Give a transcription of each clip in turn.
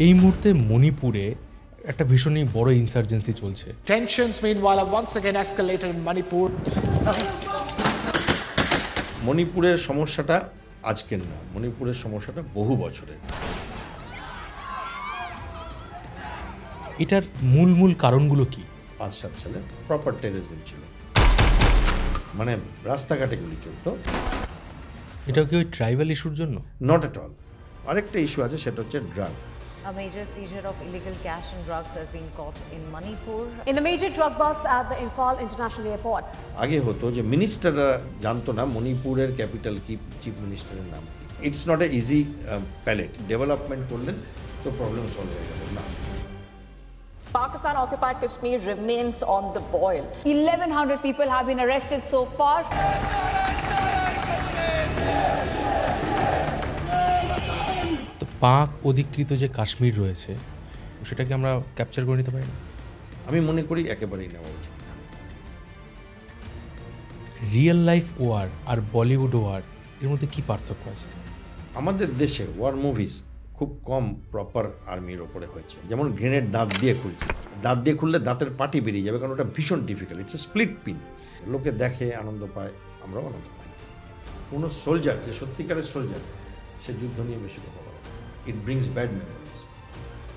এই মুহূর্তে মণিপুরে একটা ভীষণই বড় ইনসার্জেন্সি চলছে। Tensions meanwhile have once again escalated in Manipur. মণিপুরের সমস্যাটা আজকের না, মণিপুরের সমস্যাটা বহু বছরের। এটার মূল কারণগুলো কি? 5-7 সালে প্রপার টেররিজম ছিল, মানে রাস্তাঘাটে গুলি চলতো। এটাও কি ওই ট্রাইবাল ইস্যুর জন্য? Not at all. আরেকটা ইস্যু আছে, সেটা হচ্ছে drug. A major seizure of illegal cash and drugs has been caught in Manipur. In a major drug bust at the Imphal International Airport. আগে হতো যে মিনিস্টাররা জানতো না মণিপুরের ক্যাপিটাল কি, চিফ মিনিস্টারের নাম কি। It's not a easy palate. Development করলেন তো প্রবলেম সলভ হয়ে গেল না। Pakistan occupied Kashmir remains on the boil. 1,100 people have been arrested so far. তো পাক অধিকৃত যে কাশ্মীর রয়েছে সেটাকে আমরা ক্যাপচার করে নিতে পারি না? আমি মনে করি একেবারেই নেওয়া উচিত না। রিয়েল লাইফ ওয়ার আর বলিউড ওয়ার এর মধ্যে কি পার্থক্য আছে? আমাদের দেশে ওয়ার মুভিজ খুব কম প্রপার আর্মির ওপরে হয়েছে। যেমন গ্রেনেড দাঁত দিয়ে খুলছে, দাঁত দিয়ে খুললে দাঁতের পাটি বেরিয়ে যাবে, কারণ ওটা ভীষণ difficult. It's a split pin. লোকে দেখে, আনন্দ পায়, আমরাও আনন্দ পাই। কোনো সোলজার যে সত্যিকারের সোলজার, সে যুদ্ধ নিয়ে বেশি কথা বলে। It brings bad memories.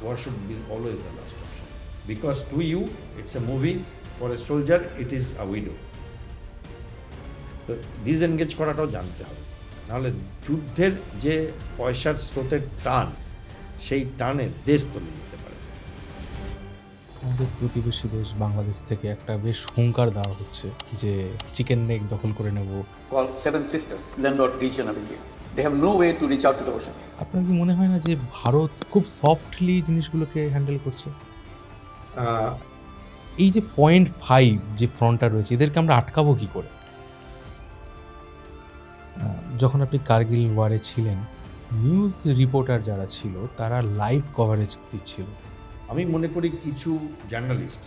War should be always the last option, because to you it's a movie, for a soldier it is a widow. তো ডিসএনগেজ করাটাও জানতে হবে, নাহলে যুদ্ধের যে পয়সার স্রোতের টান, সেই টানে দেশ তলে যেতে পারে। আমাদের প্রতিবেশী দেশ বাংলাদেশ থেকে একটা বেশ হুঙ্কার দেওয়া হচ্ছে যে চিকেন নেক দখল করে নেব। called Seven Sisters, landlord region of India. They have no way to reach out to the ocean. আপনার কি মনে হয় না যে ভারত খুব সফটলি জিনিসগুলোকে হ্যান্ডেল করছে? এই যে 0.5 যে ফ্রন্টটা রয়েছে, এদেরকে আমরা আটকাবো কি করে? যখন আপনি কার্গিল ওয়ারে ছিলেন, নিউজ রিপোর্টার যারা ছিল তারা লাইভ কভারেজ দিচ্ছিল। আমি মনে করি কিছু জার্নালিস্ট,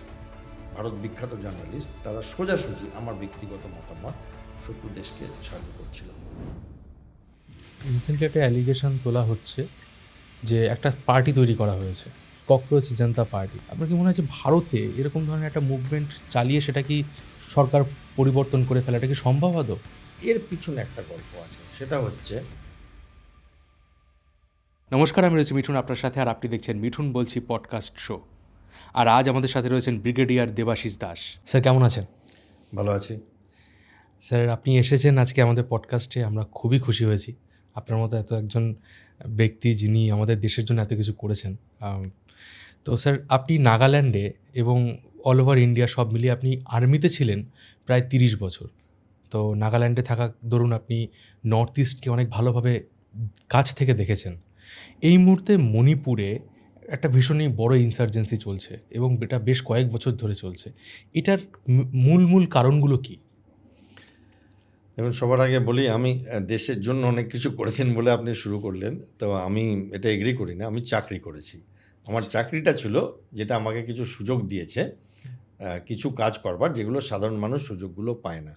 ভারত বিখ্যাত জার্নালিস্ট, তারা সোজাসুজি আমার ব্যক্তিগত মতামত শত্রু দেশকে সাহায্য করছিল। রিসেন্টলি একটা অ্যালিগেশন তোলা হচ্ছে যে একটা পার্টি তৈরি করা হয়েছে, ককরোচ জনতা পার্টি। আপনার কি মনে হয় যে ভারতে এরকম ধরনের একটা মুভমেন্ট চালিয়ে সেটা কি সরকার পরিবর্তন করে ফেলাটা কি সম্ভব আদৌ? এর পিছনে একটা গল্প আছে, সেটা হচ্ছে। নমস্কার, আমি রয়েছি মিঠুন আপনার সাথে, আর আপনি দেখছেন মিঠুন বলছি পডকাস্ট শো। আর আজ আমাদের সাথে রয়েছেন ব্রিগেডিয়ার দেবাশিস দাস। স্যার কেমন আছেন? ভালো আছি স্যার, আপনি এসেছেন আজকে আমাদের পডকাস্টে, আমরা খুবই খুশি হয়েছি। আপনার মতো এত একজন ব্যক্তি যিনি আমাদের দেশের জন্য এত কিছু করেছেন। তো স্যার, আপনি নাগাল্যান্ডে এবং অল ওভার ইন্ডিয়া সব মিলিয়ে আপনি আর্মিতে ছিলেন প্রায় 30 বছর। তো নাগাল্যান্ডে থাকা দরুন আপনি নর্থ ইস্টকে অনেক ভালোভাবে কাছ থেকে দেখেছেন। এই মুহূর্তে মণিপুরে একটা ভীষণই বড় ইনসার্জেন্সি চলছে এবং এটা বেশ কয়েক বছর ধরে চলছে। এটার মূল কারণগুলো কি? এবং সবার আগে বলি, আমি দেশের জন্য অনেক কিছু করেছেন বলে আপনি শুরু করলেন, তো আমি এটা এগ্রি করি না। আমি চাকরি করেছি। আমার চাকরিটা ছিল যেটা আমাকে কিছু সুযোগ দিয়েছে, কিছু কাজ করবার, যেগুলো সাধারণ মানুষ সুযোগগুলো পায় না।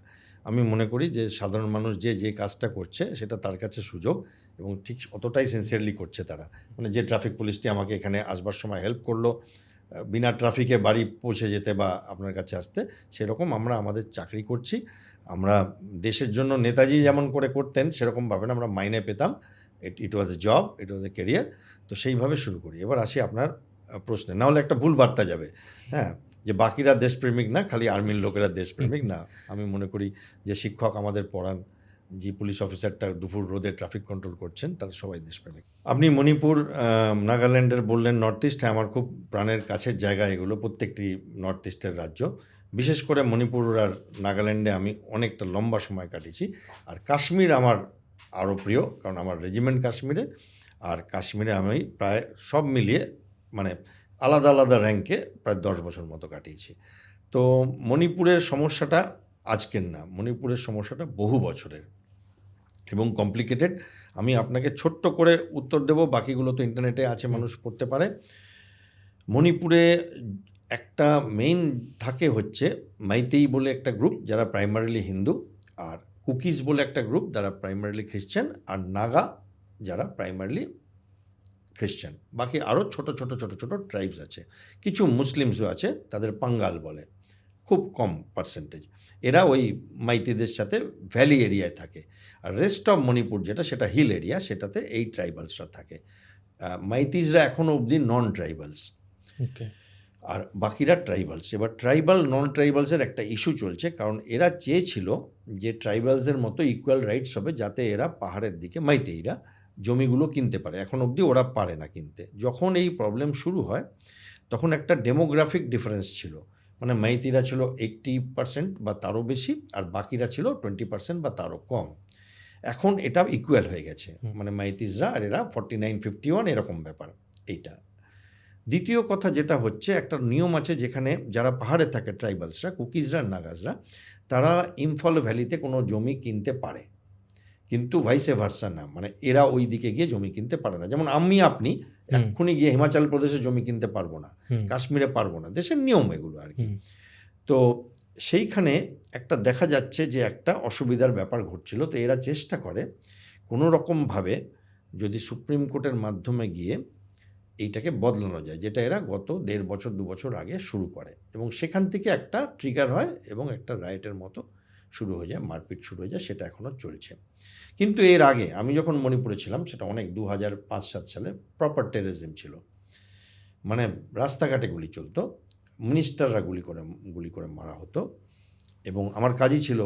আমি মনে করি যে সাধারণ মানুষ যে কাজটা করছে সেটা তার কাছে সুযোগ, এবং ঠিক অতটাই সিনসিয়ারলি করছে তারা। মানে যে ট্রাফিক পুলিশটি আমাকে এখানে আসবার সময় হেল্প করলো, বিনা ট্রাফিকে বাড়ি পৌঁছে যেতে বা আপনার কাছে আসতে, সেরকম আমরা আমাদের চাকরি করছি। আমরা দেশের জন্য নেতাজি যেমন করে করতেন সেরকমভাবে না, আমরা মাইনে পেতাম। It was a job, it was a career. তো সেইভাবে শুরু করি। এবার আসি আপনার প্রশ্নে, না হলে একটা ভুল বার্তা যাবে, হ্যাঁ, যে বাকিরা দেশপ্রেমিক না, খালি আর্মির লোকেরা দেশপ্রেমিক না। আমি মনে করি যে শিক্ষক আমাদের পড়ান, যে পুলিশ অফিসারটা দুপুর রোদে ট্রাফিক কন্ট্রোল করছেন, তারা সবাই দেশপ্রেমিক। আপনি মণিপুর, নাগাল্যান্ডের বললেন, নর্থ ইস্ট, আমার খুব প্রাণের কাছের জায়গা এগুলো, প্রত্যেকটি নর্থ ইস্টের রাজ্য। বিশেষ করে মণিপুর আর নাগাল্যান্ডে আমি অনেকটা লম্বা সময় কাটিয়েছি। আর কাশ্মীর আমার আরও প্রিয়, কারণ আমার রেজিমেন্ট কাশ্মীরে। আর কাশ্মীরে আমি প্রায় সব মিলিয়ে, মানে আলাদা আলাদা র্যাঙ্কে প্রায় 10 বছর মতো কাটিয়েছি। তো মণিপুরের সমস্যাটা আজকের না, মণিপুরের সমস্যাটা বহু বছরের এবং কমপ্লিকেটেড। আমি আপনাকে ছোট্ট করে উত্তর দেব, বাকিগুলো তো ইন্টারনেটে আছে, মানুষ পড়তে পারে। মণিপুরে একটা মেইন থাকে হচ্ছে মাইতেই বলে একটা গ্রুপ, যারা প্রাইমারিলি হিন্দু, আর কুকিজ বলে একটা গ্রুপ, যারা প্রাইমারিলি খ্রিশ্চান, আর নাগা, যারা প্রাইমারিলি খ্রিশ্চান, বাকি আরও ছোট ছোট ছোট ছোট ট্রাইবস আছে, কিছু মুসলিমসও আছে, তাদের পাঙ্গাল বলে, খুব কম পার্সেন্টেজ। এরা ওই মাইতিদের সাথে ভ্যালি এরিয়ায় থাকে। আর রেস্ট অফ মণিপুর যেটা, সেটা হিল এরিয়া, সেটাতে এই ট্রাইবালসরা থাকে। মাইতিসরা এখনও অবধি নন ট্রাইবালস, ওকে। আর বাকিরা ট্রাইবালস। এবার ট্রাইবাল নন ট্রাইবালসের একটা ইস্যু চলছে, কারণ এরা চেয়েছিল যে ট্রাইবালসের মতো ইকুয়াল রাইটস হবে, যাতে এরা পাহাড়ের দিকে মাইতেইরা জমিগুলো কিনতে পারে। এখন অবধি ওরা পারে না কিনতে। যখন এই প্রবলেম শুরু হয় তখন একটা ডেমোগ্রাফিক ডিফারেন্স ছিল, মানে মাইতিরা ছিল 80% বা তারও বেশি, আর বাকিরা ছিল 20% বা তারও কম। এখন এটা ইকুয়াল হয়ে গেছে, মানে মাইতিসরা আর এরা 49-51 এরকম ব্যাপার এইটা। দ্বিতীয় কথা যেটা হচ্ছে, একটা নিয়ম আছে যেখানে যারা পাহাড়ে থাকে ট্রাইবালসরা, কুকিজরা, নাগাজরা, তারা ইম্ফল ভ্যালিতে কোনো জমি কিনতে পারে, কিন্তু ভাইসে ভার্সা না, মানে এরা ওই দিকে গিয়ে জমি কিনতে পারে না। যেমন আপনি এক্ষুনি গিয়ে হিমাচল প্রদেশে জমি কিনতে পারবো না, কাশ্মীরে পারবো না, দেশের নিয়ম এগুলো আর কি। তো সেইখানে একটা দেখা যাচ্ছে যে একটা অসুবিধার ব্যাপার ঘটছিল। তো এরা চেষ্টা করে কোনো রকমভাবে যদি সুপ্রিম কোর্টের মাধ্যমে গিয়ে এইটাকে বদলানো যায়, যেটা এরা গত 1.5 বছর 2 বছর আগে শুরু করে, এবং সেখান থেকে একটা ট্রিগার হয় এবং একটা রাইটের মতো শুরু হয়ে যায়, মারপিট শুরু হয়ে যায়, সেটা এখনও চলছে। কিন্তু এর আগে আমি যখন মণিপুরে ছিলাম, সেটা অনেক 2005-7 সালে প্রপার টেররিজম ছিল, মানে রাস্তাঘাটে গুলি চলতো, মিনিস্টাররা গুলি করে মারা হতো, এবং আমার কাজই ছিল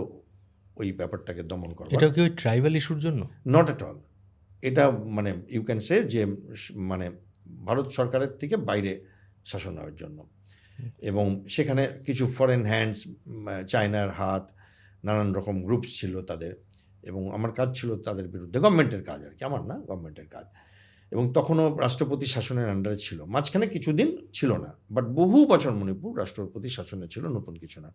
ওই ব্যাপারটাকে দমন করা। এটা কি ওই ট্রাইবাল ইস্যুর জন্য? Not at all. এটা মানে ইউ ক্যান সে যে মানে ভারত সরকারের থেকে বাইরে শাসনের জন্য, এবং সেখানে কিছু ফরেন হ্যান্ডস, চায়নার হাত, নানান রকম গ্রুপস ছিল তাদের, এবং আমার কাজ ছিল তাদের বিরুদ্ধে, গভর্নমেন্টের কাজ আর কি, আমার না, গভর্নমেন্টের কাজ। এবং তখনও রাষ্ট্রপতি শাসনের আন্ডারে ছিল, মাঝখানে কিছুদিন ছিল না, বাট বহু বছর মণিপুর রাষ্ট্রপতি শাসনে ছিল, নতুন কিছু না।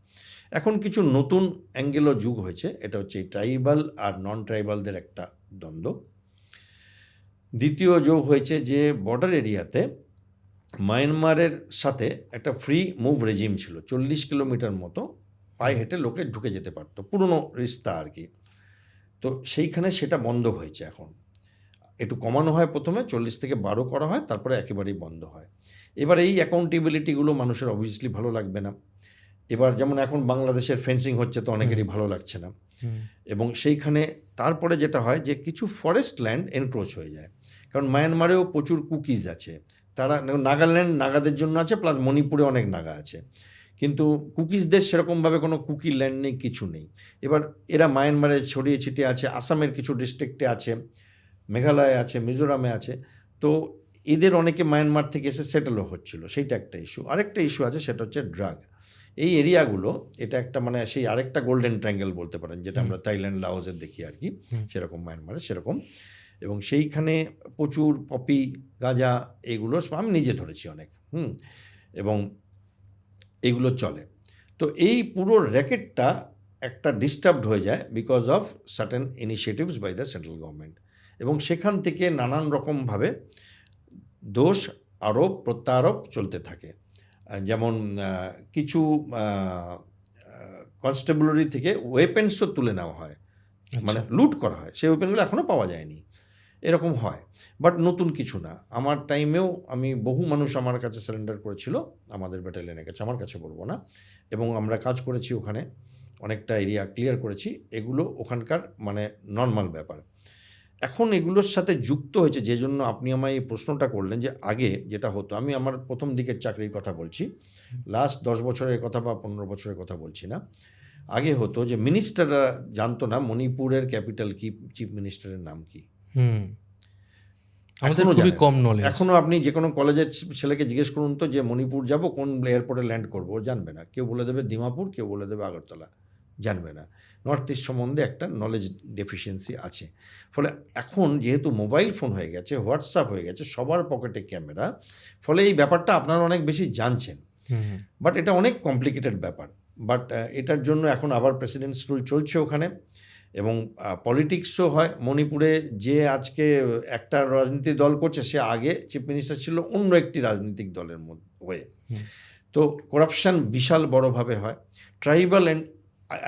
এখন কিছু নতুন অ্যাঙ্গেলও যুগ হয়েছে, এটা হচ্ছে এই ট্রাইবাল আর নন ট্রাইবালদের একটা দ্বন্দ্ব। দ্বিতীয় যোগ হয়েছে যে বর্ডার এরিয়াতে মায়ানমারের সাথে একটা ফ্রি মুভ রেজিম ছিল, 40 কিলোমিটার মতো পায়ে হেঁটে লোকে ঢুকে যেতে পারতো, পুরনো রিস্তা আর কি। তো সেইখানে সেটা বন্ধ হয়েছে, এখন একটু কমানো হয়, প্রথমে 40 থেকে 12 করা হয়, তারপরে একেবারেই বন্ধ হয়। এবার এই অ্যাকাউন্টেবিলিটিগুলো মানুষের অবভিয়াসলি ভালো লাগবে না। এবার যেমন এখন বাংলাদেশের ফেন্সিং হচ্ছে, তো অনেকেরই ভালো লাগছে না, এবং সেইখানে তারপরে যেটা হয় যে কিছু ফরেস্ট ল্যান্ড এনক্রোচ হয়ে যায়, কারণ মায়ানমারেও প্রচুর কুকিজ আছে, তারা নাগাল্যান্ড নাগাদের জন্য আছে, প্লাস মণিপুরে অনেক নাগা আছে, কিন্তু কুকিজদের সেরকমভাবে কোনো কুকি ল্যান্ড নেই, কিছু নেই। এবার এরা মায়ানমারে ছড়িয়ে ছিটিয়ে আছে, আসামের কিছু ডিস্ট্রিক্টে আছে, মেঘালয়ে আছে, মিজোরামে আছে। তো এদের অনেকে মায়ানমার থেকে এসে সেটেলও হচ্ছিল, সেইটা একটা ইস্যু। আরেকটা ইস্যু আছে, সেটা হচ্ছে ড্রাগ। এই এরিয়াগুলো, এটা একটা মানে সেই আরেকটা গোল্ডেন ট্রায়াঙ্গেল বলতে পারেন, যেটা আমরা থাইল্যান্ড, লাওসের দেখি আর কি, সেরকম মায়ানমারে সেরকম। এবং সেইখানে প্রচুর পপি, গাঁজা, এগুলো আমি নিজে ধরেছি অনেক, এবং এগুলো চলে। তো এই পুরো র্যাকেটটা একটা ডিস্টার্বড হয়ে যায় because of certain initiatives by the central government, এবং সেখান থেকে নানান রকমভাবে দোষ আরোপ প্রত্যারোপ চলতে থাকে। যেমন কিছু কনস্টেবলারি থেকে ওয়েপেন্সও তুলে নেওয়া হয়, মানে লুট করা হয়, সেই ওয়েপেনগুলো এখনও পাওয়া যায়নি, এরকম হয়। বাট নতুন কিছু না, আমার টাইমেও বহু মানুষ আমার কাছে সারেন্ডার করেছিল, আমাদের ব্যাটালিয়নের কাছে, আমার কাছে বলবো না, এবং আমরা কাজ করেছি ওখানে, অনেকটা এরিয়া ক্লিয়ার করেছি। এগুলো ওখানকার মানে নর্মাল ব্যাপার। এখন এগুলোর সাথে যুক্ত হয়েছে, যে জন্য আপনি আমায় এই প্রশ্নটা করলেন, যে আগে যেটা হতো, আমি আমার প্রথম দিকের চাকরির কথা বলছি, লাস্ট 10 বছরের কথা বা 15 বছরের কথা বলছি না। আগে হতো যে মিনিস্টাররা জানতো না মণিপুরের ক্যাপিটাল কি, চিফ মিনিস্টারের নাম কি, আমাদের খুবই কম নলেজ। এখনও আপনি যে কোনো কলেজের ছেলেকে জিজ্ঞেস করুন তো যে মণিপুর যাব, কোন এয়ারপোর্টে ল্যান্ড করবো, ও জানবে না। কেউ বলে দেবে দিমাপুর, কেউ বলে দেবে আগরতলা, জানবে না। নর্থ ইস্ট সম্বন্ধে একটা নলেজ ডেফিসিয়েন্সি আছে। ফলে এখন যেহেতু মোবাইল ফোন হয়ে গেছে, হোয়াটসঅ্যাপ হয়ে গেছে, সবার পকেটে ক্যামেরা, ফলে এই ব্যাপারটা আপনারা অনেক বেশি জানছেন। বাট এটা অনেক কমপ্লিকেটেড ব্যাপার। বাট এটার জন্য এখন আবার প্রেসিডেন্টস রুল চলছে ওখানে, এবং পলিটিক্সও হয়। মণিপুরে যে আজকে একটা রাজনীতিক দল করছে, সে আগে চিফ মিনিস্টার ছিল অন্য একটি রাজনৈতিক দলের হয়ে। তো করাপশান বিশাল বড়োভাবে হয়। Tribal and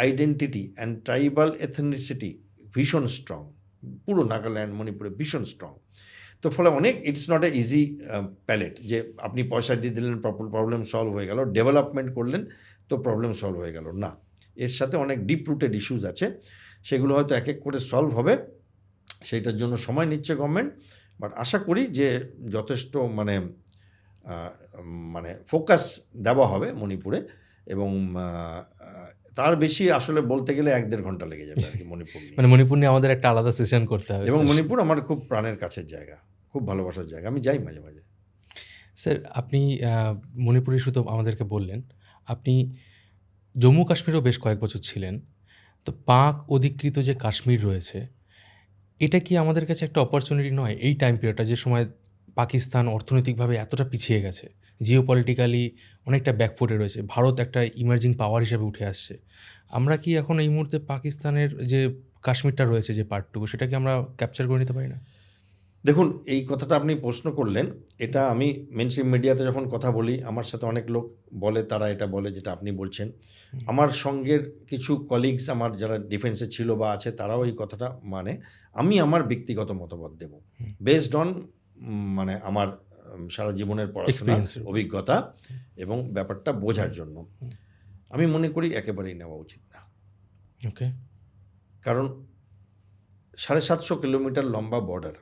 identity and tribal ethnicity ভীষণ স্ট্রং, পুরো নাগাল্যান্ড, মণিপুরে ভীষণ স্ট্রং। তো ফলে অনেক it's not a easy palate যে আপনি পয়সা দিয়ে দিলেন প্রবলেম সলভ হয়ে গেল, ডেভেলপমেন্ট করলেন তো প্রবলেম সলভ হয়ে গেল না। এর সাথে অনেক ডিপ রুটেড ইস্যুজ আছে, সেগুলো হয়তো এক এক করে সলভ হবে, সেইটার জন্য সময় নিচ্ছে গভর্নমেন্ট। বাট আশা করি যে যথেষ্ট মানে ফোকাস দেওয়া হবে মণিপুরে, এবং তার বেশি আসলে বলতে গেলে 1-1.5 ঘন্টা লেগে যাবে আর কি মণিপুর নিয়ে। মানে মণিপুর নিয়ে আমাদের একটা আলাদা সেশন করতে হবে এবং স্যার। মণিপুর আমার খুব প্রাণের কাছের জায়গা, খুব ভালোবাসার জায়গা, আমি যাই মাঝে মাঝে। স্যার আপনি মণিপুর ইস্যু তো আমাদেরকে বললেন, আপনি জম্মু কাশ্মীরেও বেশ কয়েক বছর ছিলেন। তো পাক অধিকৃত যে কাশ্মীর রয়েছে, এটা কি আমাদের কাছে একটা অপরচুনিটি নয় এই টাইম পিরিয়ডটা, যে সময় পাকিস্তান অর্থনৈতিকভাবে এতটা পিছিয়ে গেছে, জিও পলিটিক্যালি অনেকটা ব্যাকফুটে রয়েছে, ভারত একটা ইমার্জিং পাওয়ার হিসেবে উঠে আসছে, আমরা কি এখন এই মুহূর্তে পাকিস্তানের যে কাশ্মীরটা রয়েছে যে পার্টটুকু, সেটাকে আমরা ক্যাপচার করে নিতে পারি না? দেখুন, এই কথাটা আপনি প্রশ্ন করলেন, এটা আমি মেনস্ট্রিম মিডিয়াতে যখন কথা বলি, আমার সাথে অনেক লোক বলে, তারা এটা বলে যেটা আপনি বলছেন। আমার সঙ্গের কিছু কলিগস আমার যারা ডিফেন্সে ছিল বা আছে, তারাও এই কথাটা মানে। আমি আমার ব্যক্তিগত মতামত দেব বেসড অন মানে আমার সারা জীবনের পড়াশোনা, অভিজ্ঞতা এবং ব্যাপারটা বোঝার জন্য। আমি মনে করি একেবারেই নেওয়া উচিত না। ওকে। কারণ 750 কিলোমিটার লম্বা বর্ডার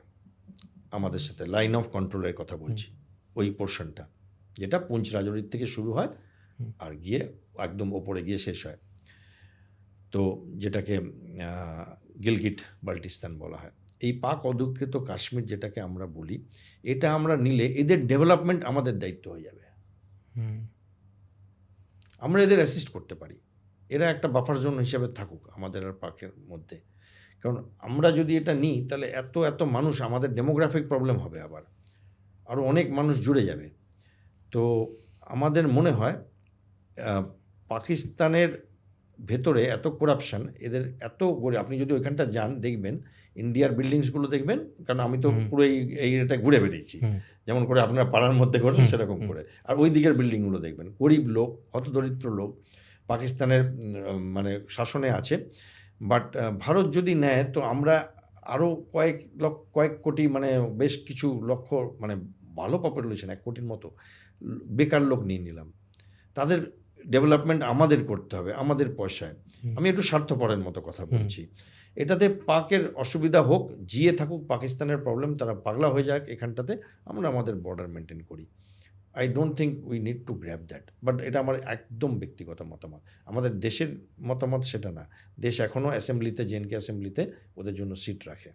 আমাদের সাথে, লাইন অফ কন্ট্রোলের কথা বলছি, ওই পোর্শনটা যেটা পুঞ্চ রাজৌরির থেকে শুরু হয় আর গিয়ে একদম ওপরে গিয়ে শেষ হয়, তো যেটাকে গিলগিট বাল্টিস্তান বলা হয়। এই পাক অধিকৃত কাশ্মীর যেটাকে আমরা বলি, এটা আমরা নিলে এদের ডেভেলপমেন্ট আমাদের দায়িত্ব হয়ে যাবে। আমরা এদের অ্যাসিস্ট করতে পারি, এরা একটা বাফার জোন হিসেবে থাকুক আমাদের আর পাকের মধ্যে। কারণ আমরা যদি এটা নিই, তাহলে এত এত মানুষ, আমাদের ডেমোগ্রাফিক প্রবলেম হবে, আবার আরও অনেক মানুষ জুড়ে যাবে। তো আমাদের মনে হয় পাকিস্তানের ভেতরে এত করাপশান, এদের এত করে, আপনি যদি ওইখানটা যান দেখবেন ইন্ডিয়ার বিল্ডিংসগুলো দেখবেন, কারণ আমি তো পুরো এই এটা ঘুরে বেরিয়েছি, যেমন করে আপনার পাড়ার মধ্যে করেন সেরকম করে, আর ওই দিকের বিল্ডিংগুলো দেখবেন, গরিব লোক, হতদরিদ্র লোক পাকিস্তানের মানে শাসনে আছে। বাট ভারত যদি নেয়, তো আমরা আরও কয়েক কোটি, মানে বেশ কিছু লক্ষ, মানে ভালো পপুলেশন, 1 কোটির মতো বেকার লোক নিয়ে নিলাম। তাদের ডেভেলপমেন্ট আমাদের করতে হবে আমাদের পয়সায়। আমি একটু স্বার্থপরের মতো কথা বলছি। এটাতে পাকের অসুবিধা হোক, জিয়ে থাকুক পাকিস্তানের প্রবলেম, তারা পাগলা হয়ে যাক এখানটাতে, আমরা আমাদের বর্ডার মেনটেন করি। I don't think we need to grab that. But এটা আমার একদম ব্যক্তিগত মতামত, আমাদের দেশের মতামত সেটা না। দেশ এখনও অ্যাসেম্বলিতে, জেএনকে অ্যাসেম্বলিতে ওদের জন্য সিট রাখে।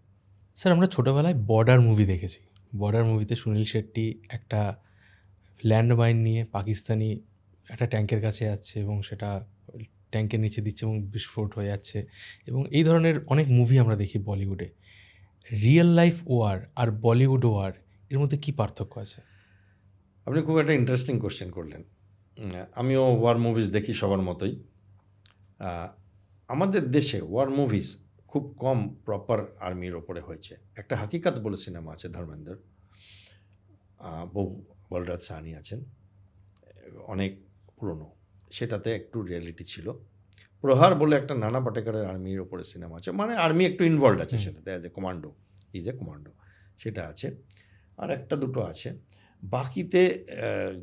স্যার আমরা ছোটোবেলায় বর্ডার মুভি দেখেছি। বর্ডার মুভিতে সুনীল শেট্টি একটা ল্যান্ডমাইন নিয়ে পাকিস্তানি একটা ট্যাঙ্কের কাছে যাচ্ছে এবং সেটা ট্যাঙ্কের নিচে দিচ্ছে এবং বিস্ফোরণ হয়ে যাচ্ছে, এবং এই ধরনের অনেক মুভি আমরা দেখি বলিউডে। রিয়েল লাইফ ওয়ার আর বলিউড ওয়ার, এর মধ্যে কী পার্থক্য আছে? আপনি খুব একটা ইন্টারেস্টিং কোশ্চেন করলেন। আমিও ওয়ার মুভিজ দেখি সবার মতোই। আমাদের দেশে ওয়ার মুভিজ খুব কম প্রপার আর্মির ওপরে হয়েছে। একটা হাকিকাত বলে সিনেমা আছে ধর্মেন্দ্র, বলরাজ সাহানি আছেন, অনেক পুরনো, সেটাতে একটু রিয়েলিটি ছিল। প্রহার বলে একটা নানা পাটেকারের আর্মির ওপরে সিনেমা আছে, মানে আর্মি একটু ইনভলভ আছে সেটাতে, as a commando, is a commando, সেটা আছে। আর একটা দুটো আছে, বাকিতে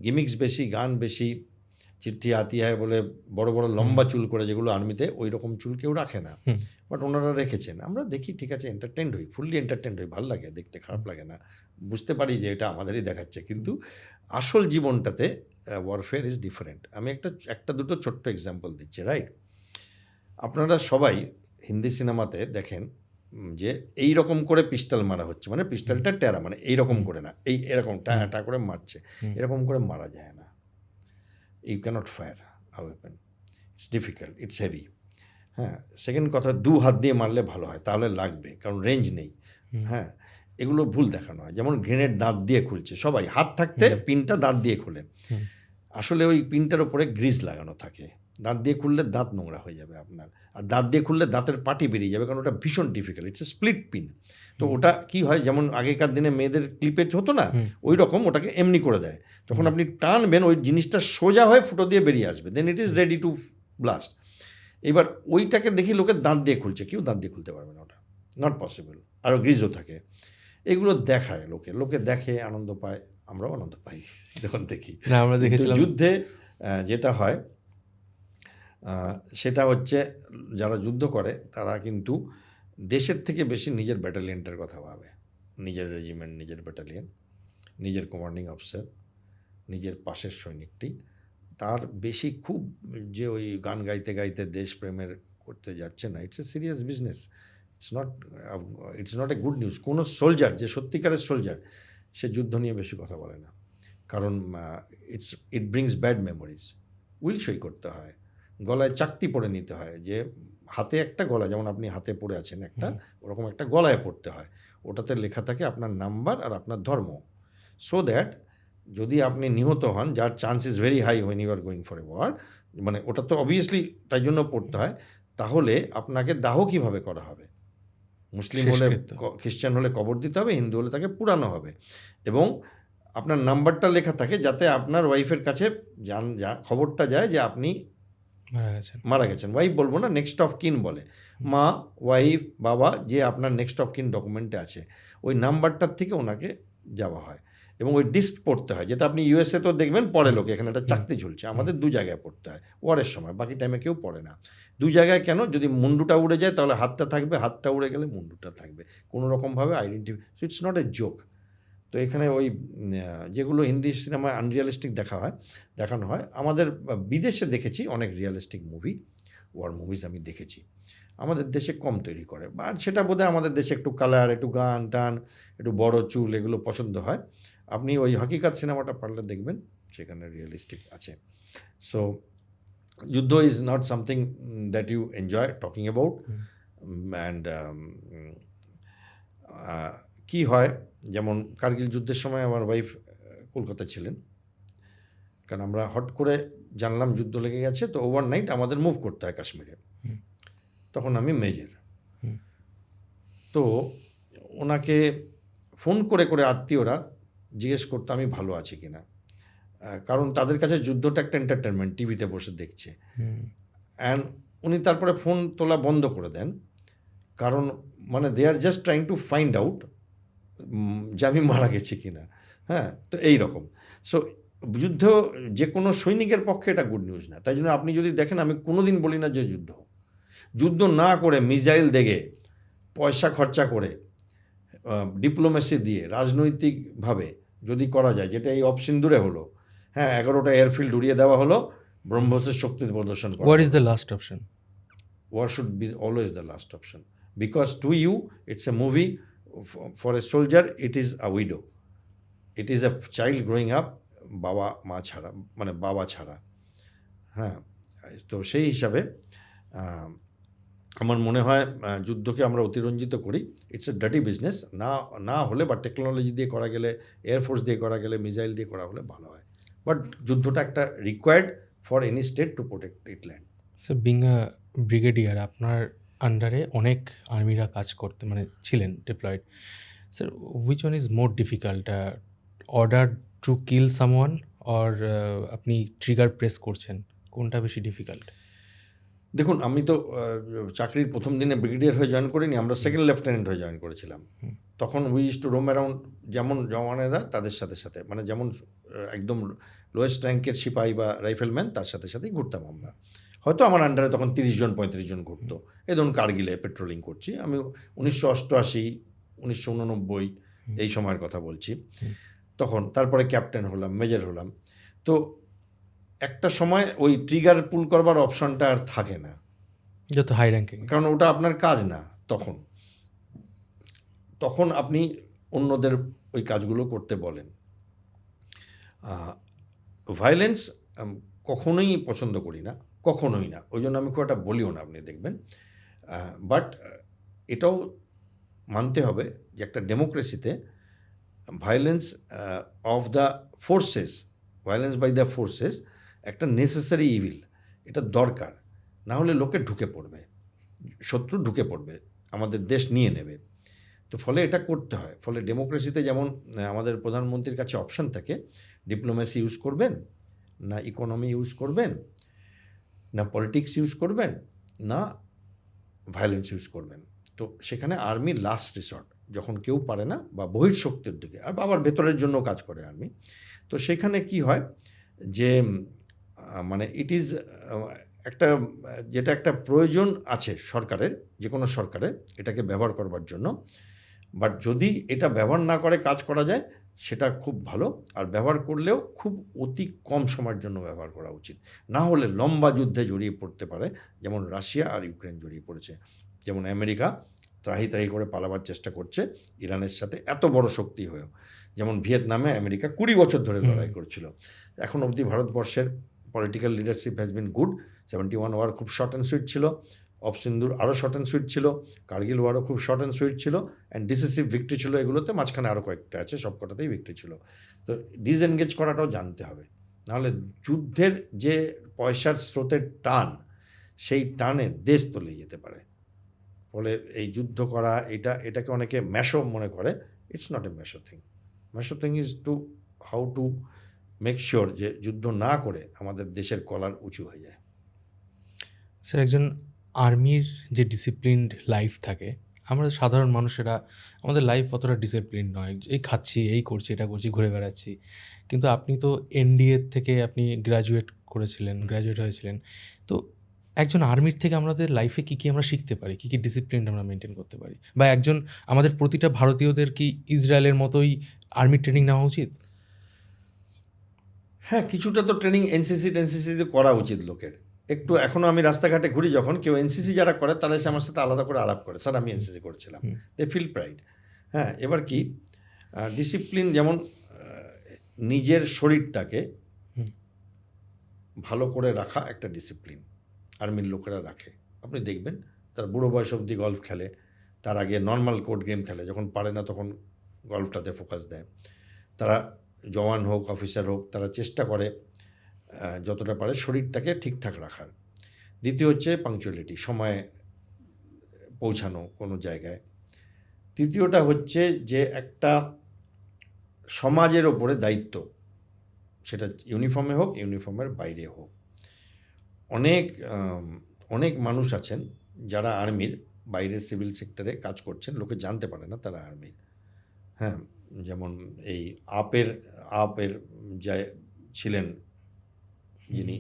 গিমিক্স বেশি, গান বেশি, চিঠি আতি হয় বলে বড় বড় লম্বা চুল করে, যেগুলো আর্মিতে ওই রকম চুল কেউ রাখে না, বাট ওনারা রেখেছেন। আমরা দেখি, ঠিক আছে, এন্টারটেন্ড হই, ফুললি এন্টারটেন্ড হই, ভালো লাগে দেখতে, খারাপ লাগে না, বুঝতে পারি যে এটা আমাদেরই দেখাচ্ছে। কিন্তু আসল জীবনটাতে ওয়ারফেয়ার ইজ ডিফারেন্ট। আমি একটা দুটো ছোট্ট এক্সাম্পল দিচ্ছি, রাইট? আপনারা সবাই হিন্দি সিনেমাতে দেখেন যে এই রকম করে পিস্টল মারা হচ্ছে, মানে পিস্টলটা টেরা, মানে এইরকম করে না, এরকম টা করে মারছে, এরকম করে মারা যায় না। You cannot fire a weapon, it's difficult, it's heavy. হ্যাঁ, সেকেন্ড কথা, 2 হাত দিয়ে মারলে ভালো হয়, তাহলে লাগবে, কারণ রেঞ্জ নেই। হ্যাঁ, এগুলো ভুল দেখানো হয়। যেমন গ্রেনেড দাঁত দিয়ে খুলছে, সবাই হাত থাকতে পিনটা দাঁত দিয়ে খোলে, আসলে ওই পিনটার ওপরে গ্রিজ লাগানো থাকে। দাঁত দিয়ে খুললে দাঁত নোংরা হয়ে যাবে আপনার, আর দাঁত দিয়ে খুললে দাঁতের পাটি বেরিয়ে যাবে, কারণ ওটা ভীষণ difficult, it's a split pin. তো ওটা কি হয়, যেমন আগেকার দিনে মেয়েদের ক্লিপেজ হতো না, ওই রকম ওটাকে এমনি করে দেয়। তখন আপনি টানবেন, ওই জিনিসটা সোজা হয়ে ফুটো দিয়ে বেরিয়ে আসবে, then it is ready to blast. এবার ওইটাকে দেখি লোকের দাঁত দিয়ে খুলছে, কেউ দাঁত দিয়ে খুলতে পারবে না, ওটা নট পসিবল, আরও গ্রিজও থাকে। এগুলো দেখায় লোকে দেখে, আনন্দ পায়, আমরাও আনন্দ পাই যখন দেখি। না, আমরা কিন্তু দেখেছিলাম যুদ্ধে যেটা হয় সেটা হচ্ছে যারা যুদ্ধ করে তারা কিন্তু দেশের থেকে বেশি নিজের ব্যাটালিয়নটার কথা ভাবে, নিজের রেজিমেন্ট, নিজের ব্যাটালিয়ন, নিজের কমান্ডিং অফিসার, নিজের পাশের সৈনিকটি, তার বেশি খুব যে ওই গান গাইতে গাইতে দেশপ্রেমের করতে যাচ্ছে না। It's a serious business, it's not a good news. কোনো সোলজার যে সত্যিকারের সোলজার সে যুদ্ধ নিয়ে বেশি কথা বলে না, কারণ ইট ব্রিংস ব্যাড মেমোরিজ। উইল সই করতে হয়, গলায় চাকতি পরে নিতে হয়, যে হাতে একটা গলা, যেমন আপনি হাতে পড়ে আছেন একটা, ওরকম একটা গলায় পড়তে হয়, ওটাতে লেখা থাকে আপনার নাম্বার আর আপনার ধর্ম, সো দ্যাট যদি আপনি নিহত হন, যার chance is very high when you are going for a war, মানে ওটা তো অবভিয়াসলি তাই জন্য পড়তে হয়, তাহলে আপনাকে দাহ কীভাবে করা হবে, মুসলিম হলে খ্রিস্টান হলে কবর দিতে হবে, হিন্দু হলে তাকে পুরানো হবে, এবং আপনার নাম্বারটা লেখা থাকে যাতে আপনার ওয়াইফের কাছে খবরটা যায় যে আপনি মারা গেছেন। ওয়াইফ বলবো না, নেক্সট অফ কিন বলে, মা, ওয়াইফ, বাবা, যে আপনার নেক্সট অফ কিন ডকুমেন্টে আছে, ওই নাম্বারটার থেকে ওনাকে যাওয়া হয়। এবং ওই ডিস্ক পড়তে হয়, যেটা আপনি ইউএসএ তো দেখবেন পরে লোকে, এখানে একটা চাকতি ঝুলছে, আমাদের 2 জায়গায় পড়তে হয় ওয়ারের সময়, বাকি টাইমে কেউ পড়ে না। 2 জায়গায় কেন? যদি মুন্ডুটা উড়ে যায় তাহলে হাতটা থাকবে, হাতটা উড়ে গেলে মুন্ডুটা থাকবে, কোনো রকমভাবে identify. So it's not a joke. তো এখানে ওই যেগুলো হিন্দি সিনেমায় আনরিয়ালিস্টিক দেখানো হয়, আমাদের বিদেশে দেখেছি অনেক রিয়ালিস্টিক মুভি, ওয়ার মুভিজ আমি দেখেছি, আমাদের দেশে কম তৈরি করে, আর সেটা বোধহয় আমাদের দেশে একটু কালার, একটু গান টান, একটু বড় চুল, এগুলো পছন্দ হয়। আপনি ওই হকিকাত সিনেমাটা পারলে দেখবেন, সেখানে রিয়েলিস্টিক আছে। সো যুদ্ধ is not something that you enjoy talking about. And কী হয়, যেমন কার্গিল যুদ্ধের সময় আমার ওয়াইফ কলকাতায় ছিলেন, কারণ আমরা হট করে জানলাম যুদ্ধ লেগে গেছে, তো ওভারনাইট আমাদের মুভ করতে হয় কাশ্মীরে। তখন আমি মেজর, তো ওনাকে ফোন করে করে আত্মীয়রা জিজ্ঞেস করতো আমি ভালো আছি কিনা, কারণ তাদের কাছে যুদ্ধটা একটা এন্টারটেনমেন্ট, টিভিতে বসে দেখছে। অ্যান্ড উনি তারপরে ফোন তোলা বন্ধ করে দেন, কারণ মানে they are just trying to find out যে আমি মারা গেছি কিনা। হ্যাঁ, তো এই রকম। সো যুদ্ধ যে কোনো সৈনিকের পক্ষে এটা গুড নিউজ না। তাই জন্য আপনি যদি দেখেন, আমি কোনো দিন বলি না যে যুদ্ধ না করে, মিসাইল দেখে, পয়সা খরচা করে, ডিপ্লোমেসি দিয়ে, রাজনৈতিকভাবে যদি করা যায়, যেটা এই অপসিন্দুরে হলো, হ্যাঁ, 11টা এয়ারফিল্ড উড়িয়ে দেওয়া হলো, ব্রহ্মসের শক্তি প্রদর্শন করা। What is the last option? War should be always the last option, because to you it's a movie, for a soldier it is a widow, it is a child growing up বাবা মা ছাড়া, মানে বাবা ছাড়া। হ্যাঁ, তো সেই হিসাবে আমার মনে হয় যুদ্ধকে আমরা অতিরঞ্জিত করি, ইটস এ ডার্টি বিজনেস। না হলে, বা টেকনোলজি দিয়ে করা গেলে, এয়ারফোর্স দিয়ে করা গেলে, মিসাইল দিয়ে করা হলে ভালো হয়, বাট যুদ্ধটা একটা required for any state to protect it land. So being a brigadier, আপনার আন্ডারে অনেক আর্মিরা কাজ করতে মানে ছিলেন diploid. Sir, which one is more difficult, order to kill someone or আপনি ট্রিগার প্রেস করছেন, কোনটা বেশি ডিফিকাল্ট? দেখুন, আমি তো চাকরির প্রথম দিনে ব্রিগেডিয়ার হয়ে জয়েন করিনি, আমরা সেকেন্ড লেফটেন্যান্ট হয়ে জয়েন করেছিলাম। তখন we use to roam around, যেমন জওয়ানেরা তাদের সাথে সাথে, মানে যেমন একদম লোয়েস্ট র্যাঙ্কের সিপাহী বা রাইফেলম্যান, তার সাথে সাথেই ঘুরতাম আমরা। হয়তো আমার আন্ডারে তখন 30 জন 35 জন ঘুরতো। এই ধরুন কার্গিলে পেট্রোলিং করছি আমি 1988, 1989 এই সময়ের কথা বলছি। তখন তারপরে ক্যাপ্টেন হলাম, মেজর হলাম। তো একটা সময় ওই ট্রিগার পুল করবার অপশনটা আর থাকে না, যত হাই র্যাঙ্কিং, কারণ ওটা আপনার কাজ না। তখন আপনি অন্যদের ওই কাজগুলো করতে বলেন। ভায়োলেন্স কখনোই পছন্দ করি না, কখনোই না, ওই জন্য আমি খুব একটা বলিও না, আপনি দেখবেন। বাট এটাও মানতে হবে যে একটা ডেমোক্রেসিতে violence of the forces, violence by the forces একটা নেসেসারি ইভিল, এটা দরকার। না হলে লোকে ঢুকে পড়বে, শত্রু ঢুকে পড়বে, আমাদের দেশ নিয়ে নেবে। তো ফলে এটা করতে হয়। ফলে ডেমোক্রেসিতে যেমন আমাদের প্রধানমন্ত্রীর কাছে অপশান থাকে, ডিপ্লোমেসি ইউজ করবেন না, ইকোনমি ইউজ করবেন না, পলিটিক্স ইউজ করবেন না, ভায়োলেন্স ইউজ করবেন। তো সেখানে আর্মি লাস্ট রিসর্ট। যখন কেউ পারে না বা বহির্শক্তির দিকে, আর আবার ভেতরের জন্য কাজ করে আর্মি। তো সেখানে কি হয় যে মানে ইট ইজ একটা যেটা একটা প্রয়োজন আছে সরকারের, যে কোনো সরকারের এটাকে ব্যবহার করবার জন্য, বাট যদি এটা ব্যবহার না করে কাজ করা যায় সেটা খুব ভালো, আর ব্যবহার করলেও খুব অতি কম সময়ের জন্য ব্যবহার করা উচিত, না হলে লম্বা যুদ্ধে জড়িয়ে পড়তে পারে, যেমন রাশিয়া আর ইউক্রেন জড়িয়ে পড়েছে, যেমন আমেরিকা ত্রাহি করে পালাবার চেষ্টা করছে ইরানের সাথে এত বড় শক্তি হয়েও, যেমন ভিয়েতনামে আমেরিকা 20 বছর ধরে লড়াই করছিল। এখন অবধি ভারতবর্ষের political leadership has been good. 71 war খুব শর্ট অ্যান্ড সুইট ছিল, অফ সিন্দুর আরও শর্ট অ্যান্ড সুইট ছিল, কার্গিল ওয়ারও খুব শর্ট অ্যান্ড সুইট ছিল, অ্যান্ড ডিসিসিভ ভিক্টরি ছিল এগুলোতে, মাঝখানে আরও কয়েকটা আছে, সব কটাতেই ভিক্টরি ছিল। তো ডিসএনগেজ করাটাও জানতে হবে, নাহলে যুদ্ধের যে পয়সার স্রোতের টান, সেই টানে দেশ তলিয়ে যেতে পারে। ফলে এই যুদ্ধ করা এটাকে অনেকে ম্যাশো মনে করে, it's not a macho thing. Macho thing is to how to make sure যে যুদ্ধ না করে আমাদের দেশের কলার উঁচু হয়ে যায়। স্যার, একজন আর্মির যে ডিসিপ্লিনড লাইফ থাকে, আমরা সাধারণ মানুষেরা আমাদের লাইফ অতটা ডিসিপ্লিন নয়, এই খাচ্ছি, এই করছি, এটা করছি, ঘুরে বেড়াচ্ছি। কিন্তু আপনি তো এনডিএ থেকে আপনি গ্র্যাজুয়েট হয়েছিলেন। তো একজন আর্মির থেকে আমাদের লাইফে কী কী আমরা শিখতে পারি, কী কী ডিসিপ্লিন আমরা মেনটেন করতে পারি, বা আমাদের প্রতিটা ভারতীয়দের কি ইসরায়েলের মতোই আর্মি ট্রেনিং নেওয়া উচিত? হ্যাঁ, কিছুটা তো ট্রেনিং এনসিসিতে করা উচিত লোকের। একটু এখনও আমি রাস্তাঘাটে ঘুরি, যখন কেউ এনসিসি যারা করে তারা এসে আমার সাথে আলাদা করে আলাপ করে, স্যার আমি এনসিসি করেছিলাম, দে ফিল প্রাইড। হ্যাঁ, এবার কি ডিসিপ্লিন, যেমন নিজের শরীরটাকে ভালো করে রাখা একটা ডিসিপ্লিন আর্মির লোকেরা রাখে। আপনি দেখবেন তারা বুড়ো বয়স অবধি গল্ফ খেলে, তার আগে নর্মাল কোর্ট গেম খেলে, যখন পারে না তখন গল্ফটাতে ফোকাস দেয়। তারা জওয়ান হোক অফিসার হোক, তারা চেষ্টা করে যতটা পারে শরীরটাকে ঠিকঠাক রাখার। দ্বিতীয় হচ্ছে পাংচুয়ালিটি, সময়ে পৌঁছানো কোনো জায়গায়। তৃতীয়টা হচ্ছে যে একটা সমাজের ওপরে দায়িত্ব, সেটা ইউনিফর্মে হোক ইউনিফর্মের বাইরে হোক। অনেক মানুষ আছেন যারা আর্মির বাইরের সিভিল সেক্টরে কাজ করছেন, লোকে জানতে পারে না তারা আর্মির। হ্যাঁ, যেমন এই আপের যা ছিলেন, যিনি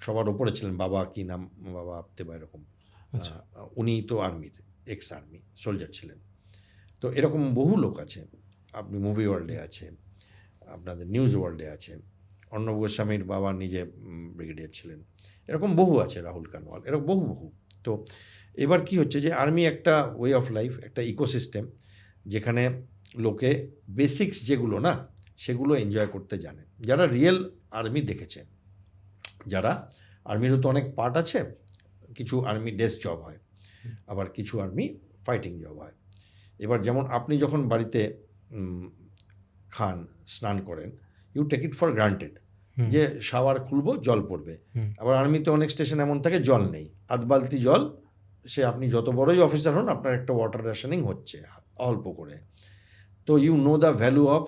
সবার ওপরে ছিলেন, বাবা কি নাম, বাবা আপতে বা এরকম, উনি তো আর্মির এক্স আর্মি সোলজার ছিলেন। তো এরকম বহু লোক আছে, আপনি মুভি ওয়ার্ল্ডে আছে, আপনাদের নিউজ ওয়ার্ল্ডে আছে, অর্ণব গোস্বামীর বাবা নিজে ব্রিগেডিয়ার ছিলেন, এরকম বহু আছে, রাহুল কানওয়াল, এরকম বহু। তো এবার কি হচ্ছে যে আর্মি একটা ওয়ে অফ লাইফ, একটা ইকোসিস্টেম, যেখানে লোকে বেসিক্স যেগুলো না সেগুলো এনজয় করতে জানে। যারা রিয়েল আর্মি দেখেছে, যারা আর্মিরও তো অনেক পার্ট আছে, কিছু আর্মি ডেস্ক জব হয়, আবার কিছু আর্মি ফাইটিং জব হয়। এবার যেমন আপনি যখন বাড়িতে খান, স্নান করেন, you take it for granted, যে শাওয়ার খুলবো জল পড়বে। আবার আর্মিতে অনেক স্টেশন এমন থাকে জল নেই, আধ বালতি জল, সে আপনি যত বড়ই অফিসার হন আপনার একটা ওয়াটার রেশনিং হচ্ছে অল্প করে। তো you know the value of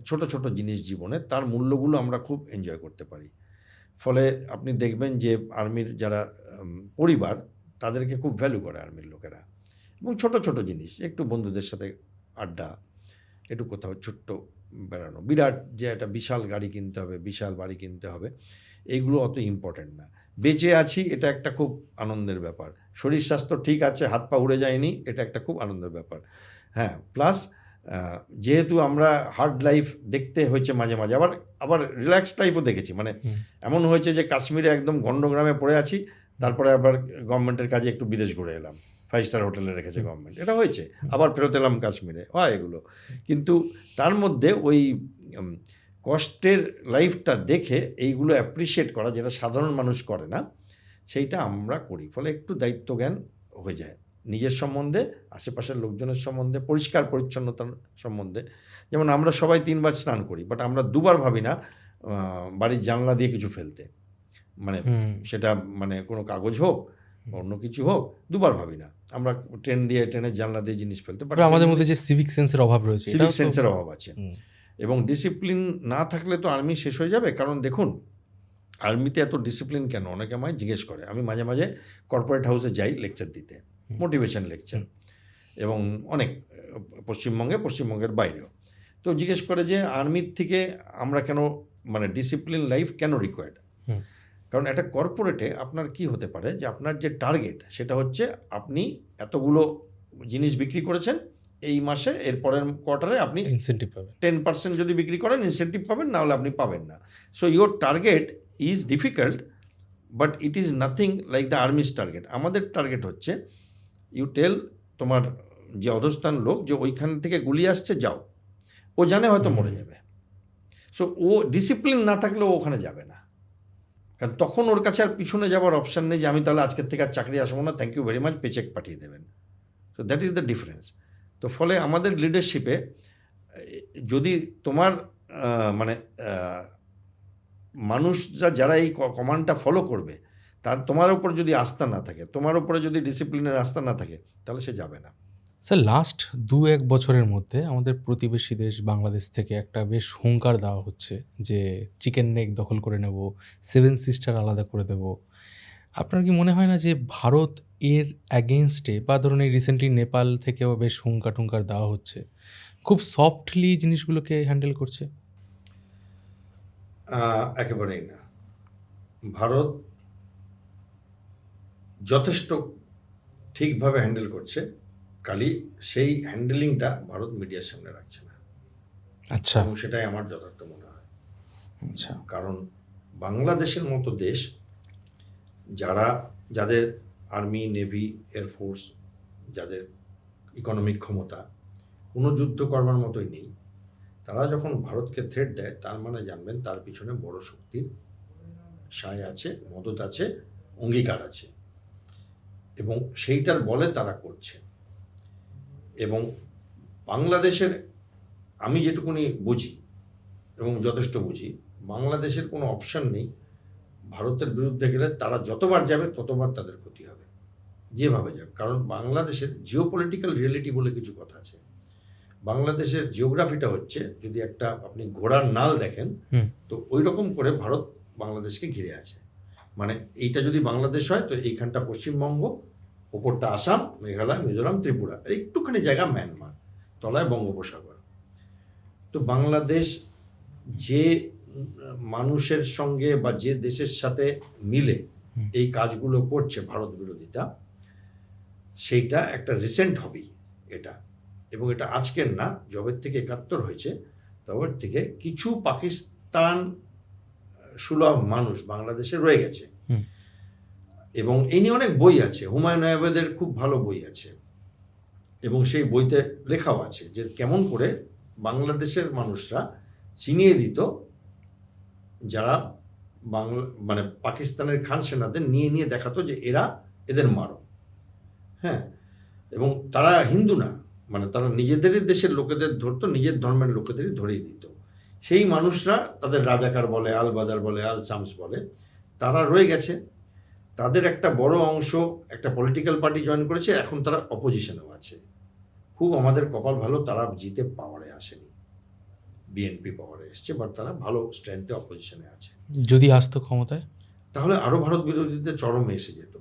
ছোট ছোট জিনিস জীবনে, তার মূল্যগুলো আমরা খুব এনজয় করতে পারি। ফলে আপনি দেখবেন যে আর্মির যারা পরিবার, তাদেরকে খুব ভ্যালু করে আর্মির লোকেরা, এবং ছোট ছোট জিনিস, একটু বন্ধুদের সাথে আড্ডা, একটু কোথাও ছোট্ট বেড়ানো, বিরাট যে একটা বিশাল গাড়ি কিনতে হবে, বিশাল বাড়ি কিনতে হবে, এইগুলো অত ইম্পর্টেন্ট না। বেঁচে আছি এটা একটা খুব আনন্দের ব্যাপার, শরীর স্বাস্থ্য ঠিক আছে, হাত পা উড়ে যায়নি, এটা একটা খুব আনন্দের ব্যাপার। হ্যাঁ, প্লাস যেহেতু আমরা হার্ড লাইফ দেখতে হয়েছে মাঝে মাঝে, আবার রিল্যাক্সড লাইফও দেখেছি। মানে এমন হয়েছে যে কাশ্মীরে একদম গণ্ডগ্রামে পড়ে আছি, তারপরে আবার গভর্নমেন্টের কাজে একটু বিদেশ ঘুরে এলাম, 5 স্টার হোটেলে রেখেছে গভর্নমেন্ট, এটা হয়েছে, আবার ফেরত এলাম কাশ্মীরে, হয় এগুলো। কিন্তু তার মধ্যে ওই কষ্টের লাইফটা দেখে এইগুলো অ্যাপ্রিসিয়েট করা, যেটা সাধারণ মানুষ করে না, সেইটা আমরা করি। ফলে একটু দায়িত্বজ্ঞান হয়ে যায় নিজের সম্বন্ধে, আশেপাশের লোকজনের সম্বন্ধে, পরিষ্কার পরিচ্ছন্নতার সম্বন্ধে। যেমন আমরা সবাই 3 বার স্নান করি, বাট আমরা 2 বার ভাবি না বাড়ির জানলা দিয়ে কিছু ফেলতে, মানে সেটা মানে কোনো কাগজ হোক অন্য কিছু হোক, 2 বার ভাবি না আমরা ট্রেনের জানলা দিয়ে জিনিস ফেলতে। বাট আমাদের মধ্যে যে সিভিক সেন্সের অভাব রয়েছে, সিভিক সেন্সের অভাব আছে, এবং ডিসিপ্লিন না থাকলে তো আর্মি শেষ হয়ে যাবে। কারণ দেখুন, আর্মিতে এত ডিসিপ্লিন কেন, অনেকে আমায় জিজ্ঞেস করে। আমি মাঝে মাঝে কর্পোরেট হাউসে যাই লেকচার দিতে, মোটিভেশন লেকচার, এবং অনেক পশ্চিমবঙ্গের বাইরেও। তো জিজ্ঞেস করে যে আর্মির থেকে আমরা কেন মানে ডিসিপ্লিন লাইফ কেন রিকোয়ার্ড? কারণ একটা কর্পোরেটে আপনার কি হতে পারে যে আপনার যে টার্গেট সেটা হচ্ছে আপনি এতগুলো জিনিস বিক্রি করেছেন এই মাসে, এর পরের কোয়ার্টারে আপনি ইনসেন্টিভ পাবেন। 10% যদি বিক্রি করেন ইনসেন্টিভ পাবেন, না হলে আপনি পাবেন না। So your target is difficult but it is nothing like the armies target. আমাদের টার্গেট হচ্ছে ইউ টেল তোমার যে অধস্থান লোক যে ওইখান থেকে গুলি আসছে যাও, ও জানে হয়তো মরে যাবে। সো ও ডিসিপ্লিন না থাকলে ও ওখানে যাবে না, কারণ তখন ওর কাছে আর পিছনে যাওয়ার অপশান নেই যে আমি তাহলে আজকের থেকে আর চাকরি আসবো না, thank you very much, paycheque পাঠিয়ে দেবেন। So that is the difference. তো ফলে আমাদের লিডারশিপে যদি তোমার মানুষরা যারা এই কমান্ডটা ফলো করবে তোমার উপর যদি আস্থা না থাকে, তোমার উপরে যদি ডিসিপ্লিনের আস্থা না থাকে, তাহলে সে যাবে না। স্যার লাস্ট 2-1 বছরের মধ্যে আমাদের প্রতিবেশী দেশ বাংলাদেশ থেকে একটা বেশ হুঙ্কার দেওয়া হচ্ছে যে চিকেন নেক দখল করে নেব, 7 সিস্টার আলাদা করে দেব। আপনার কি মনে হয় না যে ভারত এর অ্যাগেনস্টে, বা ধরুন এই রিসেন্টলি নেপাল থেকেও বেশ হুঙ্কার দেওয়া হচ্ছে, খুব সফটলি জিনিসগুলোকে হ্যান্ডেল করছে? একেবারেই না। ভারত যথেষ্ট ঠিকভাবে হ্যান্ডেল করছে, খালি সেই হ্যান্ডেলিংটা ভারত মিডিয়ার সামনে রাখছে না। আচ্ছা এবং সেটাই আমার যথার্থ মনে হয়। আচ্ছা। কারণ বাংলাদেশের মতো দেশ যাদের আর্মি, নেভি, এয়ারফোর্স, যাদের ইকোনমিক ক্ষমতা কোনো যুদ্ধ করবার মতোই নেই, তারা যখন ভারতকে থ্রেট দেয় তার মানে জানবেন তার পিছনে বড় শক্তির সায় আছে, মদত আছে, অঙ্গীকার আছে, এবং সেইটার বলে তারা করছে। এবং বাংলাদেশের আমি যেটুকুনি বুঝি এবং যথেষ্ট বুঝি, বাংলাদেশের কোনো অপশান নেই ভারতের বিরুদ্ধে গেলে তারা যতবার যাবে ততবার তাদের ক্ষতি হবে, যেভাবে যাক। কারণ বাংলাদেশের জিওপলিটিক্যাল রিয়েলিটি বলে কিছু কথা আছে। বাংলাদেশের জিওগ্রাফিটা হচ্ছে, যদি একটা আপনি ঘোড়ার নাল দেখেন, তো ওই রকম করে ভারত বাংলাদেশকে ঘিরে আছে। মানে এইটা যদি বাংলাদেশ হয় তো এইখানটা পশ্চিমবঙ্গ, ওপরটা আসাম, মেঘালয়, মিজোরাম, ত্রিপুরা, আর একটুখানি জায়গা মায়ানমার, তলায় বঙ্গোপসাগর। তো বাংলাদেশ যে মানুষের সঙ্গে বা যে দেশের সাথে মিলে এই কাজগুলো করছে ভারত বিরোধিতা, সেইটা একটা রিসেন্ট হবি এটা। এবং এটা আজকের না, যবের থেকে 71 হয়েছে তবের থেকে কিছু পাকিস্তান সুলভ মানুষ বাংলাদেশে রয়ে গেছে। এবং এই নিয়ে অনেক বই আছে, হুমায়ুন আহমেদের খুব ভালো বই আছে, এবং সেই বইতে লেখাও আছে যে কেমন করে বাংলাদেশের মানুষরা চিনিয়ে দিত যারা মানে পাকিস্তানের খান সেনাদের নিয়ে দেখাতো যে এদের মারো। হ্যাঁ, এবং তারা হিন্দু না, মানে তারা নিজেদেরই দেশের লোকেদের ধরতো, নিজের ধর্মের লোকেদেরই ধরিয়ে দিত। সেই মানুষরা, তাদের রাজাকার বলে, আল বাদার বলে, আল শামস বলে, তারা রয়ে গেছে। তাদের একটা বড় অংশ একটা পলিটিক্যাল পার্টি জয়েন করেছে, এখন তারা অপোজিশনেও আছে। খুব আমাদের কপাল ভালো, তারা জিতে পাওয়ারে আসেনি, বিএনপি পাওয়ারে এসছে, বাট তারা ভালো স্ট্রেংথে অপোজিশনে আছে। যদি আসতো ক্ষমতায় তাহলে আরও ভারত বিরোধীতে চরমে এসে যেত।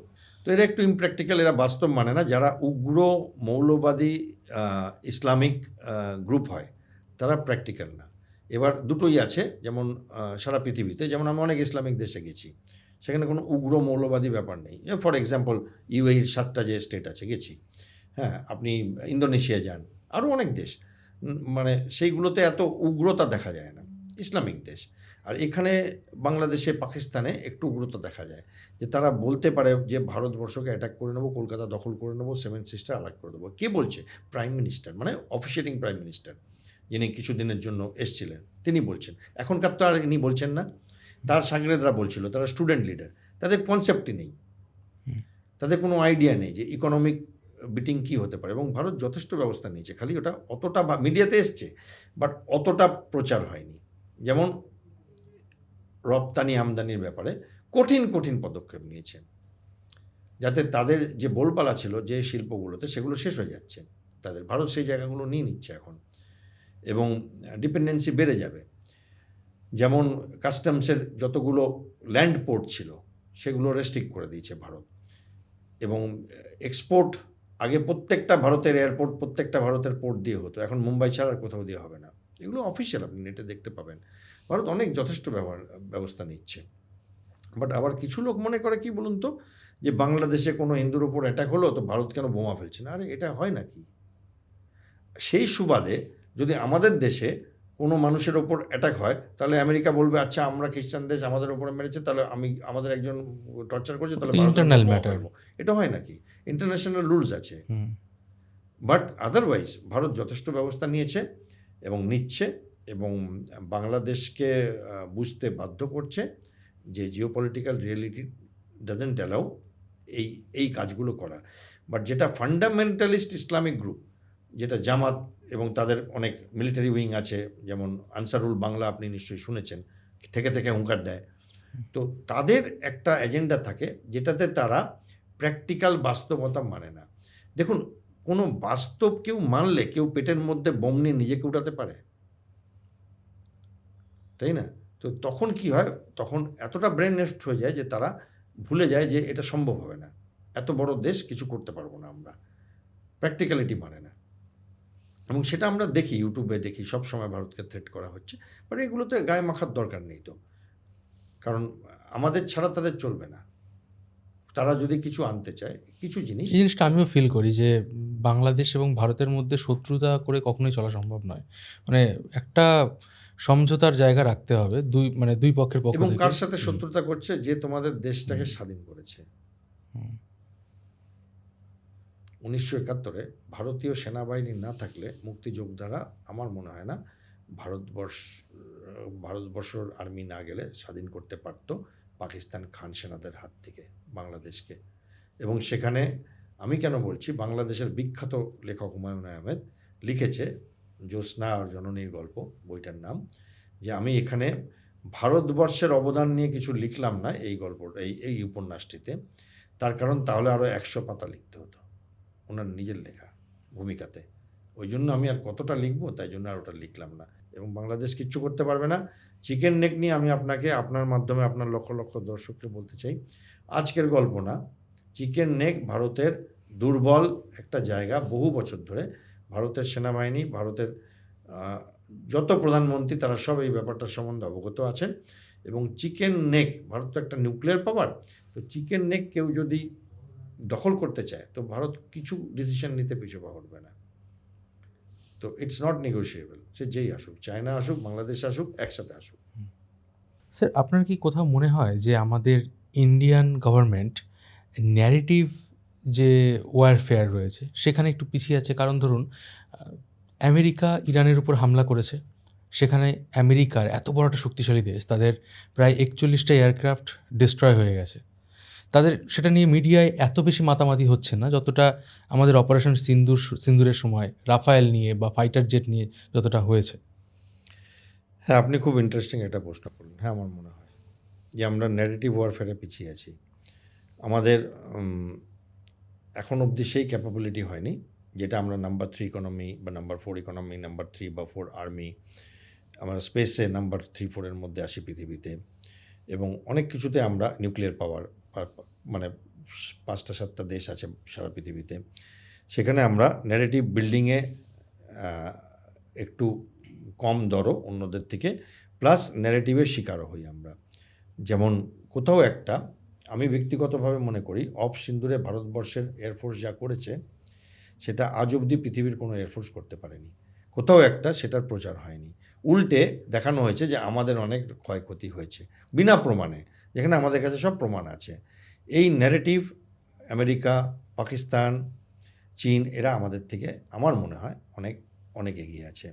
তো এরা একটু ইমপ্র্যাকটিক্যাল, এরা বাস্তব মানে না। যারা উগ্র মৌলবাদী ইসলামিক গ্রুপ হয় তারা প্র্যাকটিক্যাল না। এবার দুটোই আছে, যেমন সারা পৃথিবীতে, যেমন আমি অনেক ইসলামিক দেশে গেছি, সেখানে কোনো উগ্র মৌলবাদী ব্যাপার নেই। ফর এক্সাম্পল ইউএইর 7টা যে স্টেট আছে গেছি, হ্যাঁ, আপনি ইন্দোনেশিয়া যান, আরও অনেক দেশ, মানে সেইগুলোতে এত উগ্রতা দেখা যায় না, ইসলামিক দেশ। আর এখানে বাংলাদেশে, পাকিস্তানে একটু উগ্রতা দেখা যায়, যে তারা বলতে পারে যে ভারতবর্ষকে অ্যাটাক করে নেবো, কলকাতা দখল করে নেবো, 7 সিস্টার আলাগ করে দেবো। কে বলছে? প্রাইম মিনিস্টার, মানে অফিসিয়েটিং প্রাইম মিনিস্টার, যিনি কিছুদিনের জন্য এসছিলেন, তিনি বলছেন। এখনকার তো আর ইনি বলছেন না, তার সাংরেদরা বলছিল, তারা স্টুডেন্ট লিডার, তাদের কনসেপ্টই নেই, তাদের কোনো আইডিয়া নেই যে ইকোনমিক বিটিং কী হতে পারে। এবং ভারত যথেষ্ট ব্যবস্থা নিয়েছে, খালি ওটা অতটা মিডিয়াতে এসছে, বাট অতটা প্রচার হয়নি। যেমন রপ্তানি আমদানির ব্যাপারে কঠিন পদক্ষেপ নিয়েছে, যাতে তাদের যে বোলপালা ছিল যে শিল্পগুলোতে, সেগুলো শেষ হয়ে যাচ্ছে তাদের। ভারত সেই জায়গাগুলো নিয়ে নিচ্ছে এখন, এবং ডিপেন্ডেন্সি বেড়ে যাবে। যেমন কাস্টমসের যতগুলো ল্যান্ড পোর্ট ছিল সেগুলো রেস্ট্রিক্ট করে দিয়েছে ভারত, এবং এক্সপোর্ট আগে প্রত্যেকটা ভারতের এয়ারপোর্ট, প্রত্যেকটা ভারতের পোর্ট দিয়ে হতো, এখন মুম্বাই ছাড়া আর কোথাও দিয়ে হবে না। এগুলো অফিসিয়াল, আপনি নেটে দেখতে পাবেন। ভারত অনেক যথেষ্ট ব্যবস্থা নিচ্ছে। বাট আবার কিছু লোক মনে করে কি বলুন তো, যে বাংলাদেশে কোনো হিন্দুর ওপর অ্যাটাক হলো তো ভারত কেন বোমা ফেলছে না? আরে এটা হয় নাকি? সেই সুবাদে যদি আমাদের দেশে কোনো মানুষের ওপর অ্যাটাক হয়, তাহলে আমেরিকা বলবে আচ্ছা আমরা খ্রিস্টান দেশ, আমাদের ওপরে মেরেছে, তাহলে আমাদের একজন টর্চার করছে, তাহলে ইন্টারনাল ম্যাটার। এটা হয় নাকি? ইন্টারন্যাশনাল রুলস আছে। বাট আদারওয়াইজ ভারত যথেষ্ট ব্যবস্থা নিয়েছে এবং নিচ্ছে, এবং বাংলাদেশকে বুঝতে বাধ্য করছে যে জিওপলিটিক্যাল রিয়েলিটি ডাজেন্ট অ্যালাউ এই কাজগুলো করার। বাট যেটা ফান্ডামেন্টালিস্ট ইসলামিক গ্রুপ, যেটা জামাত এবং তাদের অনেক মিলিটারি উইং আছে, যেমন আনসারুল বাংলা আপনি নিশ্চয়ই শুনেছেন, থেকে থেকে হুঙ্কার দেয়, তো তাদের একটা এজেন্ডা থাকে যেটাতে তারা প্র্যাকটিক্যাল বাস্তবতা মানে না। দেখুন, কোনো বাস্তব কেউ মানলে কেউ পেটের মধ্যে বোম নিয়ে নিজেকে উঠাতে পারে, তাই না? তো তখন কি হয়, তখন এতটা ব্রেন নেস্ট হয়ে যায় যে তারা ভুলে যায় যে এটা সম্ভব হবে না, এত বড় দেশ কিছু করতে পারবো না আমরা, প্র্যাকটিক্যালিটি মানে না। এবং সেটা আমরা দেখি, ইউটিউবে দেখি, সব সময় ভারতকে থ্রেট করা হচ্ছে। বাট এগুলোতে গায়ে মাখার দরকার নেই তো, কারণ আমাদের ছাড়া তাদের চলবে না। তারা যদি কিছু আনতে চায়, কিছু জিনিস, এই জিনিসটা আমিও ফিল করি যে বাংলাদেশ এবং ভারতের মধ্যে শত্রুতা করে কখনোই চলা সম্ভব নয়। মানে একটা সমঝোতার জায়গা রাখতে হবে দুই পক্ষের পক্ষ এবং থেকে। কার সাথে শত্রুতা করছে? যে তোমাদের দেশটাকে স্বাধীন করেছে। 1971 ভারতীয় সেনাবাহিনী না থাকলে, মুক্তিযোদ্ধারা, আমার মনে হয় না ভারতবর্ষর আর্মি না গেলে স্বাধীন করতে পারতো পাকিস্তান খান সেনাদের হাত থেকে বাংলাদেশকে। এবং সেখানে আমি কেন বলছি, বাংলাদেশের বিখ্যাত লেখক হুমায়ুন আহমেদ লিখেছে জ্যোৎস্না আর জননীর গল্প, বইটার নাম, যে আমি এখানে ভারতবর্ষের অবদান নিয়ে কিছু লিখলাম না এই গল্পটা, এই উপন্যাসটিতে। তার কারণ তাহলে আরও 100 পাতা লিখতে হতো ওনার নিজের লেখা ভূমিকাতে। ওই জন্য আমি আর কতটা লিখবো, তাই জন্য আর ওটা লিখলাম না। এবং বাংলাদেশ কিচ্ছু করতে পারবে না। চিকেন নেক নিয়ে আমি আপনার মাধ্যমে আপনার লক্ষ লক্ষ দর্শককে বলতে চাই, আজকের গল্প না, চিকেন নেক ভারতের দুর্বল একটা জায়গা। বহু বছর ধরে ভারতের সেনাবাহিনী, ভারতের যত প্রধানমন্ত্রী, তারা সব এই ব্যাপারটার সম্বন্ধে অবগত আছেন। এবং চিকেন নেক, ভারত তো একটা নিউক্লিয়ার পাওয়ার, তো চিকেন নেক কেউ যদি দখল করতে চায় তো ভারত কিছু ডিসিশন নিতে পিছু পা হটবে না। তো ইটস নট নেগোশিয়েবল। সে যেই আসুক, চায়না আসুক, বাংলাদেশ আসুক, একসাথে আসুক। স্যার, আপনার কি কোথাও মনে হয় যে আমাদের ইন্ডিয়ান গভর্নমেন্ট ন্যারেটিভ যে ওয়ারফেয়ার রয়েছে সেখানে একটু পিছিয়ে আছে? কারণ ধরুন, আমেরিকা ইরানের উপর হামলা করেছে, সেখানে আমেরিকার এত বড় একটা শক্তিশালী দেশ, তাদের প্রায় 41টা এয়ারক্রাফট ডিস্ট্রয় হয়ে গেছে। তাদের সেটা নিয়ে মিডিয়ায় এত বেশি মাতামাতি হচ্ছে না যতটা আমাদের অপারেশন সিন্দুরের সময় রাফায়েল নিয়ে বা ফাইটার জেট নিয়ে যতটা হয়েছে। হ্যাঁ, আপনি খুব ইন্টারেস্টিং একটা প্রশ্ন করলেন। হ্যাঁ, আমার মনে হয় যে আমরা ন্যারেটিভ ওয়ারফেয়ারে পিছিয়ে আছি। আমাদের এখন অবধি সেই ক্যাপাবিলিটি হয়নি যেটা আমরা নাম্বার 3 ইকোনমি বা নাম্বার 4 ইকোনমি, নাম্বার 3 বা 4 আর্মি, আমরা স্পেসে নাম্বার 3-4 মধ্যে আসি পৃথিবীতে, এবং অনেক কিছুতে আমরা নিউক্লিয়ার পাওয়ার, মানে 5-7টা দেশ আছে সারা পৃথিবীতে, সেখানে আমরা ন্যারেটিভ বিল্ডিংয়ে একটু কম দরও অন্যদের থেকে, প্লাস ন্যারেটিভের শিকারও হই আমরা। যেমন কোথাও একটা, আমি ব্যক্তিগতভাবে মনে করি অফ সিন্দুরে ভারতবর্ষের এয়ারফোর্স যা করেছে সেটা আজ অবধি পৃথিবীর কোনো এয়ারফোর্স করতে পারেনি। কোথাও একটা সেটার প্রচার হয়নি, উল্টে দেখানো হয়েছে যে আমাদের অনেক ক্ষয়ক্ষতি হয়েছে বিনা প্রমাণে, যেখানে আমাদের কাছে সব প্রমাণ আছে। এই ন্যারেটিভ আমেরিকা, পাকিস্তান, চীন, এরা আমাদের থেকে আমার মনে হয় অনেক অনেক এগিয়ে আছে।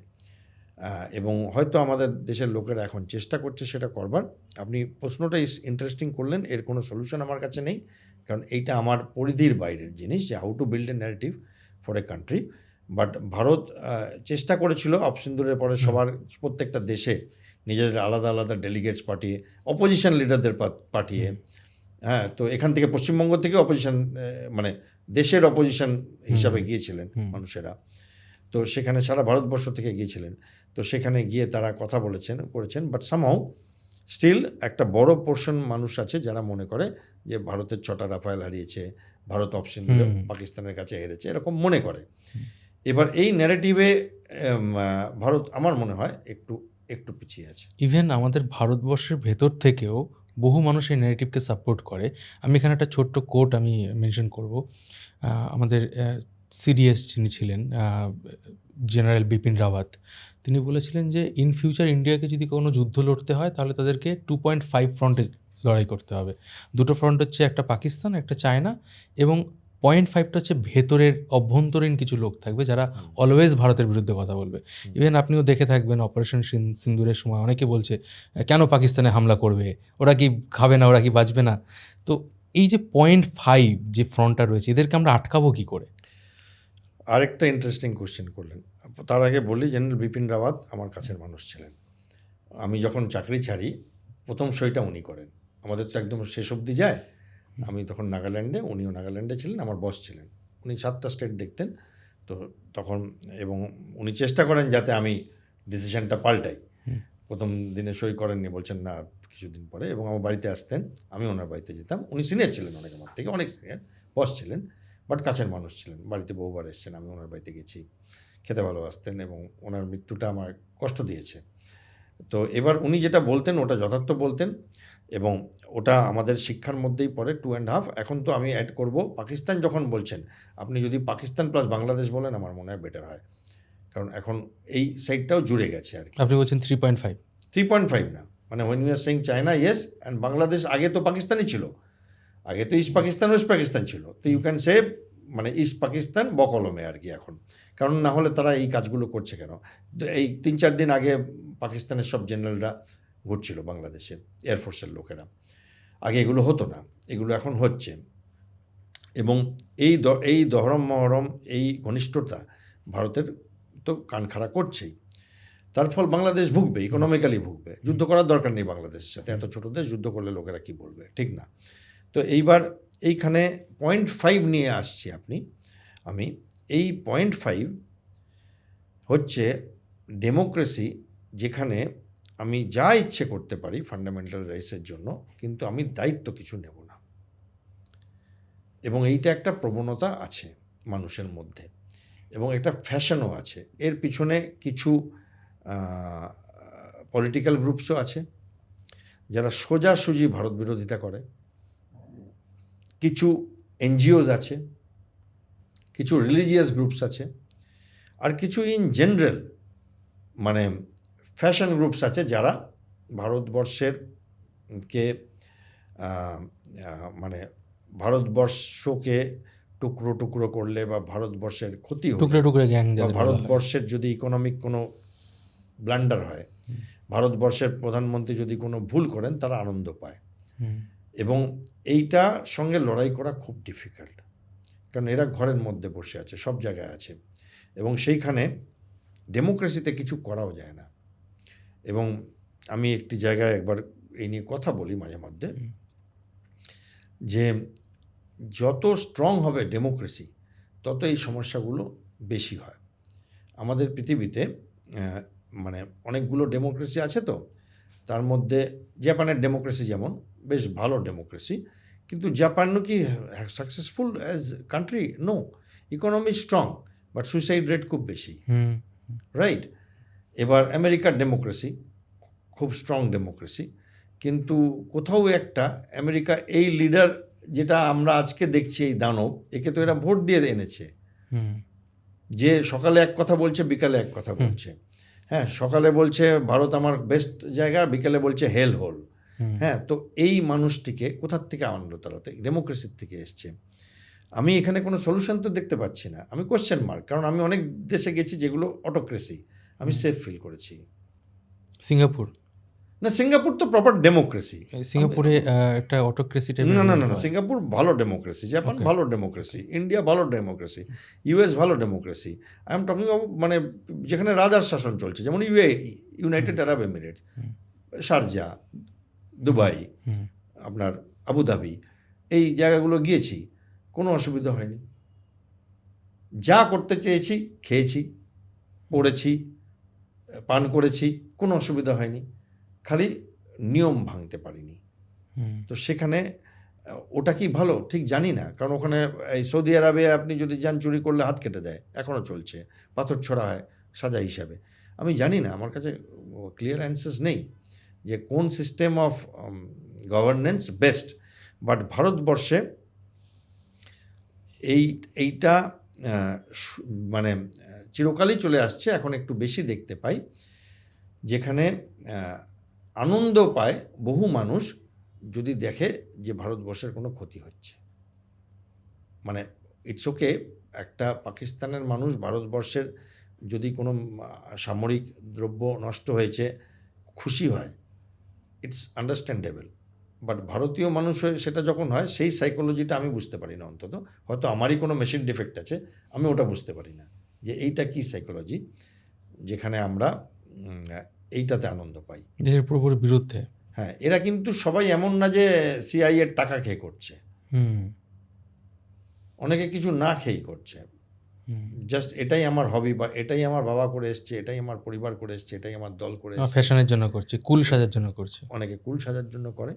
এবং হয়তো আমাদের দেশের লোকেরা এখন চেষ্টা করছে সেটা করবার। আপনি প্রশ্নটা ইন্টারেস্টিং করলেন, এর কোনো সলিউশন আমার কাছে নেই, কারণ এইটা আমার পরিধির বাইরের জিনিস, যে how to build a narrative for a country. But Bharat চেষ্টা করেছিল অপসিন্দুরের পরে সবার, প্রত্যেকটা দেশে নিজেদের আলাদা আলাদা ডেলিগেটস পাঠিয়ে, অপোজিশন লিডারদের পাঠিয়ে। হ্যাঁ, তো এখান থেকে পশ্চিমবঙ্গ থেকে অপোজিশন, মানে দেশের অপোজিশন হিসাবে গিয়েছিলেন মানুষেরা, তো সেখানে সারা ভারতবর্ষ থেকে গিয়েছিলেন। তো সেখানে গিয়ে তারা কথা করেছেন, বাট সামহাউ স্টিল একটা বড় পোর্শন মানুষ আছে যারা মনে করে যে ভারতের 6টা রাফায়েল হারিয়েছে, ভারত অপশন পাকিস্তানের কাছে হেরেছে, এরকম মনে করে। এবার এই ন্যারেটিভে ভারত আমার মনে হয় একটু একটু পিছিয়ে আছে। ইভেন আমাদের ভারতবর্ষের ভেতর থেকেও বহু মানুষ এই ন্যারেটিভকে সাপোর্ট করে। আমি এখানে একটা ছোট্ট কোট আমি মেনশন করব। আমাদের সিডিএস যিনি ছিলেন, জেনারেল বিপিন রাওয়াত, তিনি বলেছিলেন যে ইন ফিউচার ইন্ডিয়াকে যদি কোনো যুদ্ধ লড়তে হয় তাহলে তাদেরকে 2.5 ফ্রন্টে লড়াই করতে হবে। দুটো ফ্রন্ট হচ্ছে একটা পাকিস্তান, একটা চায়না, এবং 0.5টা হচ্ছে ভেতরের অভ্যন্তরীণ কিছু লোক থাকবে যারা অলওয়েজ ভারতের বিরুদ্ধে কথা বলবে। ইভেন আপনিও দেখে থাকবেন অপারেশন সিন্দুরের সময় অনেকে বলছে কেন পাকিস্তানে হামলা করবে, ওরা কি খাবে না, ওরা কি বাঁচবে না। তো এই যে 0.5 যে ফ্রন্টটা রয়েছে, এদেরকে আমরা আটকাবো কী করে? আরেকটা ইন্টারেস্টিং কোশ্চেন করলেন। তার আগে বলি, জেনারেল বিপিন রাওয়াত আমার কাছের মানুষ ছিলেন। আমি যখন চাকরি ছাড়ি প্রথম সইটা উনি করেন। আমাদের তো একদম শেষ অবধি যায়। আমি তখন নাগাল্যান্ডে, উনিও নাগাল্যান্ডে ছিলেন, আমার বস ছিলেন। উনি 7টা স্টেট দেখতেন তো তখন, এবং উনি চেষ্টা করেন যাতে আমি ডিসিশনটা পাল্টাই। প্রথম দিনে সই করেননি, বলছেন না কিছুদিন পরে, এবং আমার বাড়িতে আসতেন, আমি ওনার বাড়িতে যেতাম। উনি সিনিয়র ছিলেন অনেক, আমার থেকে অনেক সিনিয়র বস ছিলেন, বাট কাছের মানুষ ছিলেন। বাড়িতে বহুবার এসছেন, আমি ওনার বাড়িতে গেছি, খেতে ভালোবাসতেন, এবং ওনার মৃত্যুটা আমার কষ্ট দিয়েছে। তো এবার উনি যেটা বলতেন ওটা যথার্থ বলতেন, এবং ওটা আমাদের শিক্ষার মধ্যেই পড়ে 2.5। এখন তো আমি অ্যাড করব, পাকিস্তান যখন বলছেন, আপনি যদি পাকিস্তান প্লাস বাংলাদেশ বলেন আমার মনে হয় বেটার হয়, কারণ এখন এই সাইডটাও জুড়ে গেছে আর কি। আপনি বলছেন 3.5? 3.5 না, মানে when you are saying China yes and Bangladesh, আগে তো পাকিস্তানই ছিল, আগে তো ইস্ট পাকিস্তান ওয়েস্ট পাকিস্তান ছিল। তো ইউ ক্যান সে মানে ইস্ট পাকিস্তান বকলমে আর কি এখন, কারণ না হলে তারা এই কাজগুলো করছে কেন? এই 3-4 দিন আগে পাকিস্তানের সব জেনারেলরা ঘুরছিল বাংলাদেশে, এয়ারফোর্সের লোকেরা। আগে এগুলো হতো না, এগুলো এখন হচ্ছে। এবং এই দহরম মহরম, এই ঘনিষ্ঠতা ভারতের তো কান খাড়া করছেই। তার ফল বাংলাদেশ ভুগবে, ইকোনমিক্যালি ভুগবে। যুদ্ধ করার দরকার নেই বাংলাদেশের সাথে, এত ছোটো দেশ, যুদ্ধ করলে লোকেরা কি বলবে, ঠিক না? তো এইবার এইখানে 0.5 নিয়ে আসছি আমি এই 0.5 হচ্ছে ডেমোক্রেসি, যেখানে আমি যা ইচ্ছে করতে পারি ফান্ডামেন্টাল রাইটসের জন্য, কিন্তু আমি দায়িত্ব কিছু নেব না। এবং এইটা একটা প্রবণতা আছে মানুষের মধ্যে, এবং একটা ফ্যাশনও আছে। এর পিছনে কিছু পলিটিক্যাল গ্রুপসও আছে যারা সোজাসুজি ভারত বিরোধিতা করে, কিছু এনজিওস আছে, কিছু রিলিজিয়াস গ্রুপস আছে, আর কিছু ইন জেনারেল মানে ফ্যাশন গ্রুপস আছে যারা ভারতবর্ষের মানে ভারতবর্ষকে টুকরো টুকরো করলে বা ভারতবর্ষের ক্ষতি হলে, টুকরে টুকরে গ্যাং, বা ভারতবর্ষের যদি ইকোনমিক কোনো ব্লান্ডার হয়, ভারতবর্ষের প্রধানমন্ত্রী যদি কোনো ভুল করেন, তারা আনন্দ পায়। এবং এইটার সঙ্গে লড়াই করা খুব ডিফিকাল্ট, কারণ এরা ঘরের মধ্যে বসে আছে, সব জায়গায় আছে, এবং সেইখানে ডেমোক্রেসিতে কিছু করাও যায় না। এবং আমি একটি জায়গায় একবার এই নিয়ে কথা বলি মাঝে মধ্যে, যে যত স্ট্রং হবে ডেমোক্রেসি, তত এই সমস্যাগুলো বেশি হয়। আমাদের পৃথিবীতে মানে অনেকগুলো ডেমোক্রেসি আছে, তো তার মধ্যে জাপানের ডেমোক্রেসি যেমন বেশ ভালো ডেমোক্রেসি, কিন্তু জাপানও কি successful as country? No. Economy strong, but suicide rate খুব বেশি, রাইট? এবার আমেরিকার ডেমোক্রেসি খুব স্ট্রং ডেমোক্রেসি, কিন্তু কোথাও একটা আমেরিকা, এই লিডার যেটা আমরা আজকে দেখছি, এই দানব, একে তো এরা ভোট দিয়ে এনেছে, যে সকালে এক কথা বলছে, বিকালে এক কথা বলছে। হ্যাঁ, সকালে বলছে ভারত আমার বেস্ট জায়গা, বিকালে বলছে হেল হোল। হ্যাঁ, তো এই মানুষটিকে কোথার থেকে আনলো? তারা তো ডেমোক্রেসির থেকে এসছে। আমি এখানে কোনো সলিউশন তো দেখতে পাচ্ছি না। আমি কোশ্চেন মার্ক, কারণ আমি অনেক দেশে গেছি যেগুলো অটোক্রেসি, আমি সেফ ফিল করেছি। সিঙ্গাপুর না, সিঙ্গাপুর তো প্রপার ডেমোক্রেসি। সিঙ্গাপুরে একটা অটোক্রেসি টাইপের। না, সিঙ্গাপুর ভালো ডেমোক্রেসি, জাপান ভালো ডেমোক্রেসি, ইন্ডিয়া ভালো ডেমোক্রেসি, ইউএস ভালো democracy. I am talking of মানে যেখানে রাজার শাসন চলছে, যেমন ইউনাইটেড আরব এমিরেটস, শারজা, দুবাই, আপনার আবুধাবি, এই জায়গাগুলো গিয়েছি, কোনো অসুবিধা হয়নি। যা করতে চেয়েছি খেয়েছি, পড়েছি, পান করেছি, কোনো অসুবিধা হয়নি। খালি নিয়ম ভাঙতে পারিনি। তো সেখানে ওটা কি ভালো ঠিক জানি না, কারণ ওখানে এই সৌদি আরবে আপনি যদি যান চুরি করলে হাত কেটে দেয়, এখনও চলছে, পাথর ছোড়া হয় সাজা হিসাবে। আমি জানি না, আমার কাছে ক্লিয়ার অ্যান্সার্স নেই যে কোন system of governance best. But ভারতবর্ষে এইটা মানে চিরকালই চলে আসছে, এখন একটু বেশি দেখতে পাই, যেখানে আনন্দ পায় বহু মানুষ যদি দেখে যে ভারতবর্ষের কোনো ক্ষতি হচ্ছে। মানে ইটস ওকে, একটা পাকিস্তানের মানুষ ভারতবর্ষের যদি কোনো সামরিক দ্রব্য নষ্ট হয়েছে খুশি হয়, ইটস আন্ডারস্ট্যান্ডেবল। বাট ভারতীয় মানুষ হয়ে সেটা যখন হয়, সেই সাইকোলজিটা আমি বুঝতে পারি না। অন্তত হয়তো আমারই কোনো মেশিন ডিফেক্ট আছে, আমি ওটা বুঝতে পারি না যে এইটা কি সাইকোলজি যেখানে আমরা এইটাতে আনন্দ পাই। দেশের পুরোপুরি বিরুদ্ধে। হ্যাঁ, এরা কিন্তু সবাই এমন না যে সিআইএ এর টাকা খেয়ে করছে, অনেকে কিছু না খেয়েই করছে। জাস্ট এটাই আমার হবি, বা এটাই আমার বাবা করে এসছে, এটাই আমার পরিবার করে এসছে, এটাই আমার দল করে এসছে। ফ্যাশনের জন্য করছে, কুল সাজার জন্য করছে। অনেকে কুল সাজার জন্য করে,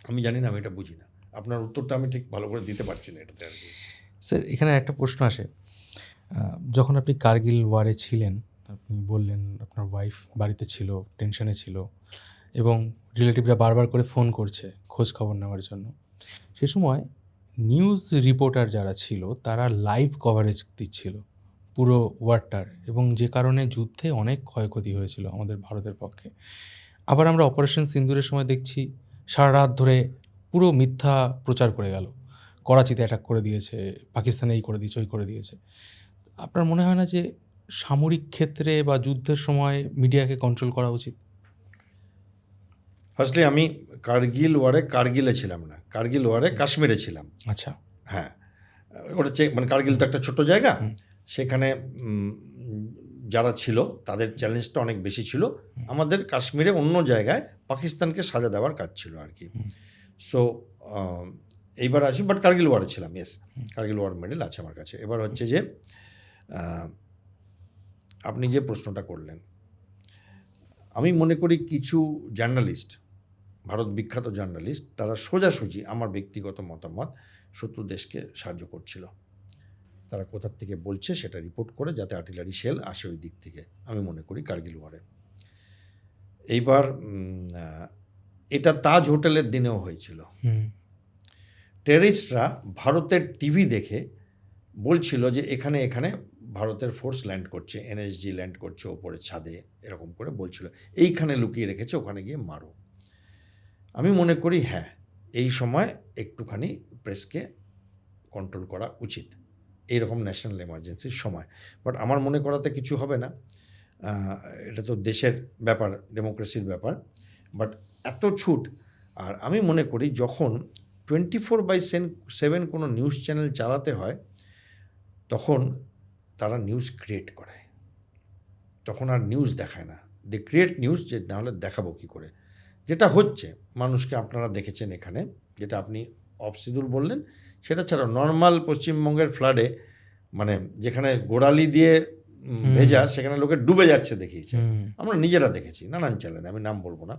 আমি জানি না, আমি এটা বুঝি না। আপনার উত্তরটা আমি ঠিক ভালো করে দিতে পারছি না এটাতে আর কি। স্যার, এখানে একটা প্রশ্ন আসে, যখন আপনি কার্গিল ওয়ারে ছিলেন, আপনি বললেন আপনার ওয়াইফ বাড়িতে ছিল, টেনশনে ছিল, এবং রিলেটিভরা বারবার করে ফোন করছে খোঁজ খবর নেওয়ার জন্য। সে সময় নিউজ রিপোর্টার যারা ছিল তারা লাইভ কভারেজ দিচ্ছিল পুরো ওয়ারটার, এবং যে কারণে যুদ্ধে অনেক ক্ষয়ক্ষতি হয়েছিল আমাদের ভারতের পক্ষে। আবার আমরা অপারেশন সিন্দুরের সময় দেখছি সারা রাত ধরে পুরো মিথ্যা প্রচার করে গেল, করাচিতে অ্যাটাক করে দিয়েছে, পাকিস্তানে এই করে দিয়েছে, ওই করে দিয়েছে। আপনার মনে হয় না যে সামরিক ক্ষেত্রে বা যুদ্ধের সময় মিডিয়াকে কন্ট্রোল করা উচিত? ফার্স্টলি আমি কার্গিল ওয়ারে কার্গিলে ছিলাম না, কার্গিল ওয়ারে কাশ্মীরে ছিলাম। আচ্ছা। হ্যাঁ, ওটা মানে কার্গিল তো একটা ছোট জায়গা, সেখানে যারা ছিল তাদের চ্যালেঞ্জটা অনেক বেশি ছিল। আমাদের কাশ্মীরে অন্য জায়গায় পাকিস্তানকে সাজা দেওয়ার কাজ ছিল আর কি। সো এইবার আসি, বাট কার্গিল ওয়ারে ছিলাম, ইয়েস, কার্গিল ওয়ার মেডেল আছে আমার কাছে। এবার হচ্ছে যে আপনি যে প্রশ্নটা করলেন, আমি মনে করি কিছু জার্নালিস্ট, ভারত বিখ্যাত জার্নালিস্ট, তারা সোজাসুজি আমার ব্যক্তিগত মতামত শত্রু দেশকে সাহায্য করছিল। তারা কোথার থেকে বলছে সেটা রিপোর্ট করে যাতে আর্টিলারি শেল আসে ওই দিক থেকে, আমি মনে করি কার্গিল ওয়ারে। এইবার এটা তাজ হোটেলের দিনেও হয়েছিল। টেররিস্টরা ভারতের টিভি দেখে বলছিল যে এখানে এখানে ভারতের ফোর্স ল্যান্ড করছে, এনএসজি ল্যান্ড করছে ওপরে ছাদে, এরকম করে বলছিল, এইখানে লুকিয়ে রেখেছে, ওখানে গিয়ে মারো। আমি মনে করি হ্যাঁ, এই সময় একটুখানি প্রেসকে কন্ট্রোল করা উচিত, এইরকম ন্যাশনাল এমার্জেন্সির সময়। বাট আমার মনে করাতে কিছু হবে না, এটা তো দেশের ব্যাপার, ডেমোক্রেসির ব্যাপার। বাট এত ছুট, আর আমি মনে করি যখন 24/7 কোনো নিউজ চ্যানেল চালাতে হয়, তখন তারা নিউজ ক্রিয়েট করে, তখন আর নিউজ দেখায় না, দে ক্রিয়েট নিউজ, যে নাহলে দেখাবো কী করে। যেটা হচ্ছে মানুষকে আপনারা দেখেছেন এখানে, যেটা আপনি অফ শিডিউল বললেন, সেটা ছাড়া নর্মাল পশ্চিমবঙ্গের ফ্লাডে, মানে যেখানে গোড়ালি দিয়ে ভেজা, সেখানে লোকে ডুবে যাচ্ছে দেখিয়েছে, আমরা নিজেরা দেখেছি নানান চ্যানেলে, আমি নাম বলবো না,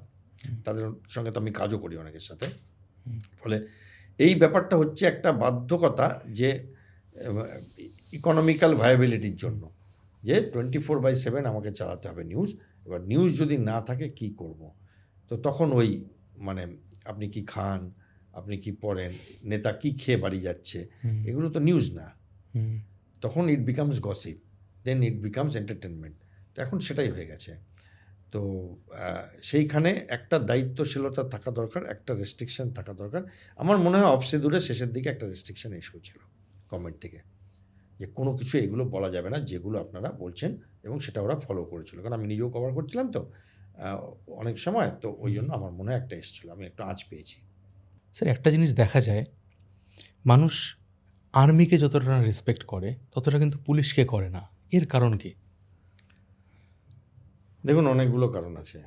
তাদের সঙ্গে তো আমি কাজও করি অনেকের সাথে। ফলে এই ব্যাপারটা হচ্ছে একটা বাধ্যকতা, যে ইকোনমিক্যাল ভায়াবিলিটির জন্য, যে 24/7 আমাকে চালাতে হবে নিউজ। এবার নিউজ যদি না থাকে কি করব? তো তখন ওই মানে আপনি কি খান, আপনি কি পড়েন, নেতা কি খেয়ে বাড়ি যাচ্ছে, এগুলো তো নিউজ না। তখন it becomes gossip, then it becomes entertainment. তো এখন সেটাই হয়ে গেছে। তো সেইখানে একটা দায়িত্বশীলতা থাকা দরকার, একটা রেস্ট্রিকশন থাকা দরকার। আমার মনে হয় অফ শিডিউলের শেষের দিকে একটা রেস্ট্রিকশন এসেছিল গভর্নমেন্ট থেকে, যে কোনো কিছু এগুলো বলা যাবে না যেগুলো আপনারা বলছেন, এবং সেটা ওরা ফলো করেছিল। কারণ আমি নিজেও কভার করছিলাম তো অনেক সময়, তো ওই জন্য আমার মনে হয় একটা এসেছিলো, আমি একটু আঁচ পেয়েছি। স্যার, একটা জিনিস দেখা যায়, মানুষ আর্মিকে যতটা না রেসপেক্ট করে ততটা কিন্তু পুলিশকে করে না, এর কারণ কি? দেখুন, অনেকগুলো কারণ আছে।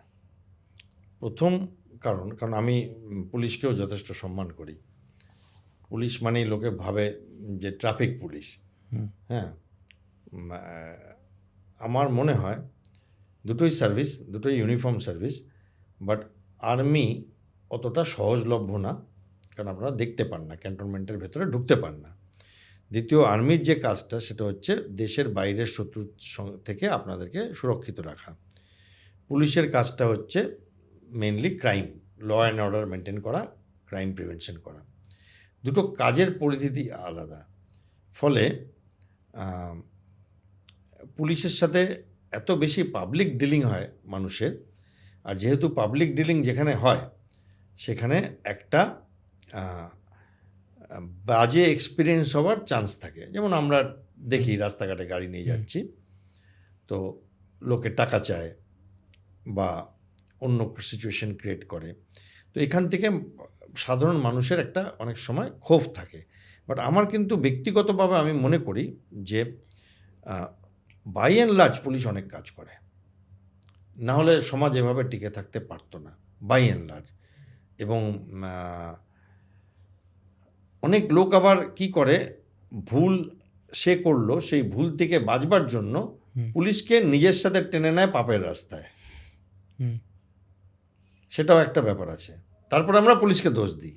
প্রথম কারণ আমি পুলিশকেও যথেষ্ট সম্মান করি। পুলিশ মানেই লোকে ভাবে যে ট্রাফিক পুলিশ। হ্যাঁ, আমার মনে হয় দুটোই সার্ভিস, দুটোই ইউনিফর্ম সার্ভিস। বাট আর্মি অতটা সহজলভ্য না, কারণ আপনারা দেখতে পান না, ক্যান্টনমেন্টের ভেতরে ঢুকতে পান না। দ্বিতীয়, আর্মির যে কাজটা সেটা হচ্ছে দেশের বাইরের শত্রু থেকে আপনাদেরকে সুরক্ষিত রাখা। পুলিশের কাজটা হচ্ছে mainly crime, law and order maintain করা, ক্রাইম প্রিভেনশন করা। দুটো কাজের পরিধি আলাদা। ফলে পুলিশের সাথে এত বেশি পাবলিক ডিলিং হয় মানুষের, আর যেহেতু পাবলিক ডিলিং যেখানে হয় সেখানে একটা বাজে এক্সপিরিয়েন্স হওয়ার চান্স থাকে। যেমন আমরা দেখি রাস্তাঘাটে গাড়ি নিয়ে যাচ্ছি, তো লোকে টাকা চায় বা অন্য সিচুয়েশন ক্রিয়েট করে, তো এখান থেকে সাধারণ মানুষের একটা অনেক সময় ক্ষোভ থাকে। বাট আমার কিন্তু ব্যক্তিগতভাবে আমি মনে করি যে বাই অ্যান্ড লার্জ পুলিশ অনেক কাজ করে, না হলে সমাজ এভাবে টিকে থাকতে পারতো না, বাই অ্যান্ড লার্জ। এবং অনেক লোক আবার কি করে, ভুল সে করলো, সেই ভুল থেকে বাঁচবার জন্য পুলিশকে নিজের সাথে টেনে নেয় পাপের রাস্তায়, সেটাও একটা ব্যাপার আছে। তারপর আমরা পুলিশকে দোষ দিই।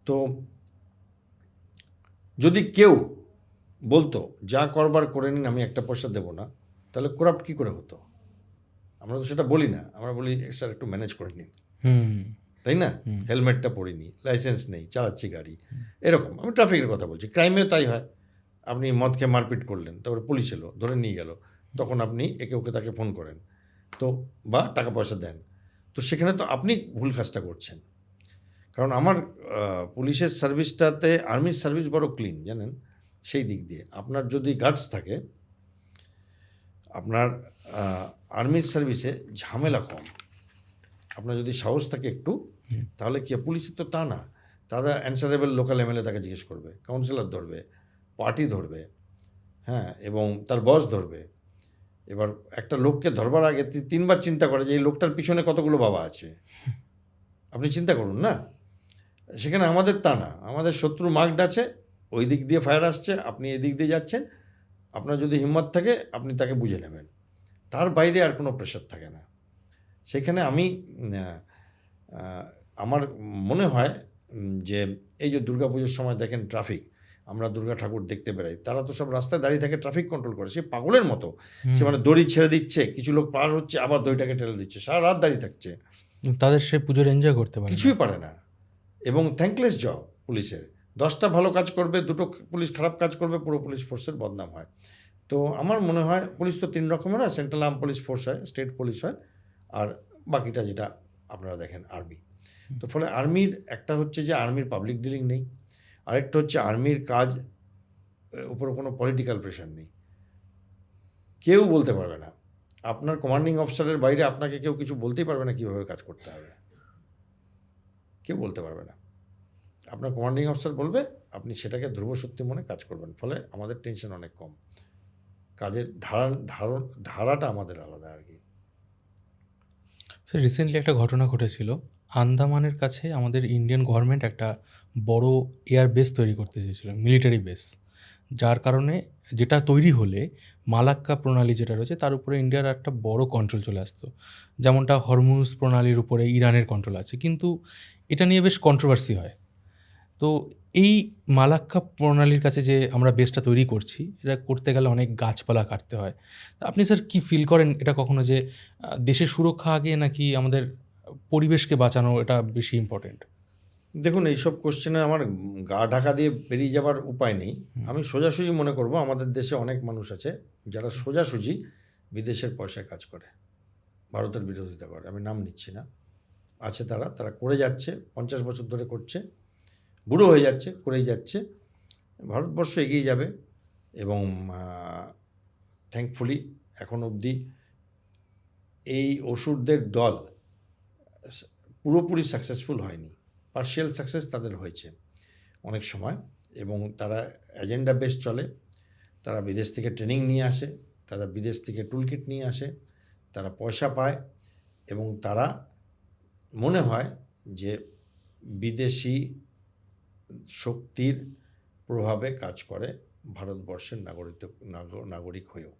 তো যদি কেউ বলতো যা করবার করে নিন, আমি একটা পয়সা দেবো না, তাহলে করাপ্ট কী করে হতো? আমরা তো সেটা বলি না, আমরা বলি স্যার একটু ম্যানেজ করে নিন, তাই না? হেলমেটটা পরিনি, লাইসেন্স নেই, চালাচ্ছি গাড়ি, এরকম। আমি ট্রাফিকের কথা বলছি, ক্রাইমেও তাই হয়। আপনি মদ খেয়ে মারপিট করলেন, তারপরে পুলিশ এলো, ধরে নিয়ে গেল, তখন আপনি একে ওকে তাকে ফোন করেন, তো বা টাকা পয়সা দেন, তো সেখানে তো আপনি ভুল কাজটা করছেন। কারণ আমার পুলিশের সার্ভিসটাতে আর্মির সার্ভিস বড় ক্লিন, জানেন? সেই দিক দিয়ে আপনার যদি গার্ডস থাকে, আপনার আর্মির সার্ভিসে ঝামেলা কম। আপনার যদি সাহস থাকে একটু, তাহলে কি পুলিশের তো তা না, তারা অ্যান্সারেবল লোকাল এমএলএ তাকে জিজ্ঞেস করবে, কাউন্সিলর ধরবে, পার্টি ধরবে, হ্যাঁ, এবং তার বস ধরবে। এবার একটা লোককে ধরবার আগে তিনবার চিন্তা করে যে এই লোকটার পিছনে কতগুলো বাবা আছে। আপনি চিন্তা করুন না। সেখানে আমাদের তা না, আমাদের শত্রু মার্কড আছে, ওই দিক দিয়ে ফায়ার আসছে, আপনি এদিক দিয়ে যাচ্ছেন, আপনার যদি হিম্মত থাকে আপনি তাকে বুঝে নেবেন, তার বাইরে আর কোনো প্রেশার থাকে না। সেখানে আমি আমার মনে হয় যে এই যে দুর্গাপুজোর সময় দেখেন ট্রাফিক, আমরা দুর্গা ঠাকুর দেখতে বেড়াই, তারা তো সব রাস্তায় দাঁড়িয়ে থাকে, ট্রাফিক কন্ট্রোল করে, সে পাগলের মতো। সে মানে দড়ি ছেড়ে দিচ্ছে, কিছু লোক পার হচ্ছে, আবার দড়িটাকে ঠেলে দিচ্ছে, সারা রাত দাঁড়িয়ে থাকছে, তাদের সে পুজোর এনজয় করতে পারে কিছুই পারে না। এবং থ্যাঙ্কলেস জব পুলিশের। 10টা ভালো কাজ করবে, 2টো পুলিশ খারাপ কাজ করবে, পুরো পুলিশ ফোর্সের বদনাম হয়। তো আমার মনে হয় পুলিশ তো 3 রকমের হয়, সেন্ট্রাল আর্ম পুলিশ ফোর্স হয়, স্টেট পুলিশ হয়, আর বাকিটা যেটা আপনারা দেখেন আর্মি। তো ফলে আর্মির একটা হচ্ছে যে আর্মির পাবলিক ডিলিং নেই, আরেকটা হচ্ছে আর্মির কাজ উপরে কোনো পলিটিক্যাল প্রেশার নেই। কেউ বলতে পারবে না, আপনার কমান্ডিং অফিসারের বাইরে আপনাকে কেউ কিছু বলতেই পারবে না কীভাবে কাজ করতে হবে, কেউ বলতে পারবে না। আপনার কমান্ডিং অফিসার বলবে, আপনি সেটাকে ধ্রুব সত্যি মনে কাজ করবেন। ফলে আমাদের টেনশন অনেক কম, কাজের ধারাটা আমাদের আলাদা আর কি। স্যার, রিসেন্টলি একটা ঘটনা ঘটেছিল, আন্দামানের কাছে আমাদের ইন্ডিয়ান গভর্নমেন্ট একটা বড় এয়ার বেস তৈরি করতে চেয়েছিল, মিলিটারি বেস, যার কারণে যেটা তৈরি হলে মালাক্কা প্রণালী যেটা রয়েছে তার উপরে ইন্ডিয়ার একটা বড় কন্ট্রোল চলে আসতো। যেমনটা হরমুজ প্রণালীর উপরে ইরানের কন্ট্রোল আছে, কিন্তু এটা নিয়ে বেশ কন্ট্রোভার্সি হয়। তো এই মালাক্কা প্রণালীর কাছে যে আমরা বেসটা তৈরি করছি, এটা করতে গেলে অনেক গাছপালা কাটতে হয়। আপনি স্যার কি ফিল করেন, এটা কখনো যে দেশের সুরক্ষা আগে নাকি আমাদের পরিবেশকে বাঁচানো এটা বেশি ইম্পর্টেন্ট? দেখুন, এইসব কোশ্চেনে আমার গা ঢাকা দিয়ে বেরিয়ে যাবার উপায় নেই। আমি সোজাসুজি মনে করব, আমাদের দেশে অনেক মানুষ আছে যারা সোজাসুজি বিদেশের পয়সায় কাজ করে, ভারতের বিরোধিতা করে। আমি নাম নিচ্ছি না, আছে তারা করে যাচ্ছে, 50 বছর ধরে করছে, বুড়ো হয়ে যাচ্ছে, করেই যাচ্ছে। ভারতবর্ষ এগিয়ে যাবে, এবং থ্যাঙ্কফুলি এখন অবধি এই অসুরদের দল পুরোপুরি সাকসেসফুল হয়নি, পার্শিয়াল সাকসেস তাদের হয়েছে অনেক সময়। এবং তারা এজেন্ডা বেস চলে, তারা বিদেশ থেকে ট্রেনিং নিয়ে আসে, তারা বিদেশ থেকে টুলকিট নিয়ে আসে, তারা পয়সা পায়, এবং তারা মনে হয় যে বিদেশি শক্তির প্রভাবে কাজ করে ভারতবর্ষের নাগরিক হয়েও।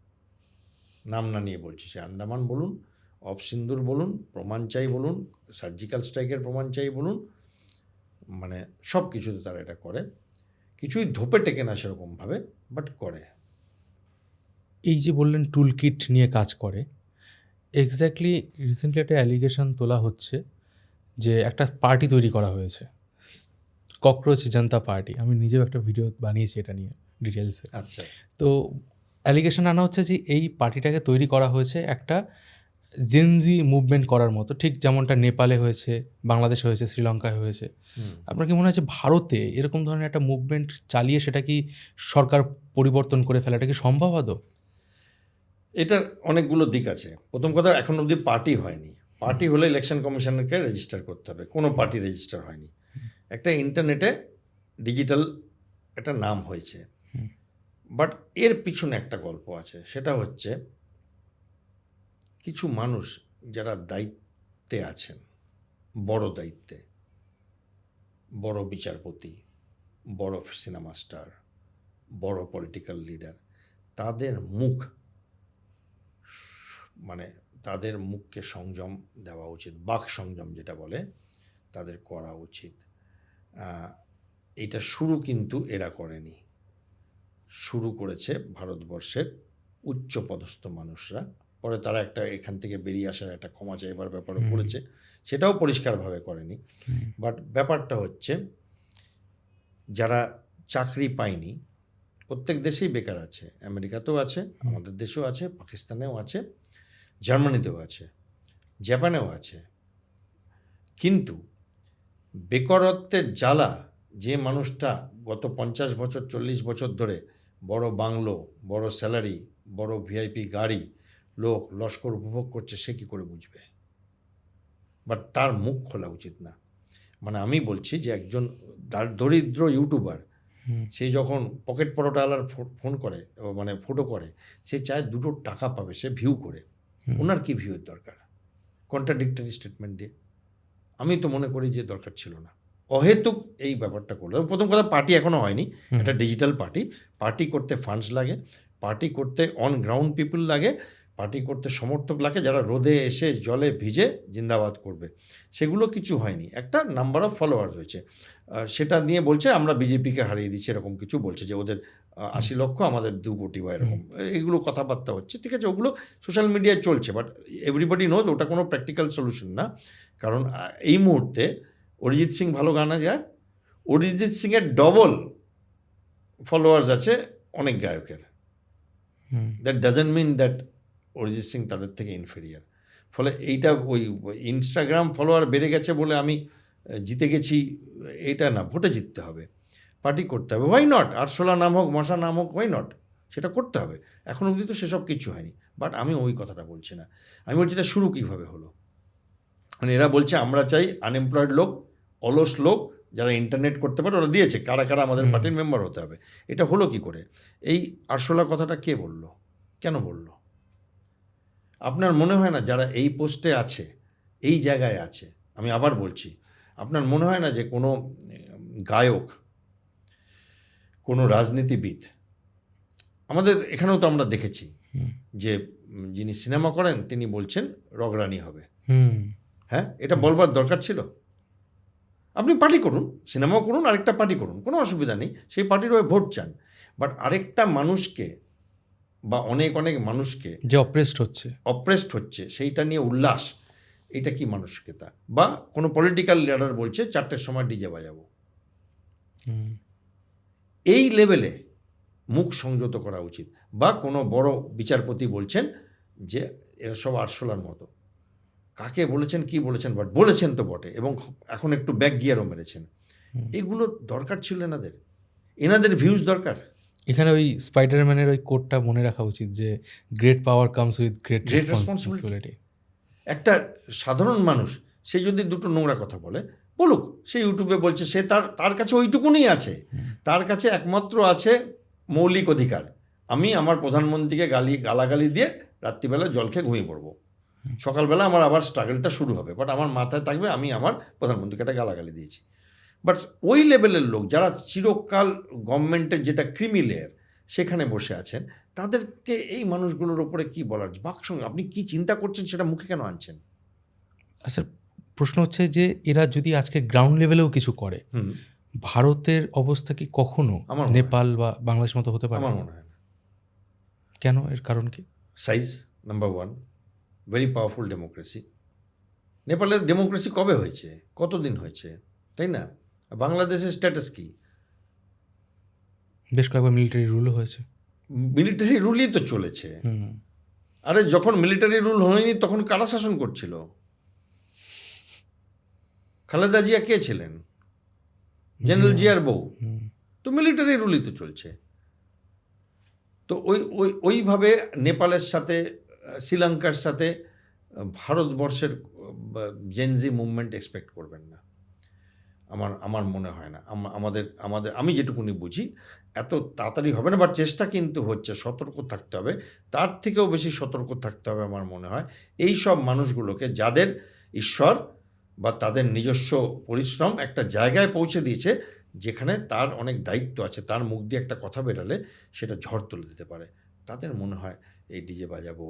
নাম না নিয়ে বলছি, সে আন্দামান বলুন সিন্দুর বলুন, প্রমাণ চাই বলুন, সার্জিক্যাল স্ট্রাইকের প্রমাণ চাই বলুন, মানে সব কিছুতে তারা এটা করে। কিছুই ধোপে টেকে না সেরকমভাবে, বাট করে। এই যে বললেন টুল কিট নিয়ে কাজ করে, এক্স্যাক্টলি রিসেন্টলি একটা অ্যালিগেশন তোলা হচ্ছে যে একটা পার্টি তৈরি করা হয়েছে, ককরোচ জনতা পার্টি। আমি নিজেও একটা ভিডিও বানিয়েছি এটা নিয়ে ডিটেলসে। আচ্ছা, তো অ্যালিগেশন আনা হচ্ছে যে এই পার্টিটাকে তৈরি করা হয়েছে একটা জেনজি মুভমেন্ট করার মতো, ঠিক যেমনটা নেপালে হয়েছে, বাংলাদেশে হয়েছে, শ্রীলঙ্কায় হয়েছে। আপনার কি মনে হচ্ছে ভারতে এরকম ধরনের একটা মুভমেন্ট চালিয়ে সেটা কি সরকার পরিবর্তন করে ফেলাটা কি সম্ভব আদৌ? এটার অনেকগুলো দিক আছে। প্রথম কথা, এখন অবধি পার্টি হয়নি। পার্টি হলে ইলেকশন কমিশনকে রেজিস্টার করতে হবে, কোনো পার্টি রেজিস্টার হয়নি। একটা ইন্টারনেটে ডিজিটাল একটা নাম হয়েছে, বাট এর পিছনে একটা গল্প আছে। সেটা হচ্ছে কিছু মানুষ যারা দায়িত্বে আছেন, বড় দায়িত্বে, বড় বিচারপতি, বড় সিনেমা স্টার, বড় পলিটিক্যাল লিডার, তাদের মুখ, মানে তাদের মুখকে সংযম দেওয়া উচিত, বাক সংযম যেটা বলে, তাদের করা উচিত। এটা শুরু কিন্তু এরা করেনি, শুরু করেছে ভারতবর্ষের উচ্চপদস্থ মানুষরা। পরে তারা একটা এখান থেকে বেরিয়ে আসার একটা ক্ষমা চাইবার ব্যাপারও করেছে, সেটাও পরিষ্কারভাবে করেনি। বাট ব্যাপারটা হচ্ছে যারা চাকরি পায়নি, প্রত্যেক দেশেই বেকার আছে, আমেরিকাতেও আছে, আমাদের দেশেও আছে, পাকিস্তানেও আছে, জার্মানিতেও আছে, জাপানেও আছে। কিন্তু বেকারত্বের জ্বালা যে মানুষটা গত 50 বছর 40 বছর ধরে বড় বাংলো, বড় স্যালারি, বড় ভিআইপি গাড়ি, লোক লস্কর উপভোগ করছে, সে কী করে বুঝবে? বাট তার মুখ খোলা উচিত না। মানে আমি বলছি যে একজন দরিদ্র ইউটিউবার, সে যখন পকেট পরোটাওয়ালার ফোন করে, মানে ফটো করে, সে চায় 2 টাকা পাবে, সে ভিউ করে। ওনার কি ভিউয়ের দরকার কন্ট্রাডিক্টরি স্টেটমেন্ট দিয়ে? আমি তো মনে করি যে দরকার ছিল না, অহেতুক এই ব্যাপারটা করলো। প্রথম কথা, পার্টি এখনও হয়নি, এটা ডিজিটাল পার্টি। পার্টি করতে ফান্ডস লাগে, পার্টি করতে অন গ্রাউন্ড পিপল লাগে, পার্টি করতে সমর্থক লাগে যারা রোদে এসে জলে ভিজে জিন্দাবাদ করবে। সেগুলো কিছু হয়নি। একটা নাম্বার অফ ফলোয়ার্স হয়েছে, সেটা নিয়ে বলছে আমরা বিজেপিকে হারিয়ে দিচ্ছি, এরকম কিছু বলছে, যে ওদের 80 লক্ষ, আমাদের 2 কোটি বা এরকম, এগুলো কথাবার্তা হচ্ছে। ঠিক আছে, ওগুলো সোশ্যাল মিডিয়ায় চলছে, বাট এভরিবডি নোজ ওটা কোনো প্র্যাকটিক্যাল সলিউশন না। কারণ এই মুহূর্তে অরিজিৎ সিং ভালো গানা গায়, অরিজিৎ সিংয়ের ডবল ফলোয়ার্স আছে অনেক গায়কের। That doesn't mean that Arijit Singh তাদের থেকে ইনফেরিয়ার। ফলে এইটা ওই ইনস্টাগ্রাম ফলোয়ার বেড়ে গেছে বলে আমি জিতে গেছি, এইটা না। ভোটে জিততে হবে, পার্টি করতে হবে, হোয়াই নট? আরশোলা নাম হোক, মশা নাম হোক, হোয়াই নট? সেটা করতে হবে। এখন অবধি তো সেসব কিছু হয়নি। বাট আমি ওই কথাটা বলছি না, আমি বলছি এটা শুরু কীভাবে হলো। মানে এরা বলছে আমরা চাই আনএমপ্লয়েড লোক, অলস লোক যারা ইন্টারনেট করতে পারে, ওরা দিয়েছে, কারা কারা আমাদের পার্টির মেম্বার হতে হবে। এটা হলো কি করে? এই আরশোলা কথাটা কে বলল, কেন বলল? আপনার মনে হয় না যারা এই পোস্টে আছে, এই জায়গায় আছে, আমি আবার বলছি, আপনার মনে হয় না যে কোনো গায়ক, কোনো রাজনীতিবিদ, আমাদের এখানেও তো আমরা দেখেছি যে যিনি সিনেমা করেন তিনি বলছেন রগরানি হবে। হ্যাঁ, এটা বলবার দরকার ছিল? আপনি পার্টি করুন, সিনেমাও করুন, আরেকটা পার্টি করুন, কোনো অসুবিধা নেই, সেই পার্টির হয়ে ভোট চান। বাট আরেকটা মানুষকে বা অনেক অনেক মানুষকে যে অপ্রেসড হচ্ছে সেইটা নিয়ে উল্লাস, এটা কি মানসিকতা? বা কোনো পলিটিক্যাল লিডার বলছে 4টের সময় ডিজে বাজাবো, এই লেভেলে মুখ সংযত করা উচিত। বা কোনো বড় বিচারপতি বলছেন যে এরা সব আরশোলার মতো, কাকে বলেছেন কি বলেছেন, বাট বলেছেন তো বটে, এবং এখন একটু ব্যাক গিয়ারও মেরেছেন। এগুলো দরকার ছিল এনাদের ভিউজ দরকার। এখানে ওই স্পাইডারম্যানের ওই কোডটা মনে রাখা উচিত যে great power comes with great responsibility. একটা সাধারণ মানুষ সে যদি 2টো নোংরা কথা বলুক, সে ইউটিউবে বলছে, সে তার কাছে ওইটুকুনি আছে, তার কাছে একমাত্র আছে মৌলিক অধিকার, আমি আমার প্রধানমন্ত্রীকে গালাগালি দিয়ে রাত্রিবেলা জল খেয়ে ঘুমিয়ে পড়বো, সকালবেলা আমার আবার স্ট্রাগলটা শুরু হবে, বাট আমার মাথায় থাকবে আমি আমার প্রধানমন্ত্রীকে একটা গালাগালি দিয়েছি। বাট ওই লেভেলের লোক যারা চিরকাল গভর্নমেন্টের যেটা ক্রিমি লেয়ার সেখানে বসে আছেন, তাদেরকে এই মানুষগুলোর ওপরে কি বলার বাকসঙ্গে আপনি কি চিন্তা করছেন সেটা মুখে কেন আনছেন? আচ্ছা, প্রশ্ন হচ্ছে যে এরা যদি আজকে গ্রাউন্ড লেভেলেও কিছু করে, ভারতের অবস্থা কি কখনো আমার মনে হয় নেপাল বা বাংলাদেশ মতো হতে পারে? আমার মনে হয় না। কেন? এর কারণ কি? Size number 1, very powerful democracy. নেপালের ডেমোক্রেসি কবে হয়েছে, কতদিন হয়েছে, তাই না? বাংলাদেশের স্ট্যাটাস কি? বেশ কয়েকবার মিলিটারি রুলও হয়েছে। মিলিটারি রুলই তো চলেছে। আরে যখন মিলিটারি রুল হয়নি তখন কারা শাসন করছিল? খালেদা জিয়া কে ছিলেন? জেনারেল জিয়ার বউ। তো মিলিটারি রুলই তো চলছে। তো ওইভাবে নেপালের সাথে, শ্রীলঙ্কার সাথে ভারতবর্ষের জেনজি মুভমেন্ট এক্সপেক্ট করবেন না। আমার মনে হয় না। আমাদের আমি যেটুকুনি বুঝি এত তাড়াতাড়ি হবে না, বাট চেষ্টা কিন্তু হচ্ছে। সতর্ক থাকতে হবে, তার থেকেও বেশি সতর্ক থাকতে হবে আমার মনে হয় এই সব মানুষগুলোকে, যাদের ঈশ্বর বা তাদের নিজস্ব পরিশ্রম একটা জায়গায় পৌঁছে দিয়েছে যেখানে তার অনেক দায়িত্ব আছে। তার মুখ দিয়ে একটা কথা বেরালে সেটা ঝড় তুলে দিতে পারে। তাদের মনে হয় এই ডিজে বাজাবো,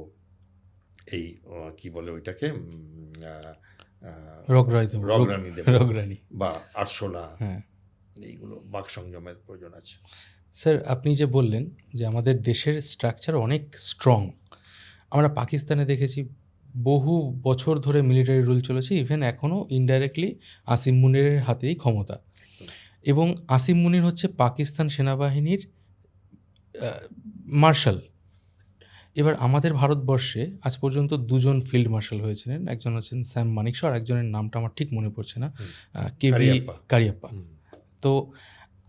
এই কি বলে ওইটাকে, রগরানি দেব বা আরশোলা, এইগুলো বাক সংযমের প্রয়োজন আছে। স্যার, আপনি যে বললেন যে আমাদের দেশের স্ট্রাকচার অনেক স্ট্রং, আমরা পাকিস্তানে দেখেছি বহু বছর ধরে মিলিটারি রুল চলেছে, ইভেন এখনও ইনডাইরেক্টলি আসিম মুনিরের হাতেই ক্ষমতা, এবং আসিম মুনির হচ্ছে পাকিস্তান সেনাবাহিনীর মার্শাল। এবার আমাদের ভারতবর্ষে আজ পর্যন্ত 2জন ফিল্ড মার্শাল হয়েছিলেন, একজন হচ্ছেন স্যাম মানিকশা, আর একজনের নামটা আমার ঠিক মনে পড়ছে না, কেভি কারিয়াপ্পা। তো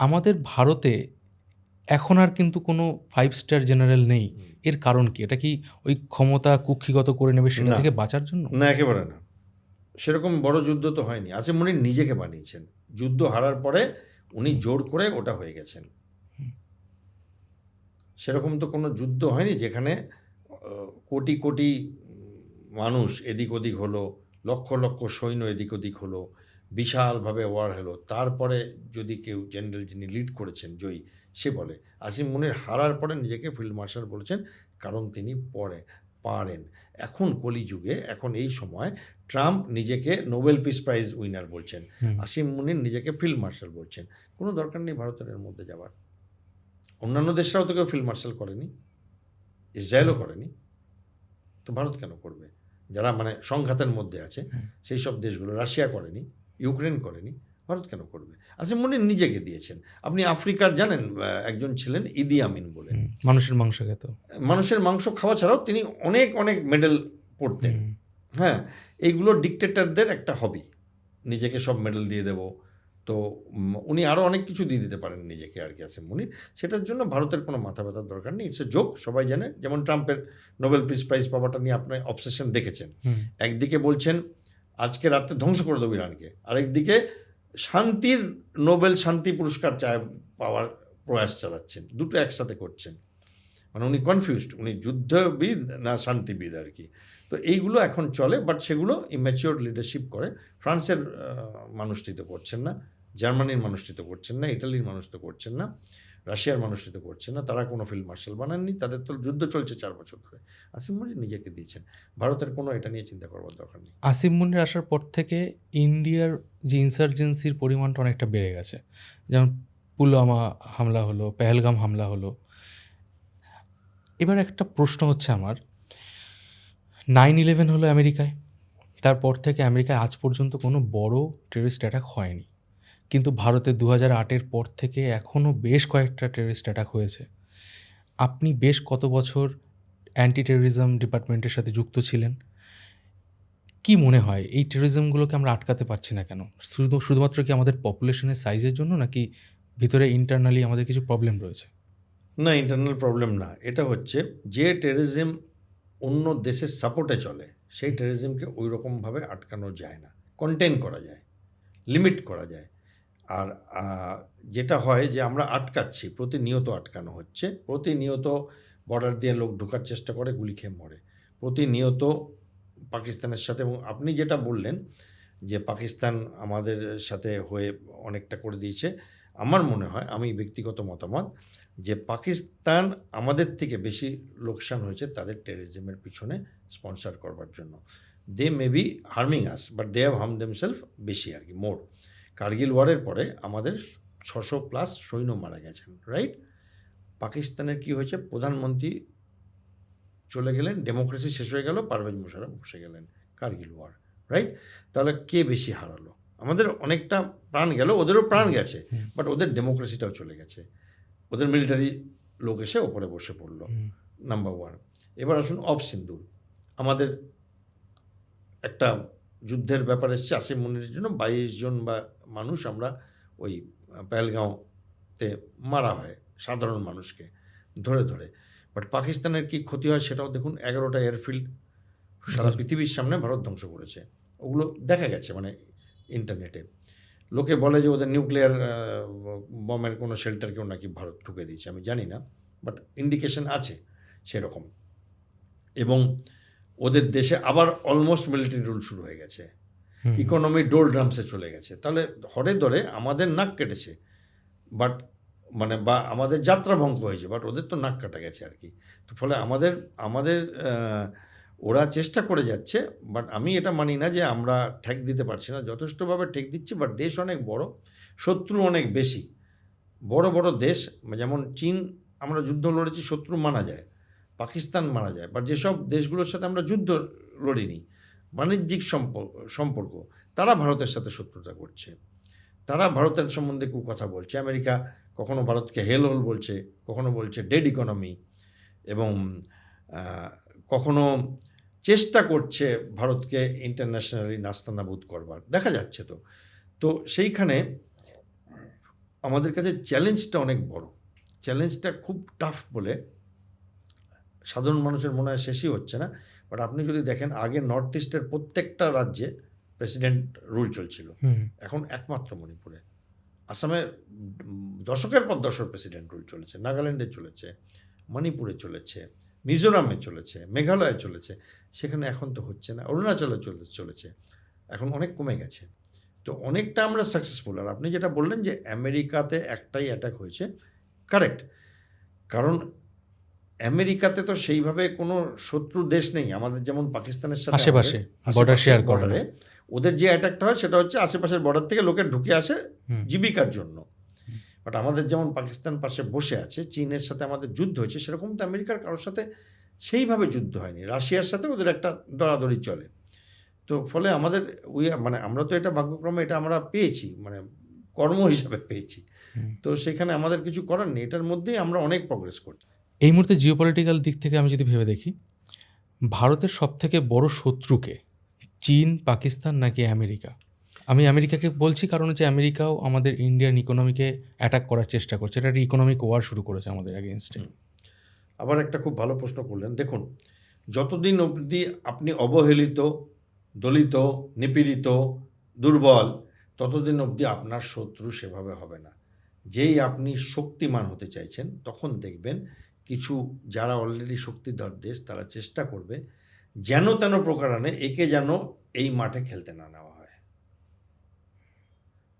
আমাদের ভারতে এখন আর কিন্তু কোনো 5 স্টার জেনারেল নেই। এর কারণ কি? এটা কি ওই ক্ষমতা কুক্ষিগত করে নেবে সেটা থেকে বাঁচার জন্য? না, একেবারে না। সেরকম বড় যুদ্ধ তো হয়নি। আসিম মুনির নিজেকে বানিয়েছেন। যুদ্ধ হারার পরে উনি জোর করে ওটা হয়ে গেছেন। সেরকম তো কোনো যুদ্ধ হয়নি যেখানে কোটি কোটি মানুষ এদিক ওদিক হলো, লক্ষ লক্ষ সৈন্য এদিক ওদিক হলো, বিশালভাবে ওয়ার হলো। তারপরে যদি কেউ জেনারেল যিনি লিড করেছেন জয়ী, সে বলে। আসিম মুনির হারার পরে নিজেকে ফিল্ড মার্শাল বলেছেন, কারণ তিনি পারেন। এখন কলিযুগে, এখন এই সময় ট্রাম্প নিজেকে নোবেল পিস প্রাইজ উইনার বলছেন, আসিম মুনির নিজেকে ফিল্ড মার্শাল বলছেন। কোনো দরকার নেই ভারতের এর মধ্যে যাবার। অন্যান্য দেশরাও তো কেউ ফিল্ড মার্শাল করেনি, ইসরায়েলও করেনি, তো ভারত কেন করবে? যারা মানে সংঘাতের মধ্যে আছে সেই সব দেশগুলো, রাশিয়া করেনি, ইউক্রেন করেনি, ভারত কেন করবে? আসিম মুনির নিজেকে দিয়েছেন। আপনি আফ্রিকার জানেন একজন ছিলেন ইদি আমিন বলে, মানুষের মাংস খেত। মানুষের মাংস খাওয়া ছাড়াও তিনি অনেক অনেক মেডেল পড়তেন। হ্যাঁ, এইগুলো ডিকটেটরদের একটা হবি, নিজেকে সব মেডেল দিয়ে দেব। তো উনি আরও অনেক কিছু দিয়ে দিতে পারেন নিজেকে আর কি আসিম মুনির। সেটার জন্য ভারতের কোনো মাথা ব্যথার দরকার নেই। ইটস এ জোক, সবাই জানে। যেমন ট্রাম্পের নোবেল পিস প্রাইজ পাওয়াটা নিয়ে আপনি অবসেশন দেখেছেন। একদিকে বলছেন আজকে রাত্রে ধ্বংস করে দেবো ইরানকে, আরেকদিকে শান্তির নোবেল শান্তি পুরস্কার পাওয়ার প্রয়াস চালাচ্ছেন। দুটো একসাথে করছেন, মানে উনি কনফিউজড, উনি যুদ্ধবিদ না শান্তিবিদ আর কি। তো এইগুলো এখন চলে, বাট সেগুলো ইম্যাচিওর লিডারশিপ করে। ফ্রান্সের মানুষটি তো করছেন না, জার্মানির মানুষটি তো করছেন না, ইটালির মানুষ তো করছেন না, রাশিয়ার মানুষটি তো করছেন না। তারা কোনো ফিল্ড মার্শাল বানাননি, তাদের তো যুদ্ধ চলছে 4 বছর ধরে। আসিম মুনির নিজেকে দিয়েছেন। ভারতের কোনো এটা নিয়ে চিন্তা করবার দরকার নেই। আসিম মুনির আসার পর থেকে ইন্ডিয়ার যে ইনসার্জেন্সির পরিমাণটা অনেকটা বেড়ে গেছে। যেমন পুলওয়ামা হামলা হলো, পেহেলগাম হামলা হলো। এবার একটা প্রশ্ন হচ্ছে আমার, 9/11 হলো আমেরিকায়, তারপর থেকে আমেরিকায় আজ পর্যন্ত কোনো বড় টেররিস্ট অ্যাটাক হয়নি, কিন্তু ভারতে 2008-এর পর থেকে এখনও বেশ কয়েকটা টেররিস্ট অ্যাটাক হয়েছে। আপনি বেশ কত বছর অ্যান্টি টেররিজম ডিপার্টমেন্টের সাথে যুক্ত ছিলেন। কি মনে হয় এই টেররিজমগুলোকে আমরা আটকাতে পারছি না কেন? শুধুমাত্র কি আমাদের পপুলেশনের সাইজের জন্য, নাকি ভিতরে ইন্টারনালি আমাদের কিছু প্রবলেম রয়েছে? না, ইন্টারনাল প্রবলেম না। এটা হচ্ছে যে টেররিজম অন্য দেশের সাপোর্টে চলে, সেই টেররিজমকে ওই রকমভাবে আটকানো যায় না, কন্টেন করা যায়, লিমিট করা যায়। আর যেটা হয় যে আমরা আটকাচ্ছি, প্রতিনিয়ত আটকানো হচ্ছে, প্রতিনিয়ত বর্ডার দিয়ে লোক ঢোকার চেষ্টা করে, গুলি খেয়ে মরে, প্রতিনিয়ত পাকিস্তানের সাথে। এবং আপনি যেটা বললেন যে পাকিস্তান আমাদের সাথে হয়ে অনেকটা করে দিয়েছে, আমার মনে হয়, আমি ব্যক্তিগত মতামত, যে পাকিস্তান আমাদের থেকে বেশি লোকসান হয়েছে তাদের টেররিজমের পিছনে স্পন্সর করবার জন্য। They may be harming us, but they have harm themselves বেশি আর কি, মোর। কার্গিল ওয়ারের পরে আমাদের 600+ সৈন্য মারা গেছেন, রাইট? পাকিস্তানের কি হয়েছে, প্রধানমন্ত্রী চলে গেলেন, ডেমোক্রেসি শেষ হয়ে গেল, পারভেজ মুশারফ বসে গেলেন, কার্গিল ওয়ার, রাইট? তাহলে কে বেশি হারালো? আমাদের অনেকটা প্রাণ গেল, ওদেরও প্রাণ গেছে, বাট ওদের ডেমোক্রেসিটাও চলে গেছে, ওদের মিলিটারি লোক এসে ওপরে বসে পড়লো, নাম্বার ওয়ান। এবার আসুন অফ সিন্দুর, আমাদের একটা যুদ্ধের ব্যাপার এসছে আসিম মুনিরের জন্য, 22 জন বা মানুষ আমরা ওই পেহেলগাঁওতে মারা হয় সাধারণ মানুষকে ধরে ধরে। বাট পাকিস্তানের কি ক্ষতি হয় সেটাও দেখুন, 11টা এয়ারফিল্ড সারা পৃথিবীর সামনে ভারত ধ্বংস করেছে, ওগুলো দেখা গেছে মানে ইন্টারনেটে। লোকে বলে যে ওদের নিউক্লিয়ার বমের কোনো শেল্টার কেউ নাকি ভারত ঢুকে দিয়েছে, আমি জানি না, বাট ইন্ডিকেশন আছে সেরকম। এবং ওদের দেশে আবার অলমোস্ট মিলিটারি রুল শুরু হয়ে গেছে, ইকোনমি ডোল ড্রামসে চলে গেছে। তাহলে হরে ধরে আমাদের নাক কেটেছে, বাট মানে বা আমাদের যাত্রা ভঙ্গ হয়েছে, বাট ওদের তো নাক কাটা গেছে আর কি। তো ফলে আমাদের ওরা চেষ্টা করে যাচ্ছে, বাট আমি এটা মানি না যে আমরা ঠেক দিতে পারছি না, যথেষ্টভাবে ঠেক দিচ্ছি, বাট দেশ অনেক বড়, শত্রু অনেক বেশি। বড় বড় দেশ যেমন চীন, আমরা যুদ্ধ লড়েছি, শত্রু মানা যায়, পাকিস্তান মারা যায়, বাট যেসব দেশগুলোর সাথে আমরা যুদ্ধ লড়িনি, বাণিজ্যিক সম্পর্ক, তারা ভারতের সাথে শত্রুতা করছে, তারা ভারতের সম্বন্ধে কথা বলছে। আমেরিকা কখনো ভারতকে হেল হোল বলছে, কখনো বলছে ডেড ইকোনমি, এবং কখনো চেষ্টা করছে ভারতকে ইন্টারন্যাশনালি নাস্তানাবুদ করবার, দেখা যাচ্ছে। তো সেইখানে আমাদের কাছে চ্যালেঞ্জটা অনেক বড়, চ্যালেঞ্জটা খুব টাফ বলে সাধারণ মানুষের মনে হয় শেষই হচ্ছে না। বাট আপনি যদি দেখেন, আগে নর্থ ইস্টের প্রত্যেকটা রাজ্যে প্রেসিডেন্ট রুল চলছিল, এখন একমাত্র মণিপুরে। আসামে দশকের পর দশক প্রেসিডেন্ট রুল চলেছে, নাগাল্যান্ডে চলেছে, মণিপুরে চলেছে, মিজোরামে চলেছে, মেঘালয়ে চলেছে, সেখানে এখন তো হচ্ছে না। অরুণাচলে চলেছে, এখন অনেক কমে গেছে। তো অনেকটা আমরা সাকসেসফুল। আর আপনি যেটা বললেন যে আমেরিকাতে একটাই অ্যাটাক হয়েছে, কারেক্ট, কারণ আমেরিকাতে তো সেইভাবে কোনো শত্রু দেশ নেই আমাদের, যেমন পাকিস্তানের সাথে আশেপাশে বর্ডার শেয়ার করে। ওদের যে অ্যাটাকটা হয় সেটা হচ্ছে আশেপাশের বর্ডার থেকে লোকের ঢুকে আসে জীবিকার জন্য। বাট আমাদের যেমন পাকিস্তান পাশে বসে আছে, চীনের সাথে আমাদের যুদ্ধ হয়েছে, সেরকম তো আমেরিকার কারোর সাথে সেইভাবে যুদ্ধ হয়নি। রাশিয়ার সাথে ওদের একটা দরাদরি চলে। তো ফলে আমাদের মানে আমরা তো এটা ভাগ্যক্রমে এটা আমরা পেয়েছি, মানে কর্ম হিসাবে পেয়েছি। তো সেখানে আমাদের কিছু করার নেই, এটার মধ্যেই আমরা অনেক প্রগ্রেস করছি। এই মুহূর্তে জিওপলিটিক্যাল দিক থেকে আমি যদি ভেবে দেখি, ভারতের সবথেকে বড় শত্রুকে, চীন, পাকিস্তান নাকি আমেরিকা? আমি আমেরিকাকে বলছি কারণ হচ্ছে আমেরিকাও আমাদের ইন্ডিয়ান ইকোনমিকে অ্যাটাক করার চেষ্টা করছে, এটা একটা ইকোনমিক ওয়ার শুরু করেছে আমাদের এগেনস্টে। আবার একটা খুব ভালো প্রশ্ন করলেন। দেখুন, যতদিন অবধি আপনি অবহেলিত, দলিত, নিপীড়িত, দুর্বল, ততদিন অবধি আপনার শত্রু সেভাবে হবে না। যেই আপনি শক্তিমান হতে চাইছেন, তখন দেখবেন কিছু যারা অলরেডি শক্তিধর দেশ, তারা চেষ্টা করবে যেন তেন প্রকারানে একে যেন এই মাঠে খেলতে না নেওয়া হয়।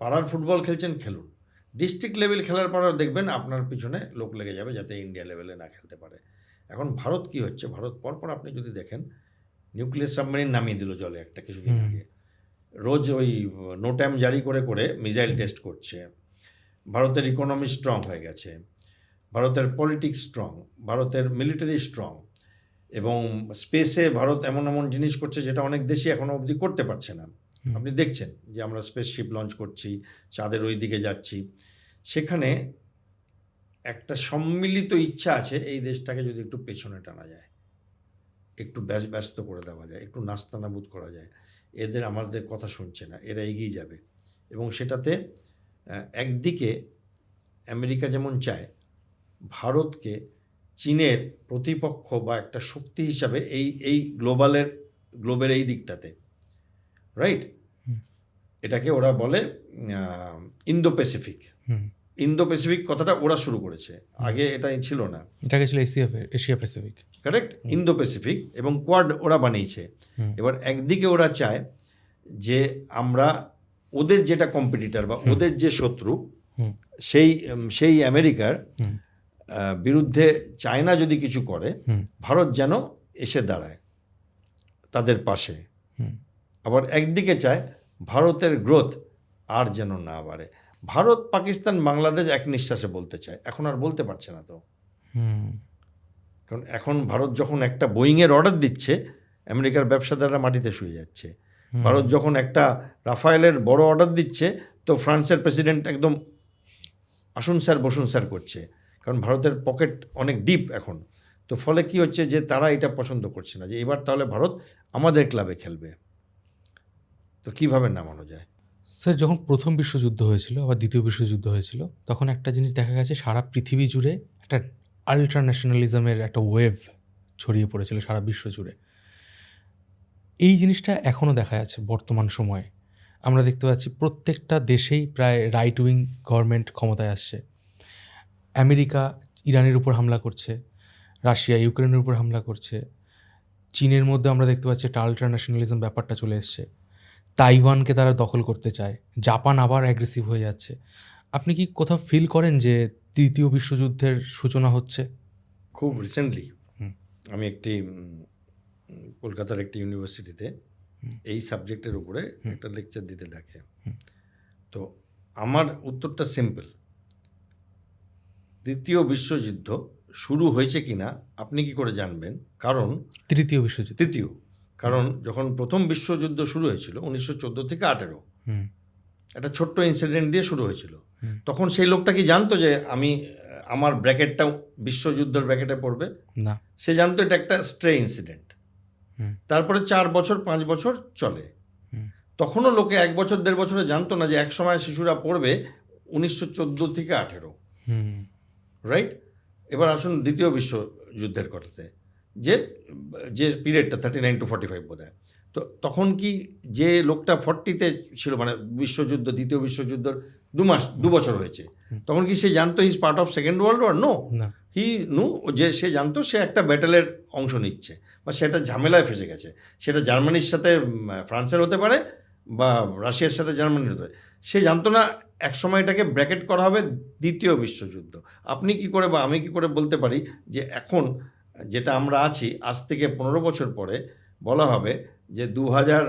পাড়ার ফুটবল খেলছেন, খেলুন, ডিস্ট্রিক্ট লেভেল খেলার পরেও দেখবেন আপনার পিছনে লোক লেগে যাবে যাতে ইন্ডিয়া লেভেলে না খেলতে পারে। এখন ভারত কি হচ্ছে, ভারত পরপর আপনি যদি দেখেন, নিউক্লিয়ার সাবমেরিন নামিয়ে দিল জলে একটা কিছুদিন আগে, রোজ ওই নোট্যাম জারি করে করে মিসাইল টেস্ট করছে। ভারতের ইকোনমি স্ট্রং হয়ে গেছে, ভারতের পলিটিক্স স্ট্রং, ভারতের মিলিটারি স্ট্রং, এবং স্পেসে ভারত এমন এমন জিনিস করছে যেটা অনেক দেশই এখনও অবধি করতে পারছে না। আপনি দেখছেন যে আমরা স্পেসশিপ লঞ্চ করছি, চাঁদের ওই দিকে যাচ্ছি। সেখানে একটা সম্মিলিত ইচ্ছা আছে এই দেশটাকে যদি একটু পেছনে টানা যায়, একটু ব্যস্ত করে দেওয়া যায়, একটু নাস্তানাবুদ করা যায়। এদের আমাদের কথা শুনছে না, এরা এগিয়ে যাবে। এবং সেটাতে একদিকে আমেরিকা যেমন চায় ভারতকে চীনের প্রতিপক্ষ বা একটা শক্তি হিসাবে এই গ্লোবের এই দিকটাতে, রাইট? এটাকে ওরা বলে ইন্দো প্যাসিফিক কথাটা ওরা শুরু করেছে, আগে এটা ছিল না, এটাকে ছিল Asia Pacific, correct, Indo Pacific, এবং কোয়াড ওরা বানিয়েছে। এবার একদিকে ওরা চায় যে আমরা ওদের যেটা কম্পিটিটর বা ওদের যে শত্রু সেই আমেরিকার বিরুদ্ধে চায়না যদি কিছু করে, ভারত যেন এসে দাঁড়ায় তাদের পাশে। আবার একদিকে চায় ভারতের গ্রোথ আর যেন না বাড়ে। ভারত, পাকিস্তান, বাংলাদেশ এক নিঃশ্বাসে বলতে চায়, এখন আর বলতে পারছে না তো। কারণ এখন ভারত যখন একটা বোয়িংয়ের অর্ডার দিচ্ছে, আমেরিকার ব্যবসাদাররা মাটিতে শুয়ে যাচ্ছে। ভারত যখন একটা রাফায়েলের বড় অর্ডার দিচ্ছে, তো ফ্রান্সের প্রেসিডেন্ট একদম আসুন স্যার বসুন স্যার করছে, কারণ ভারতের পকেট অনেক ডিপ এখন। তো ফলে কি হচ্ছে যে তারা এটা পছন্দ করছে না যে এবার তাহলে ভারত আমাদের ক্লাবে খেলবে। তো কিভাবে নামানো যায়? স্যার, যখন প্রথম বিশ্বযুদ্ধ হয়েছিল, আবার দ্বিতীয় বিশ্বযুদ্ধ হয়েছিল, তখন একটা জিনিস দেখা গেছে সারা পৃথিবী জুড়ে একটা আল্ট্রা ন্যাশনালিজমের একটা ওয়েভ ছড়িয়ে পড়েছিল সারা বিশ্ব জুড়ে। এই জিনিসটা এখনও দেখা যাচ্ছে বর্তমান সময়ে। আমরা দেখতে পাচ্ছি প্রত্যেকটা দেশেই প্রায় রাইট উইং গভর্নমেন্ট ক্ষমতায় আসছে। আমেরিকা ইরানের উপর হামলা করছে, রাশিয়া ইউক্রেনের উপর হামলা করছে, চীনের মধ্যে আমরা দেখতে পাচ্ছি একটা আল্ট্রা ন্যাশনালিজম ব্যাপারটা চলে এসছে, তাইওয়ানকে তারা দখল করতে চায়, জাপান আবার অ্যাগ্রেসিভ হয়ে যাচ্ছে। আপনি কি কোথাও ফিল করেন যে তৃতীয় বিশ্বযুদ্ধের সূচনা হচ্ছে? খুব রিসেন্টলি আমি একটি কলকাতার একটি ইউনিভার্সিটিতে এই সাবজেক্টের উপরে একটা লেকচার দিতে ডাকে। তো আমার উত্তরটা সিম্পল, তৃতীয় বিশ্বযুদ্ধ শুরু হয়েছে কিনা আপনি কি করে জানবেন? কারণ তৃতীয় বিশ্বযুদ্ধ, কারণ যখন প্রথম বিশ্বযুদ্ধ শুরু হয়েছিল 1914 থেকে 18, একটা ছোট্ট ইনসিডেন্ট দিয়ে শুরু হয়েছিল। তখন সেই লোকটা কি জানতো যে আমার ব্র্যাকেটটা বিশ্বযুদ্ধের ব্র্যাকেটে পড়বে? না। সে জানতো এটা একটা স্ট্রে ইনসিডেন্ট। তারপরে 4 বছর 5 বছর চলে, তখনও লোকে 1 বছর 1.5 বছরে জানতো না যে একসময় শিশুরা পড়বে 1914 থেকে 18, রাইট? এবার আসুন দ্বিতীয় বিশ্বযুদ্ধের কথাতে, যে পিরিয়ডটা 39 to 45 বোধ হয়। তো তখন কি যে লোকটা 40-তে ছিল, মানে বিশ্বযুদ্ধ, দ্বিতীয় বিশ্বযুদ্ধের 2 বছর হয়েছে, তখন কি সে জানতো he is part of second world war? No, he knew যে সে জানতো সে একটা ব্যাটেলের অংশ নিচ্ছে, বা সেটা ঝামেলায় ফেসে গেছে। সেটা জার্মানির সাথে ফ্রান্সের হতে পারে, বা রাশিয়ার সাথে জার্মানির হতে পারে। সে জানতো না এক সময় এটাকে ব্র্যাকেট করা হবে দ্বিতীয় বিশ্বযুদ্ধ। আপনি কি করে বা আমি কি করে বলতে পারি যে এখন যেটা আমরা আছি, আজ থেকে 15 বছর পরে বলা হবে যে 2000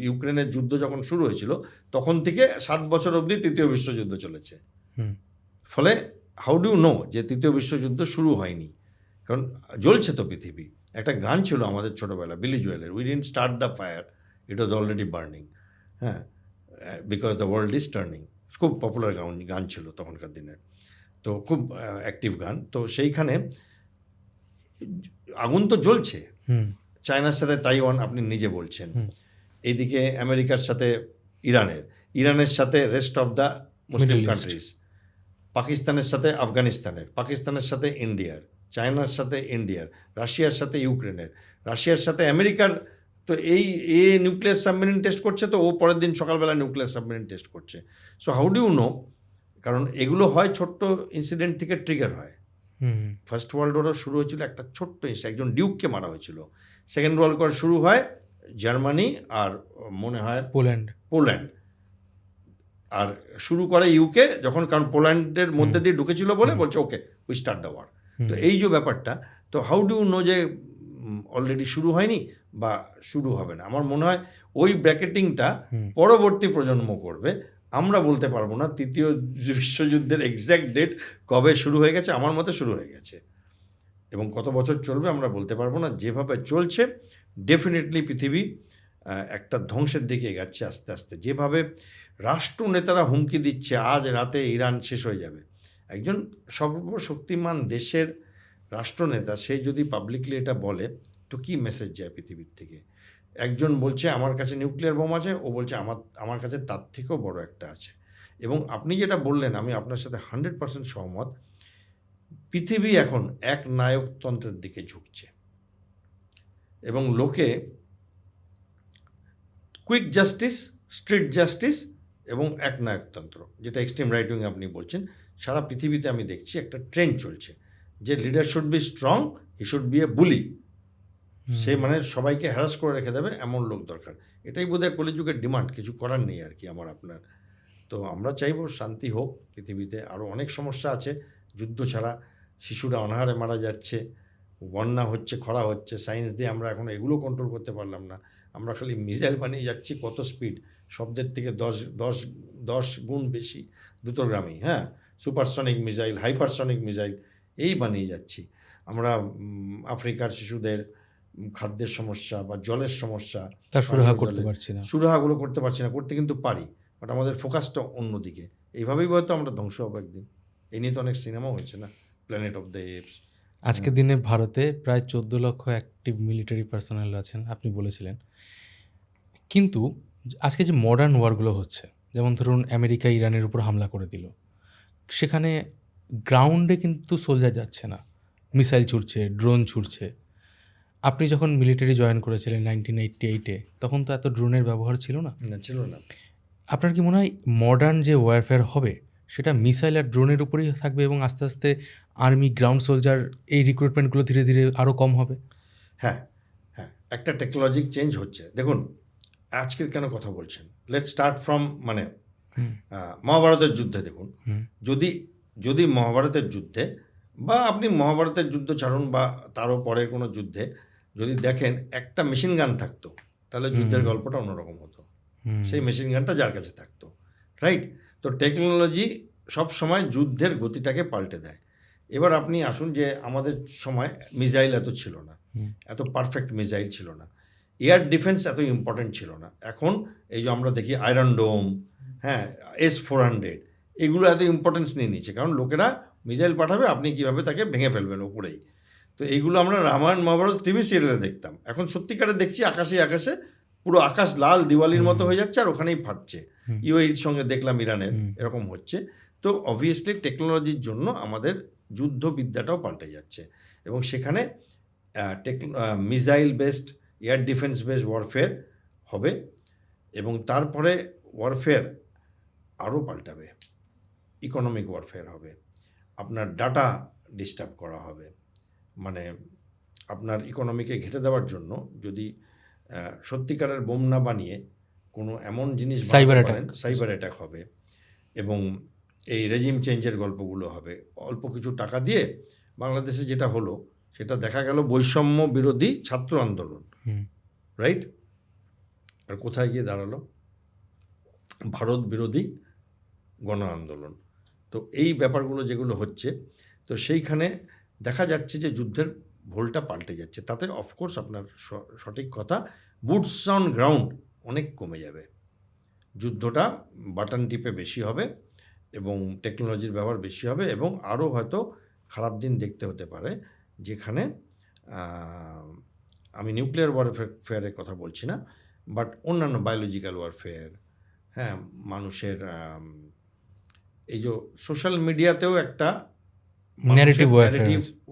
ইউক্রেনের যুদ্ধ যখন শুরু হয়েছিল তখন থেকে 7 বছর অবধি তৃতীয় বিশ্বযুদ্ধ চলেছে। ফলে হাউ ডু নো যে তৃতীয় বিশ্বযুদ্ধ শুরু হয়নি? কারণ জ্বলছে তো পৃথিবী। একটা গান ছিল আমাদের ছোটোবেলা, বিলি জুয়েলের, we didn't start the fire, it was already burning, হ্যাঁ, because the world is turning. খুব পপুলার গান ছিল তখনকার দিনের, তো খুব অ্যাক্টিভ গান। তো সেইখানে আগুন তো জ্বলছে, চায়নার সাথে তাইওয়ান আপনি নিজে বলছেন, এইদিকে আমেরিকার সাথে ইরানের সাথে rest of the Muslim countries, পাকিস্তানের সাথে আফগানিস্তানের, পাকিস্তানের সাথে ইন্ডিয়ার, চায়নার সাথে ইন্ডিয়ার, রাশিয়ার সাথে ইউক্রেনের, রাশিয়ার সাথে আমেরিকার। তো এই নিউক্লিয়ার সাবমেরিন টেস্ট করছে, তো ও পরের দিন সকালবেলা নিউক্লিয়ার সাবমেরিন টেস্ট করছে। So how do you know? কারণ এগুলো হয় ছোট্ট ইনসিডেন্ট থেকে ট্রিগার হয়। ফার্স্ট ওয়ার্ল্ড ওয়ারও শুরু হয়েছিল একটা ছোট্ট একজন ডিউককে মারা হয়েছিল। সেকেন্ড ওয়ার্ল্ড ওয়ার শুরু হয় জার্মানি আর মনে হয় পোল্যান্ড, আর শুরু করে ইউকে যখন, কারণ পোল্যান্ডের মধ্যে দিয়ে ঢুকেছিল বলে বলছে okay we start the war. তো এই যে ব্যাপারটা, তো হাউ ডু নো যে অলরেডি শুরু হয়নি বা শুরু হবে না? আমার মনে হয় ওই ব্র্যাকেটিংটা পরবর্তী প্রজন্ম করবে। আমরা বলতে পারবো না তৃতীয় বিশ্বযুদ্ধের এক্স্যাক্ট ডেট কবে শুরু হয়ে গেছে। আমার মতে শুরু হয়ে গেছে, এবং কত বছর চলবে আমরা বলতে পারবো না। যেভাবে চলছে ডেফিনেটলি পৃথিবী একটা ধ্বংসের দিকে এগাচ্ছে আস্তে আস্তে। যেভাবে রাষ্ট্রনেতারা হুমকি দিচ্ছে আজ রাতে ইরান শেষ হয়ে যাবে, একজন সর্বশক্তিমান দেশের রাষ্ট্রনেতা সে যদি পাবলিকলি এটা বলে, তো কি মেসেজ যায় পৃথিবীর থেকে? একজন বলছে আমার কাছে নিউক্লিয়ার বোম আছে, ও বলছে আমার কাছে তার থেকেও বড় একটা আছে। এবং আপনি যেটা বললেন আমি আপনার সাথে 100% সহমত। পৃথিবী এখন এক নায়কতন্ত্রের দিকে ঝুঁকছে, এবং লোকে কুইক জাস্টিস, স্ট্রিট জাস্টিস এবং এক নায়কতন্ত্র, যেটা এক্সট্রিম রাইট উইং আপনি বলছেন, সারা পৃথিবীতে আমি দেখছি একটা ট্রেন্ড চলছে যে leader should be strong, he should be a bully. সে মানে সবাইকে হ্যারাস করে রেখে দেবে এমন লোক দরকার। এটাই বোধহয় কলিযুগের ডিমান্ড, কিছু করার নেই আর কি আমার আপনার। তো আমরা চাইবো শান্তি হোক পৃথিবীতে। আরও অনেক সমস্যা আছে যুদ্ধ ছাড়া, শিশুরা অনাহারে মারা যাচ্ছে, বন্যা হচ্ছে, খরা হচ্ছে, সায়েন্স দিয়ে আমরা এখন এগুলো কন্ট্রোল করতে পারলাম না। আমরা খালি মিসাইল বানিয়ে যাচ্ছি, কত স্পিড, শব্দের থেকে 10 গুণ বেশি দ্রুতগামী, হ্যাঁ, সুপারসনিক মিসাইল, হাইপারসনিক মিসাইল এই বানিয়ে যাচ্ছি আমরা। আফ্রিকার শিশুদের খাদ্যের সমস্যা বা জলের সমস্যা, তার সুরাহা করতে পারছি না। সুরাহাগুলো করতে পারছি না, করতে কিন্তু পারি, বাট আমাদের ফোকাসটা অন্যদিকে। এইভাবেই হয়তো আমরা ধ্বংস হবো একদিন। এই নিয়ে তো অনেক সিনেমাও হয়েছে না, প্ল্যানেট অফ দ্য এপস। আজকের দিনে ভারতে প্রায় 14 লক্ষ অ্যাক্টিভ মিলিটারি পার্সোনাল আছেন, আপনি বলেছিলেন। কিন্তু আজকে যে মডার্ন ওয়ারগুলো হচ্ছে, যেমন ধরুন আমেরিকা ইরানের উপর হামলা করে দিল, সেখানে গ্রাউন্ডে কিন্তু সোলজার যাচ্ছে না, মিসাইল ছুটছে, ড্রোন ছুটছে। আপনি যখন মিলিটারি জয়েন করেছিলেন 1988-এ, তখন তো এত ড্রোনের ব্যবহার ছিল না। না, ছিল না। আপনার কি মনে হয় মডার্ন যে ওয়ারফেয়ার হবে সেটা মিসাইল আর ড্রোনের উপরেই থাকবে এবং আস্তে আস্তে আর্মি, গ্রাউন্ড সোলজার, এই রিক্রুটমেন্টগুলো ধীরে ধীরে আরও কম হবে? হ্যাঁ, একটা টেকনোলজিক চেঞ্জ হচ্ছে। দেখুন, আজকের কেন কথা বলছেন, লেট স্টার্ট ফ্রম মহাভারতের যুদ্ধে। দেখুন, যদি মহাভারতের যুদ্ধে, বা আপনি মহাভারতের যুদ্ধ ছাড়ুন বা তারও পরের কোনো যুদ্ধে যদি দেখেন একটা মেশিন গান থাকতো, তাহলে যুদ্ধের গল্পটা অন্যরকম হতো। সেই মেশিন গানটা যার কাছে থাকতো, রাইট? তো টেকনোলজি সব সময় যুদ্ধের গতিটাকে পাল্টে দেয়। এবার আপনি আসুন যে আমাদের সময় মিসাইল এত ছিল না, এত পারফেক্ট মিসাইল ছিল না, এয়ার ডিফেন্স এত ইম্পর্টেন্ট ছিল না। এখন এই যে আমরা দেখি আয়রন ডোম, হ্যাঁ, S-400, এগুলো এত ইম্পর্টেন্স নিয়ে নিচ্ছে, কারণ লোকেরা মিসাইল পাঠাবে, আপনি কীভাবে তাকে ভেঙে ফেলবেন ওপরেই। তো এইগুলো আমরা রামায়ণ মহাভারত টিভি সিরিয়ালে দেখতাম, এখন সত্যিকারে দেখছি আকাশে আকাশে পুরো আকাশ লাল দিওয়ালির মতো হয়ে যাচ্ছে, আর ওখানেই ফাটছে। ইউএইর সঙ্গে দেখলাম ইরানের এরকম হচ্ছে। তো অবভিয়াসলি টেকনোলজির জন্য আমাদের যুদ্ধবিদ্যাটাও পাল্টে যাচ্ছে, এবং সেখানে missile based, air defence based warfare হবে, এবং তারপরে ওয়ারফেয়ার আরও পাল্টাবে, ইকোনমিক ওয়ারফেয়ার হবে। আপনার ডাটা ডিস্টার্ব করা হবে, মানে আপনার ইকোনমিকে ঘেঁটে দেওয়ার জন্য যদি সত্যিকারের বোম না বানিয়ে কোনো এমন জিনিস সাইবার অ্যাটাক হবে, এবং এই রেজিম চেঞ্জের গল্পগুলো হবে। অল্প কিছু টাকা দিয়ে বাংলাদেশে যেটা হলো, সেটা দেখা গেল বৈষম্য বিরোধী ছাত্র আন্দোলন, রাইট? আর কোথায় গিয়ে দাঁড়ালো? ভারত বিরোধী গণ আন্দোলন। তো এই ব্যাপারগুলো যেগুলো হচ্ছে, তো সেইখানে দেখা যাচ্ছে যে যুদ্ধের ভোলটা পাল্টে যাচ্ছে। তাতে অফকোর্স আপনার সঠিক কথা, বুটস অন গ্রাউন্ড অনেক কমে যাবে, যুদ্ধটা বাটন টিপে বেশি হবে, এবং টেকনোলজির ব্যবহার বেশি হবে, এবং আরও হয়তো খারাপ দিন দেখতে হতে পারে, যেখানে আমি নিউক্লিয়ার ওয়ারফেয়ারের কথা বলছি না, বাট অন্যান্য বায়োলজিক্যাল ওয়ারফেয়ার, হ্যাঁ, মানুষের এই যে সোশ্যাল মিডিয়াতেও একটা ন্যারেটিভ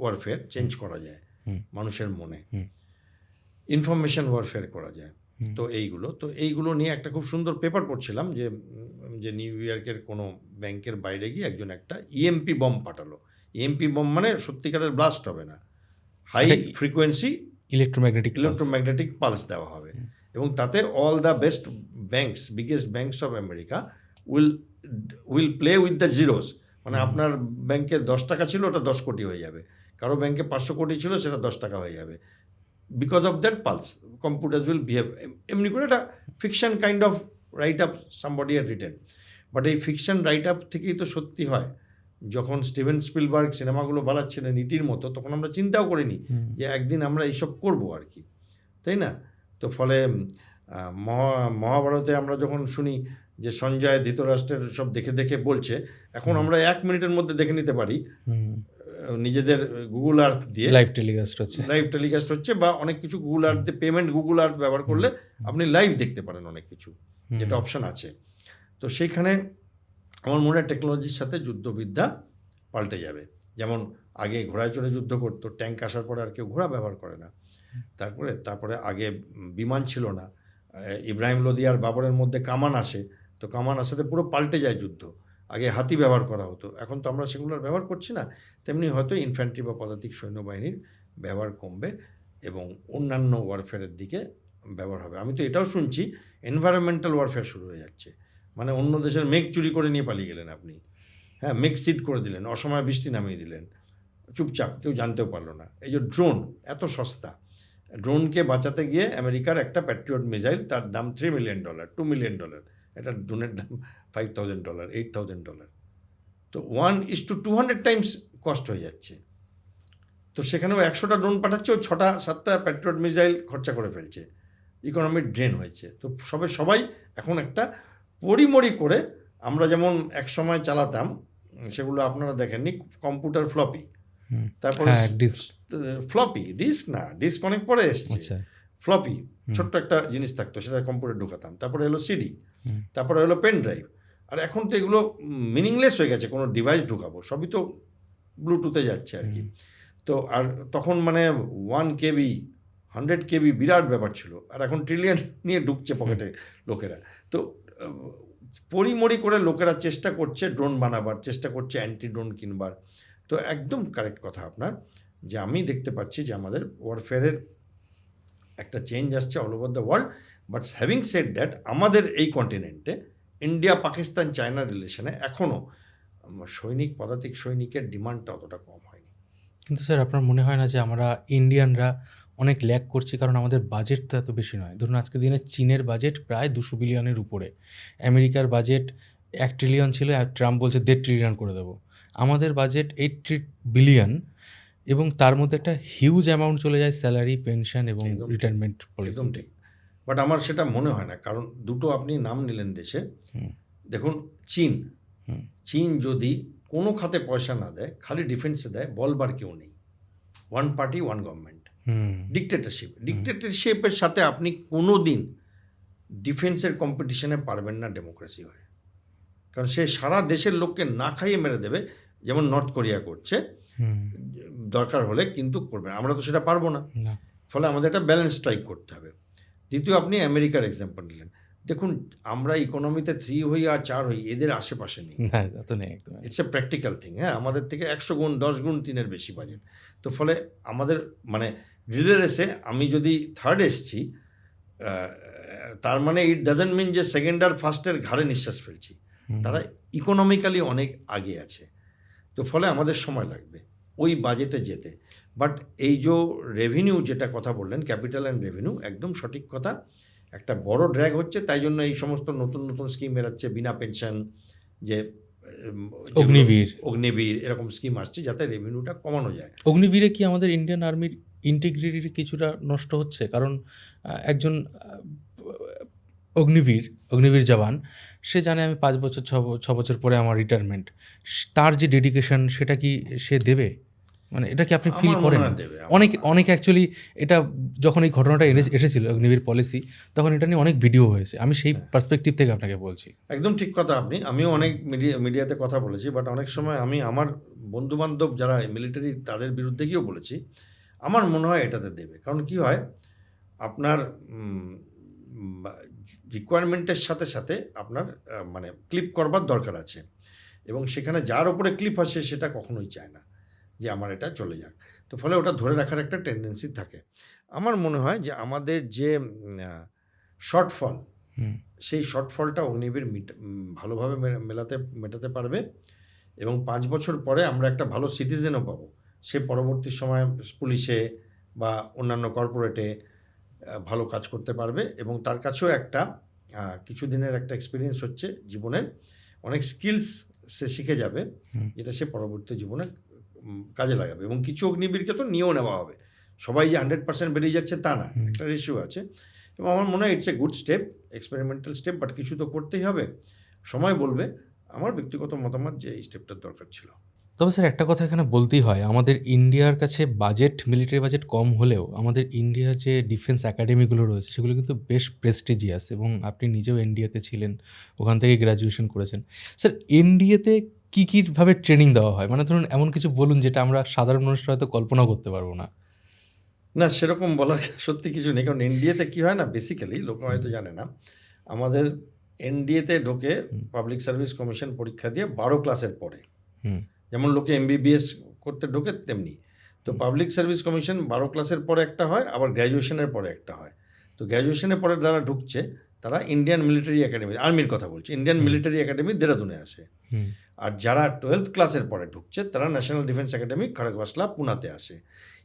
ওয়ারফেয়ার চেঞ্জ করা যায় মানুষের মনে, ইনফরমেশন ওয়ারফেয়ার করা যায়। তো এইগুলো নিয়ে একটা খুব সুন্দর পেপার পড়ছিলাম, যে নিউ ইয়র্কের কোনো ব্যাংকের বাইরে গিয়ে একজন একটা ইএমপি বম পাঠালো। ইএমপি বম মানে সত্যিকারের ব্লাস্ট হবে না, হাই ফ্রিকোয়েন্সি ইলেকট্রোম্যাগনেটিক পালস দেওয়া হবে, এবং তাতে all the best banks, biggest banks of America will play with the zeros. মানে আপনার ব্যাংকে 10 টাকা ছিল, ওটা 10 কোটি হয়ে যাবে, কারো ব্যাংকে 500 কোটি ছিল, সেটা 10 টাকা হয়ে যাবে, because of that pulse computers will behave. এমনি করে একটা fiction kind of write up somebody are written, but এই ফিকশন রাইট আপ থেকেই তো সত্যি হয়। যখন স্টিভেন স্পিলবার্গ সিনেমাগুলো বানাচ্ছিলেন ইটির মতো, তখন আমরা চিন্তাও করিনি যে একদিন আমরা এইসব করবো আর কি, তাই না? তো ফলে মহাভারতে আমরা যখন শুনি যে সঞ্জয় ধৃতরাষ্ট্রের সব দেখে দেখে বলছে, এখন আমরা 1 মিনিটের মধ্যে দেখে নিতে পারি নিজেদের গুগল আর্থ দিয়ে, লাইভ টেলিকাস্ট হচ্ছে, বা অনেক কিছু গুগল আর্থ দিয়ে পেমেন্ট, গুগল আর্থ ব্যবহার করলে আপনি লাইভ দেখতে পারেন অনেক কিছু, যেটা অপশান আছে। তো সেইখানে আমার মনে হয় টেকনোলজির সাথে যুদ্ধবিদ্যা পাল্টে যাবে। যেমন আগে ঘোড়ায় চড়ে যুদ্ধ করতো, ট্যাঙ্ক আসার পরে আর কেউ ঘোড়া ব্যবহার করে না। তারপরে আগে বিমান ছিল না, ইব্রাহিম লোদি আর বাবরের মধ্যে কামান আসে, তো কামান আসাতে পুরো পাল্টে যায় যুদ্ধ। আগে হাতি ব্যবহার করা হতো, এখন তো আমরা সেগুলোর ব্যবহার করছি না। তেমনি হয়তো ইনফ্যান্ট্রি বা পদাতিক সৈন্যবাহিনীর ব্যবহার কমবে, এবং অন্যান্য ওয়ারফেয়ারের দিকে ব্যবহার হবে। আমি তো এটাও শুনছি এনভায়রনমেন্টাল ওয়ারফেয়ার শুরু হয়ে যাচ্ছে, মানে অন্য দেশের মেঘ চুরি করে নিয়ে পালিয়ে গেলেন আপনি, হ্যাঁ, মেঘ সিট করে দিলেন, অসময়ে বৃষ্টি নামিয়ে দিলেন, চুপচাপ, কেউ জানতেও পারলো না। এই যে ড্রোন এত সস্তা, ড্রোনকে বাঁচাতে গিয়ে আমেরিকার একটা প্যাট্রিয়ট মিসাইল, তার দাম $3 মিলিয়ন, $2 মিলিয়ন, একটা ড্রোনের দাম $5,000, $8,000। তো 1:200 টাইমস কস্ট হয়ে যাচ্ছে। তো সেখানেও 100টা ড্রোন পাঠাচ্ছে, ও 6-7টা প্যাট্রিয়ট মিসাইল খরচা করে ফেলছে, ইকোনমিক ড্রেন হয়েছে। তো সবাই এখন একটা পরিমরি করে, আমরা যেমন এক সময় চালাতাম, সেগুলো আপনারা দেখেননি, কম্পিউটার ফ্লপি, তারপরে হ্যাঁ, ডিস্ক। ফ্লপি, ডিস্ক না, ডিস্ক অনেক পরে এসছে, আচ্ছা। ফ্লপি ছোট্ট একটা জিনিস থাকতো, সেটা কম্পিউটার ঢোকাতাম, তারপরে হলো সিডি, তারপরে হলো পেন ড্রাইভ। আর এখন তো এগুলো মিনিংলেস হয়ে গেছে, কোনো ডিভাইস ঢোকাবো, সবই তো ব্লুটুথে যাচ্ছে আর কি। তো আর তখন মানে 1 KB 100 KB বিরাট ব্যাপার ছিল, আর এখন ট্রিলিয়ন নিয়ে ঢুকছে পকেটে লোকেরা। তো পরিমরি করে লোকেরা চেষ্টা করছে ড্রোন বানাবার, চেষ্টা করছে অ্যান্টি ড্রোন কিনবার। তো একদম কারেক্ট কথা আপনার, যে আমি দেখতে পাচ্ছি যে আমাদের ওয়ারফেয়ারের একটা চেঞ্জ আসছে all over the world. But having said that, আমাদের এই কন্টিনেন্টে ইন্ডিয়া, পাকিস্তান, চায়না রিলেশনে এখনও পদাতিক সৈনিকের ডিমান্ডটা অতটা কম হয়নি। কিন্তু স্যার আপনার মনে হয় না যে আমরা ইন্ডিয়ানরা অনেক ল্যাক করছি, কারণ আমাদের বাজেটটা এত বেশি নয়? ধরুন আজকের দিনে চীনের বাজেট প্রায় 200 বিলিয়নের উপরে, আমেরিকার বাজেট 1 ট্রিলিয়ন ছিল, আর ট্রাম্প বলছে 1.5 ট্রিলিয়ন করে দেবো। আমাদের বাজেট 80 বিলিয়ন, এবং তার মধ্যে একটা হিউজ অ্যামাউন্ট চলে যায় স্যালারি, পেনশন এবং রিটায়ারমেন্ট পলিসি। একদম ঠিক। বাট আমার সেটা মনে হয় না, কারণ দুটো আপনি নাম নিলেন দেশে, দেখুন চীন যদি কোনো খাতে পয়সা না দেয়, খালি ডিফেন্সে দেয়, বলবার কেউ নেই, 1 পার্টি 1 গভর্নমেন্ট, ডিকটেটরশিপের সাথে আপনি কোনো দিন ডিফেন্সের কম্পিটিশনে পারবেন না ডেমোক্রেসি হয়ে। কারণ সে সারা দেশের লোককে না খাইয়ে মেরে দেবে, যেমন নর্থ কোরিয়া করছে, দরকার হলে কিন্তু করবে। আমরা তো সেটা পারবো না, ফলে আমাদের একটা ব্যালেন্স স্ট্রাইক করতে হবে। দ্বিতীয়, আপনি আমেরিকার এক্সাম্পল নিলেন, দেখুন আমরা ইকোনমিতে 3 হই আর 4 হই, এদের আশেপাশে নেই। It's a practical thing. হ্যাঁ, আমাদের থেকে 100 গুণ 10 গুণ 3-এর বেশি বাজেট। তো ফলে আমাদের মানে রিলে রেসে আমি যদি থার্ড এসছি, তার মানে ইট ডাজন্ট মিন যে সেকেন্ড আর ফার্স্টের ঘাড়ে নিঃশ্বাস ফেলছি। তারা ইকোনমিক্যালি অনেক আগে আছে, তো ফলে আমাদের সময় লাগবে ওই বাজেটে যেতে। বাট এই যে রেভিনিউ যেটা কথা বললেন, ক্যাপিটাল অ্যান্ড রেভিনিউ, একদম সঠিক কথা, একটা বড় ড্র্যাগ হচ্ছে। তাই জন্য এই সমস্ত নতুন নতুন স্কিম বেরাচ্ছে, বিনা পেনশন, যে অগ্নিবীর এরকম স্কিম আসছে, যাতে রেভিনিউটা কমানো যায়। অগ্নিবীরে কি আমাদের ইন্ডিয়ান আর্মির ইন্টিগ্রিটি কিছুটা নষ্ট হচ্ছে? কারণ একজন অগ্নিবীর জওয়ান, সে জানে আমি 5 বছর 6 বছর পরে আমার রিটায়ারমেন্ট, তার যে ডেডিকেশন সেটা কি সে দেবে? মানে এটা কি আপনি ফিল করেন? অনেক অ্যাকচুয়ালি এটা যখন এই ঘটনাটা এসেছিল অগ্নিবীর পলিসি, তখন এটা নিয়ে অনেক ভিডিও হয়েছে। আমি সেই পার্সপেক্টিভ থেকে আপনাকে বলছি। একদম ঠিক কথা আমিও অনেক মিডিয়াতে কথা বলেছি, বাট অনেক সময় আমি আমার বন্ধুবান্ধব যারা মিলিটারি তাদের বিরুদ্ধে গিয়েও বলেছি। আমার মনে হয় এটাতে দেবে, কারণ কি হয়, আপনার রিকোয়ারমেন্টের সাথে সাথে আপনার মানে ক্লিপ করবার দরকার আছে, এবং সেখানে যার ওপরে ক্লিপ আসে সেটা কখনোই চায় না যে আমার এটা চলে যাক। তো ফলে ওটা ধরে রাখার একটা টেন্ডেন্সি থাকে। আমার মনে হয় যে আমাদের যে শর্টফল, সেই শর্টফলটা অগ্নিবীর ভালোভাবে মেটাতে পারবে, এবং 5 বছর পরে আমরা একটা ভালো সিটিজেনও পাবো। সে পরবর্তী সময় পুলিশে বা অন্যান্য কর্পোরেটে ভালো কাজ করতে পারবে, এবং তার কাছেও একটা কিছুদিনের একটা এক্সপিরিয়েন্স হচ্ছে জীবনের, অনেক স্কিলস সে শিখে যাবে, যেটা সে পরবর্তী জীবনে কাজে লাগাবে। এবং কিছু অগ্নিবীরকে তো নিয়েও নেওয়া হবে, সবাই যে 100% বেরিয়ে যাচ্ছে তা না, একটা রেশিও আছে। এবং আমার মনে হয় it's a good step, experimental step, but কিছু তো করতেই হবে, সময় বলবে। আমার ব্যক্তিগত মতামত যে এই স্টেপটার দরকার ছিল। তবে স্যার একটা কথা এখানে বলতেই হয়, আমাদের ইন্ডিয়ার কাছে মিলিটারি বাজেট কম হলেও আমাদের ইন্ডিয়ার যে ডিফেন্স একাডেমিগুলো রয়েছে সেগুলো কিন্তু বেশ প্রেস্টিজিয়াস, এবং আপনি নিজেও এনডিএতে ছিলেন, ওখান থেকে গ্র্যাজুয়েশন করেছেন। স্যার এনডিএতে কীভাবে ট্রেনিং দেওয়া হয়? মানে ধরুন এমন কিছু বলুন যেটা আমরা সাধারণ মানুষরা হয়তো কল্পনাও করতে পারবো না। না, সেরকম বলার সত্যি কিছু নেই, কারণ এনডিএতে কী হয় না, বেসিক্যালি লোক হয়তো জানে না, আমাদের এনডিএতে ঢোকে পাবলিক সার্ভিস কমিশন পরীক্ষা দিয়ে 12 ক্লাসের পরে, যেমন লোকে MBBS করতে ঢোকে তেমনি। তো পাবলিক সার্ভিস কমিশন 12 ক্লাসের পরে একটা হয়, আবার গ্র্যাজুয়েশনের পরে একটা হয়। তো গ্র্যাজুয়েশনের পরে যারা ঢুকছে তারা ইন্ডিয়ান মিলিটারি একাডেমি, আর্মির কথা বলছি, ইন্ডিয়ান মিলিটারি একাডেমি দেরাদুনে আসে। আর যারা 12th ক্লাসের পরে ঢুকছে তারা ন্যাশনাল ডিফেন্স একাডেমি খড়গপুর পুনাতে আসে।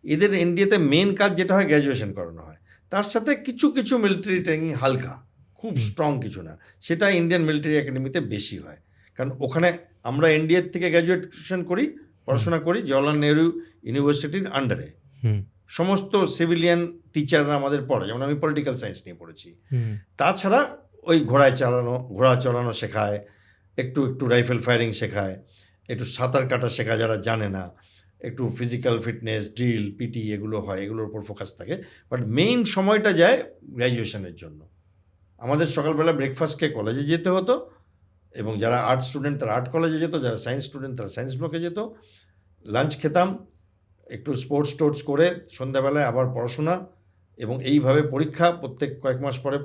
এদের ইন্ডিয়াতে মেন কাজ যেটা হয় গ্র্যাজুয়েশন করানো হয়, তার সাথে কিছু কিছু মিলিটারি ট্রেনিং হালকা, খুব স্ট্রং কিছু না, সেটা ইন্ডিয়ান মিলিটারি একাডেমিতে বেশি হয়। কারণ ওখানে আমরা এনডিএর থেকে গ্র্যাজুয়েশন করি, পড়াশোনা করি জওয়াহরলাল নেহরু ইউনিভার্সিটির আন্ডারে। সমস্ত সিভিলিয়ান টিচাররা আমাদের পড়ে, যেমন আমি পলিটিক্যাল সায়েন্স নিয়ে পড়েছি। তাছাড়া ওই ঘোড়া চালানো শেখায়, একটু রাইফেল ফায়ারিং শেখায়, একটু সাঁতার কাটা শেখা যারা জানে না, একটু ফিজিক্যাল ফিটনেস, ড্রিল, পিটি এগুলো হয়, এগুলোর উপর ফোকাস থাকে। বাট মেইন সময়টা যায় গ্র্যাজুয়েশনের জন্য। আমাদের সকালবেলা ব্রেকফাস্ট খেয়ে কলেজে যেতে হতো, এবং যারা আর্ট স্টুডেন্ট তারা আর্ট কলেজে যেত, যারা সায়েন্স স্টুডেন্ট তারা সায়েন্স ব্লকে যেত। লাঞ্চ খেতাম, একটু স্পোর্টস করে সন্ধ্যাবেলায় আবার পড়াশোনা, এবং এইভাবে পরীক্ষা প্রত্যেক কয়েক মাস পরে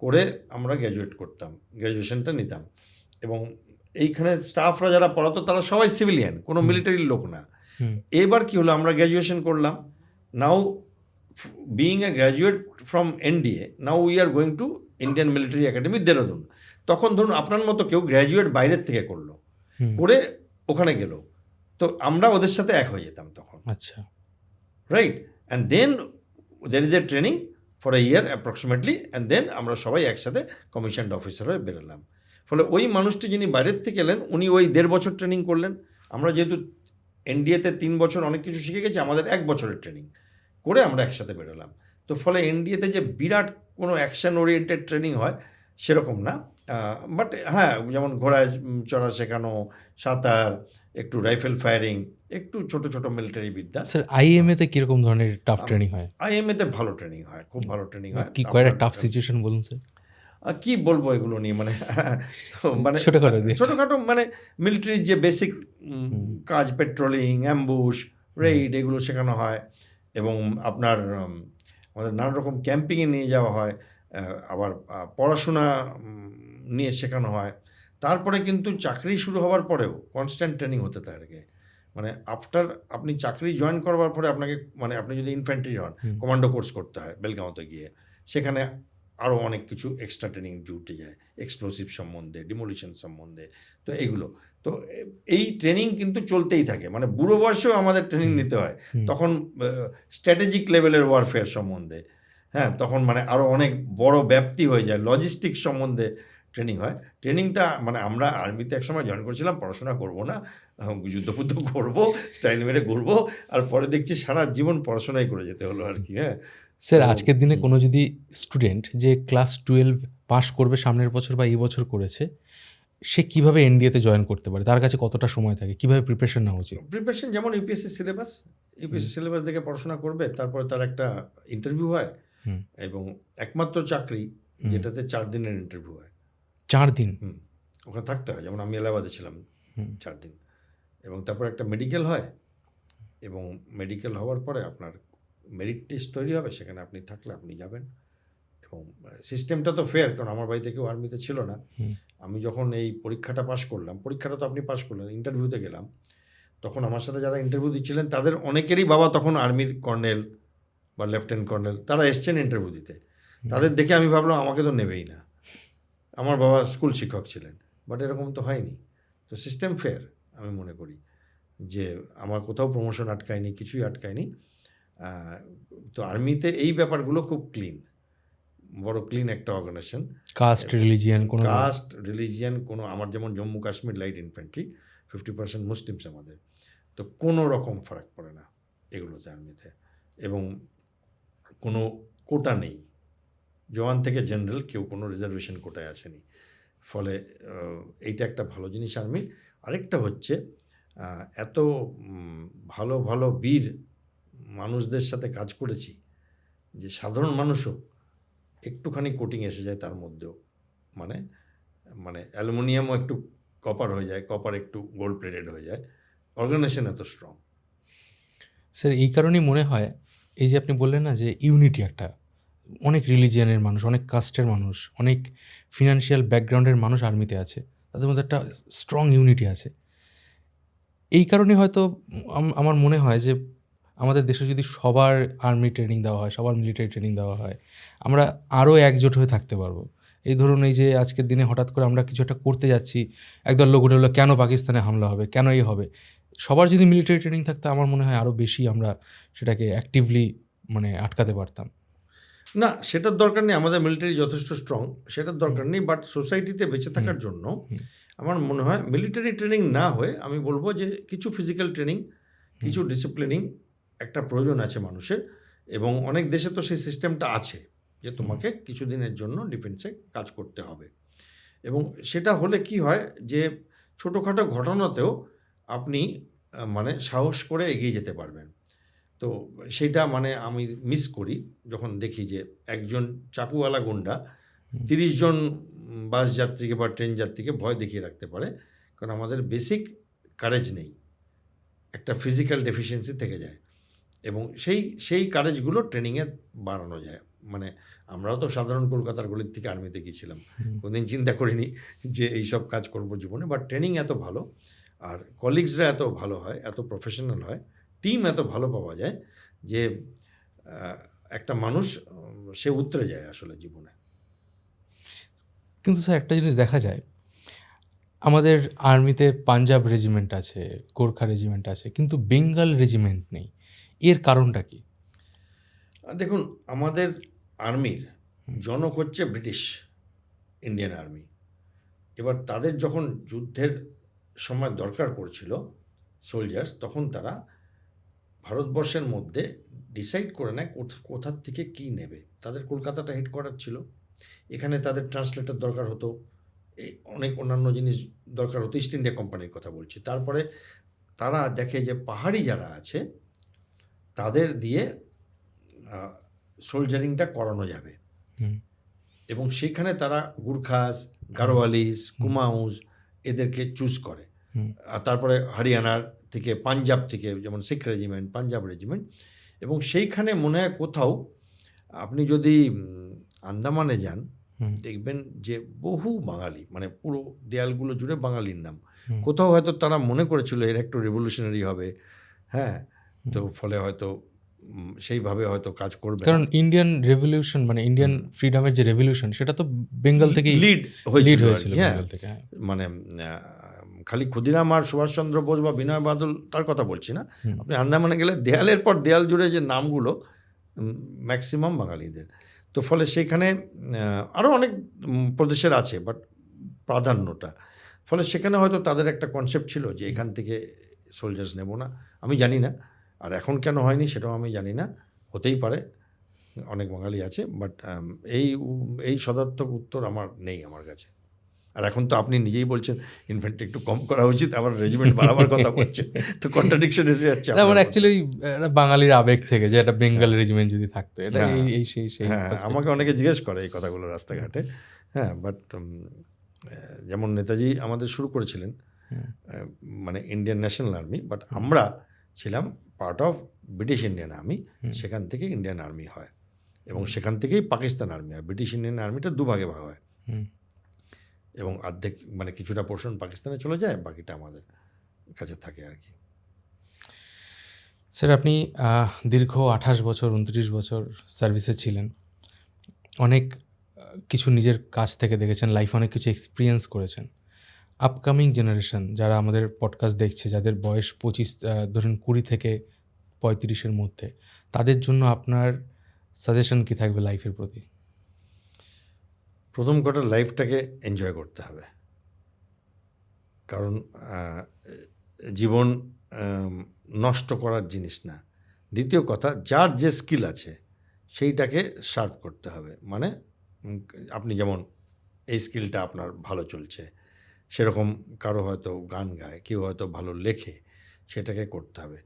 করে আমরা গ্র্যাজুয়েশনটা নিতাম। এবং এইখানে স্টাফরা যারা পড়াতো তারা সবাই সিভিলিয়ান, কোনো মিলিটারির লোক না। এবার কি হলো, আমরা গ্র্যাজুয়েশন করলাম, now being a graduate from NDA, now we are going to Indian Military Academy Dehradun. তখন ধরুন আপনার মতো কেউ গ্র্যাজুয়েট বাইরের থেকে করে ওখানে গেল, তো আমরা ওদের সাথে এক হয়ে যেতাম তখন। আচ্ছা, right. And then there is a training for a year approximately, and then আমরা সবাই একসাথে কমিশনড অফিসার হয়ে বেরোলাম। ফলে ওই মানুষটি যিনি বাইরের থেকে এলেন উনি ওই 1.5 বছর ট্রেনিং করলেন। আমরা যেহেতু এনডিএতে 3 বছর অনেক কিছু শিখে গেছি, আমাদের 1 বছরের ট্রেনিং করে আমরা একসাথে বেরোলাম। তো ফলে এনডিএতে যে বিরাট কোনো অ্যাকশন ওরিয়েন্টেড ট্রেনিং হয় সেরকম না, বাট হ্যাঁ, যেমন ঘোড়ায় চড়া শেখানো, সাঁতার, একটু রাইফেল ফায়ারিং, একটু ছোট ছোট মিলিটারি বিদ্যা। স্যার আইএমএতে কীরকম ধরনের টাফ ট্রেনিং হয়? আইএমএতে ভালো ট্রেনিং হয়, খুব ভালো ট্রেনিং হয়। কি কয়েকটা টাফ সিচুয়েশন বলুন স্যার। কি বলবো এগুলো নিয়ে, তো ছোটোখাটো মানে মিলিটারির যে বেসিক কাজ, পেট্রোলিং, অ্যাম্বুশ, রেইড, এগুলো শেখানো হয়। এবং আপনার আমাদের নানা রকম ক্যাম্পিংয়ে নিয়ে যাওয়া হয়, আবার পড়াশোনা নিয়ে শেখানো হয়। তারপরে কিন্তু চাকরি শুরু হওয়ার পরেও কনস্ট্যান্ট ট্রেনিং হতে থাকে। মানে আফটার আপনি চাকরি জয়েন করবার পরে আপনাকে, মানে আপনি যদি ইনফ্যান্ট্রি হন, কমান্ডো কোর্স করতে হয় বেলগাঁওতে গিয়ে, সেখানে আরও অনেক কিছু এক্সট্রা ট্রেনিং জুটে যায়, এক্সপ্লোসিভ সম্বন্ধে, ডিমোলিশন সম্বন্ধে। তো এগুলো, তো এই ট্রেনিং কিন্তু চলতেই থাকে, মানে বুড়ো বয়সেও আমাদের ট্রেনিং নিতে হয়। তখন স্ট্র্যাটেজিক লেভেলের ওয়ারফেয়ার সম্বন্ধে, হ্যাঁ, তখন মানে আরও অনেক বড় ব্যাপ্তি হয়ে যায়, লজিস্টিক সম্বন্ধে ট্রেনিং হয়। ট্রেনিংটা মানে আমরা আর্মিতে একসময় জয়েন করেছিলাম, পড়াশোনা করবো না, যুদ্ধপুদ্ধ করবো, স্টাইল মেরে ঘুরবো, আর পরে দেখছি সারা জীবন পড়াশোনাই করে যেতে হলো আর কি। হ্যাঁ স্যার, আজকের দিনে কোনো যদি স্টুডেন্ট যে ক্লাস 12 পাস করবে সামনের বছর বা এই বছর করেছে, সে কিভাবে এনডিএতে জয়েন করতে পারে? তার কাছে কতটা সময় থাকে? কিভাবে প্রিপারেশন নেওয়া উচিত? প্রিপারেশন যেমন ইউপিএসসি সিলেবাস দেখে পড়াশোনা করবে, তারপরে তার একটা ইন্টারভিউ হয়, এবং একমাত্র চাকরি যেটাতে 4 দিনের ইন্টারভিউ হয়। 4 দিন? ওখানে থাকতে হয়। যেমন আমি এলাহাবাদে ছিলাম 4 দিন, এবং তারপর একটা মেডিকেল হয়, এবং মেডিকেল হওয়ার পরে আপনার মেরিট টেস্ট তৈরি হবে, সেখানে আপনি থাকলে আপনি যাবেন। এবং সিস্টেমটা তো ফেয়ার, কারণ আমার বাড়িতে কেউ আর্মিতে ছিল না। আমি যখন এই পরীক্ষাটা পাশ করলাম, পরীক্ষাটা তো আপনি পাশ করলেন, ইন্টারভিউতে গেলাম, তখন আমার সাথে যারা ইন্টারভিউ দিচ্ছিলেন তাদের অনেকেরই বাবা তখন আর্মির কর্নেল বা লেফটেন্যান্ট কর্নেল, তারা এসছেন ইন্টারভিউ দিতে। তাদের দেখে আমি ভাবলাম আমাকে তো নেবেই না, আমার বাবা স্কুল শিক্ষক ছিলেন। বাট এরকম তো হয়নি। তো সিস্টেম ফেয়ার আমি মনে করি, যে আমার কোথাও প্রমোশন আটকায়নি, কিছুই আটকায়নি। তো আর্মিতে এই ব্যাপারগুলো খুব ক্লিন, বড় ক্লিন একটা অর্গানাইজেশন। কাস্ট রিলিজিয়ান কোনো, আমার যেমন Jammu Kashmir light infantry 50% Muslims আমাদের, তো কোনো রকম ফারাক পড়ে না এগুলোতে আর্মিতে। এবং কোনো কোটা নেই, জওয়ান থেকে জেনারেল কেউ কোনো রিজার্ভেশন কোটায় আসেনি। ফলে এইটা একটা ভালো জিনিস আর্মি। আরেকটা হচ্ছে এত ভালো ভালো বীর মানুষদের সাথে কাজ করেছি, যে সাধারণ মানুষও একটুখানি কোটিং এসে যায় তার মধ্যেও, মানে অ্যালুমিনিয়ামও একটু কপার হয়ে যায়, কপার একটু গোল্ড প্লেটেড হয়ে যায়, অর্গানাইজেশন এত স্ট্রং। স্যার, এই কারণেই মনে হয়, এই যে আপনি বললেন না যে ইউনিটি, একটা অনেক রিলিজিয়ানের মানুষ, অনেক কাস্টের মানুষ, অনেক ফিনান্সিয়াল ব্যাকগ্রাউন্ডের মানুষ আর্মিতে আছে, তাদের মধ্যে একটা স্ট্রং ইউনিটি আছে। এই কারণে হয়তো আমার মনে হয় যে আমাদের দেশে যদি সবার আর্মি ট্রেনিং দেওয়া হয়, সবার মিলিটারি ট্রেনিং দেওয়া হয়, আমরা আরও একজোট হয়ে থাকতে পারবো। এই ধরুন এই যে আজকের দিনে হঠাৎ করে আমরা কিছু একটা করতে যাচ্ছি, একদল লোক উঠে বললো কেন পাকিস্তানে হামলা হবে, কেন এই হবে। সবার যদি মিলিটারি ট্রেনিং থাকতো আমার মনে হয় আরও বেশি আমরা সেটাকে অ্যাক্টিভলি মানে আটকাতে পারতাম। না, সেটার দরকার নেই, আমাদের মিলিটারি যথেষ্ট স্ট্রং, সেটার দরকার নেই। বাট সোসাইটিতে বেঁচে থাকার জন্য আমার মনে হয় মিলিটারি ট্রেনিং না হয়ে আমি বলবো যে কিছু ফিজিক্যাল ট্রেনিং, কিছু ডিসিপ্লিনিং একটা প্রয়োজন আছে মানুষের। এবং অনেক দেশে তো সেই সিস্টেমটা আছে যে তোমাকে কিছুদিনের জন্য ডিফেন্সে কাজ করতে হবে। এবং সেটা হলে কি হয় যে ছোটোখাটো ঘটনাতেও আপনি মানে সাহস করে এগিয়ে যেতে পারবেন। তো সেইটা মানে আমি মিস করি যখন দেখি যে একজন চাকুওয়ালা গুন্ডা 30 জন বাস যাত্রীকে বা ট্রেন যাত্রীকে ভয় দেখিয়ে রাখতে পারে, কারণ আমাদের বেসিক কারেজ নেই, একটা ফিজিক্যাল ডেফিসিয়েন্সি থেকে যায়। এবং সেই কারেজগুলো ট্রেনিংয়ে বাড়ানো যায়। মানে আমরাও তো সাধারণ কলকাতার গলির থেকে আর্মিতে গিয়েছিলাম, কোনোদিন চিন্তা করিনি যে এইসব কাজ করবো জীবনে। বাট ট্রেনিং এত ভালো, আর কলিগসরা এত ভালো হয়, এত প্রফেশনাল হয়, টিম এত ভালো পাওয়া যায় যে একটা মানুষ সে উতরে যায় আসলে জীবনে। কিন্তু স্যার একটা জিনিস দেখা যায়, আমাদের আর্মিতে পাঞ্জাব রেজিমেন্ট আছে, গোর্খা রেজিমেন্ট আছে, কিন্তু বেঙ্গল রেজিমেন্ট নেই। এর কারণটা কি? দেখুন, আমাদের আর্মির জনক হচ্ছে ব্রিটিশ ইন্ডিয়ান আর্মি। এবার তাদের যখন যুদ্ধের সময় দরকার পড়ছিল সোলজার্স, তখন তারা ভারতবর্ষের মধ্যে ডিসাইড করে নেয় কোথার থেকে কি নেবে। তাদের কলকাতাটা হেডকোয়ার্টার ছিল, এখানে তাদের ট্রান্সলেটর দরকার হতো, অনেক অন্যান্য জিনিস দরকার হতো, ইস্ট ইন্ডিয়া কোম্পানির কথা বলছি। তারপরে তারা দেখে যে পাহাড়ি যারা আছে তাদের দিয়ে সোলজারিংটা করানো যাবে। এবং সেখানে তারা গুর্খাস, গারোয়ালিস, কুমাউস এদেরকে চুজ করে। আর তারপরে হরিয়ানার থেকে, পাঞ্জাব থেকে, যেমন শিখ রেজিমেন্ট, পাঞ্জাব রেজিমেন্ট। এবং সেইখানে মনে হয় কোথাও আপনি যদি আন্দামানে যান দেখবেন যে বহু বাঙালি, মানে পুরো দেয়ালগুলো জুড়ে বাঙালির নাম। কোথাও হয়তো তারা মনে করেছিল এর একটু রেভলিউশনারি হবে, হ্যাঁ, তো ফলে হয়তো সেইভাবে হয়তো কাজ করবে। কারণ ইন্ডিয়ান রেভলিউশন মানে ইন্ডিয়ান ফ্রিডমের যে রেভলিউশন সেটা তো বেঙ্গল থেকেই লিড হয়েছিল। হ্যাঁ, বেঙ্গল থেকে, মানে খালি ক্ষুদিরাম আর সুভাষচন্দ্র বোস বা বিনয় বাদল তার কথা বলছি না, আপনি আন্দামানে গেলে দেয়ালের পর দেয়াল জুড়ে যে নামগুলো ম্যাক্সিমাম বাঙালিদের। তো ফলে সেইখানে আরও অনেক প্রদেশের আছে, বাট প্রাধান্যটা, ফলে সেখানে হয়তো তাদের একটা কনসেপ্ট ছিল যে এখান থেকে সোলজার্স নেব না। আমি জানি না, আর এখন কেন হয়নি সেটাও আমি জানি না, হতেই পারে, অনেক বাঙালি আছে। বাট এই সদর্থক উত্তর আমার নেই আমার কাছে। আর এখন তো আপনি নিজেই বলছেন ইনফ্যান্ট্রি একটু কম করা উচিত, আবার রেজিমেন্ট বাড়াবার কথা বলছেন, তো কন্ট্রাডিকশন এসে যাচ্ছে। মানে অ্যাকচুয়ালি বাঙালির আবেগ থেকে যে একটা বেঙ্গল রেজিমেন্ট যদি থাকতো, এটা এই সেই হ্যাঁ, আমাকে অনেকে জিজ্ঞেস করে এই কথাগুলো রাস্তাঘাটে। হ্যাঁ, বাট যেমন নেতাজি আমাদের শুরু করেছিলেন মানে ইন্ডিয়ান ন্যাশনাল আর্মি, বাট আমরা ছিলাম part of British Indian army. সেখান থেকে ইন্ডিয়ান আর্মি হয় এবং সেখান থেকেই পাকিস্তান আর্মি হয়। ব্রিটিশ ইন্ডিয়ান আর্মিটা দুভাগে ভাগ হয় এবং অর্ধেক মানে কিছুটা পোর্শন পাকিস্তানে চলে যায়, বাকিটা আমাদের কাছে থাকে আর কি। স্যার, আপনি দীর্ঘ 28 বছর 29 বছর সার্ভিসে ছিলেন, অনেক কিছু নিজের কাছ থেকে দেখেছেন, লাইফে অনেক কিছু এক্সপিরিয়েন্স করেছেন। আপকামিং জেনারেশন যারা আমাদের পডকাস্ট দেখছে, যাদের বয়স 25 ধরুন 20 থেকে 35-এর মধ্যে, তাদের জন্য আপনার সাজেশন কী থাকবে লাইফের প্রতি? প্রথম কথা, লাইফটাকে এনজয় করতে হবে, কারণ জীবন নষ্ট করার জিনিস না। দ্বিতীয় কথা, যার যে স্কিল আছে সেইটাকে শার্প করতে হবে। মানে আপনি যেমন এই স্কিলটা আপনার ভালো চলছে, সেরকম কারো হয়তো গান গায়, কেউ হয়তো ভালো লেখে, সেটাকে করতে হবে।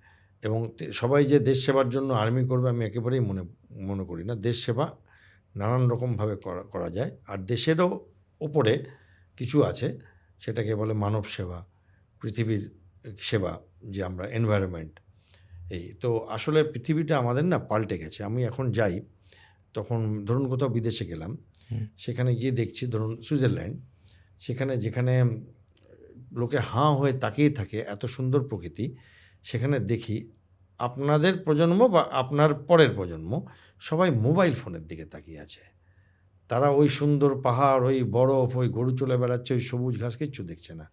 এবং সবাই যে দেশ সেবার জন্য আর্মি করবে আমি একেবারেই মনে করি না। দেশ সেবা নানান রকমভাবে করা যায়, আর দেশেরও ওপরে কিছু আছে, সেটাকে বলে মানব সেবা, পৃথিবীর সেবা, যে আমরা এনভায়রনমেন্ট। তো আসলে পৃথিবীটা আমাদের না পাল্টে গেছে। আমি এখন যাই, তখন ধরুন কোথাও বিদেশে গেলাম, সেখানে গিয়ে দেখছি ধরুন সুইজারল্যান্ড, সেখানে যেখানে লোকে হাঁ হয়ে তাকিয়ে থাকে, এত সুন্দর প্রকৃতি, সেখানে দেখি আপনাদের প্রজন্ম বা আপনার পরের প্রজন্ম সবাই মোবাইল ফোনের দিকে তাকিয়ে আছে। তারা ওই সুন্দর পাহাড়, ওই বরফ, ওই গরু চলে বেড়াচ্ছে, ওই সবুজ ঘাস কিচ্ছু দেখছে না।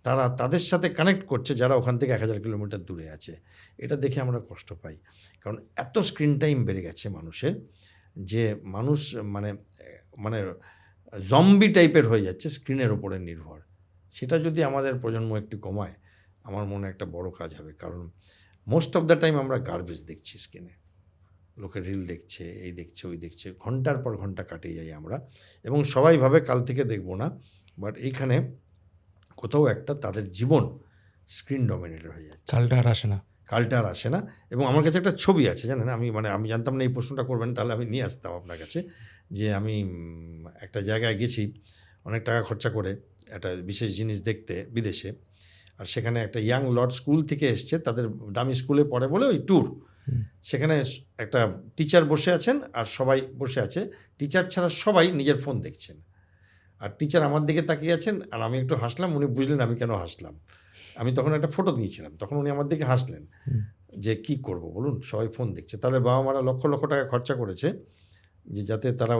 তারা তাদের সাথে কানেক্ট করছে যারা ওখান থেকে 1000 কিলোমিটার দূরে আছে। এটা দেখে আমরা কষ্ট পাই, কারণ এত স্ক্রিন টাইম বেড়ে গেছে মানুষের, যে মানুষ মানে মানে জম্বি টাইপের হয়ে যাচ্ছে স্ক্রিনের ওপরে নির্ভর। সেটা যদি আমাদের প্রজন্ম একটু কমায়, আমার মনে একটা বড় কাজ হবে। কারণ মোস্ট অফ দ্য টাইম আমরা গার্বেজ দেখছি স্ক্রিনে, লোকে রিল দেখছে, এই দেখছে, ওই দেখছে, ঘন্টার পর ঘন্টা কাটিয়ে যাই আমরা, এবং সবাই ভাবে কাল থেকে দেখবো না। বাট এইখানে কোথাও একটা তাদের জীবন স্ক্রিন ডমিনেটেড হয়ে যাচ্ছে, কালটা আর আসে না। কালটা আর আসে না। এবং আমার কাছে একটা ছবি আছে, জানেন, আমি জানতাম না এই প্রশ্নটা করবেন, তাহলে আমি নিয়ে আসতাম আপনার কাছে, যে আমি একটা জায়গায় গেছি অনেক টাকা খরচা করে একটা বিশেষ জিনিস দেখতে বিদেশে, আর সেখানে একটা ইয়াং লর্ড স্কুল থেকে এসছে, তাদের দামি স্কুলে পড়ে বলে ওই ট্যুর। সেখানে একটা টিচার বসে আছেন আর সবাই বসে আছে, টিচার ছাড়া সবাই নিজের ফোন দেখছেন, আর টিচার আমার দিকে তাকিয়ে আছেন, আর আমি একটু হাসলাম, উনি বুঝলেন আমি কেন হাসলাম। আমি তখন একটা ফটো নিয়েছিলাম, তখন উনি আমার দিকে হাসলেন, যে কি করব বলুন, সবাই ফোন দেখছে। তাদের বাবা মারা লক্ষ লক্ষ টাকা খরচা করেছে যে যাতে তারা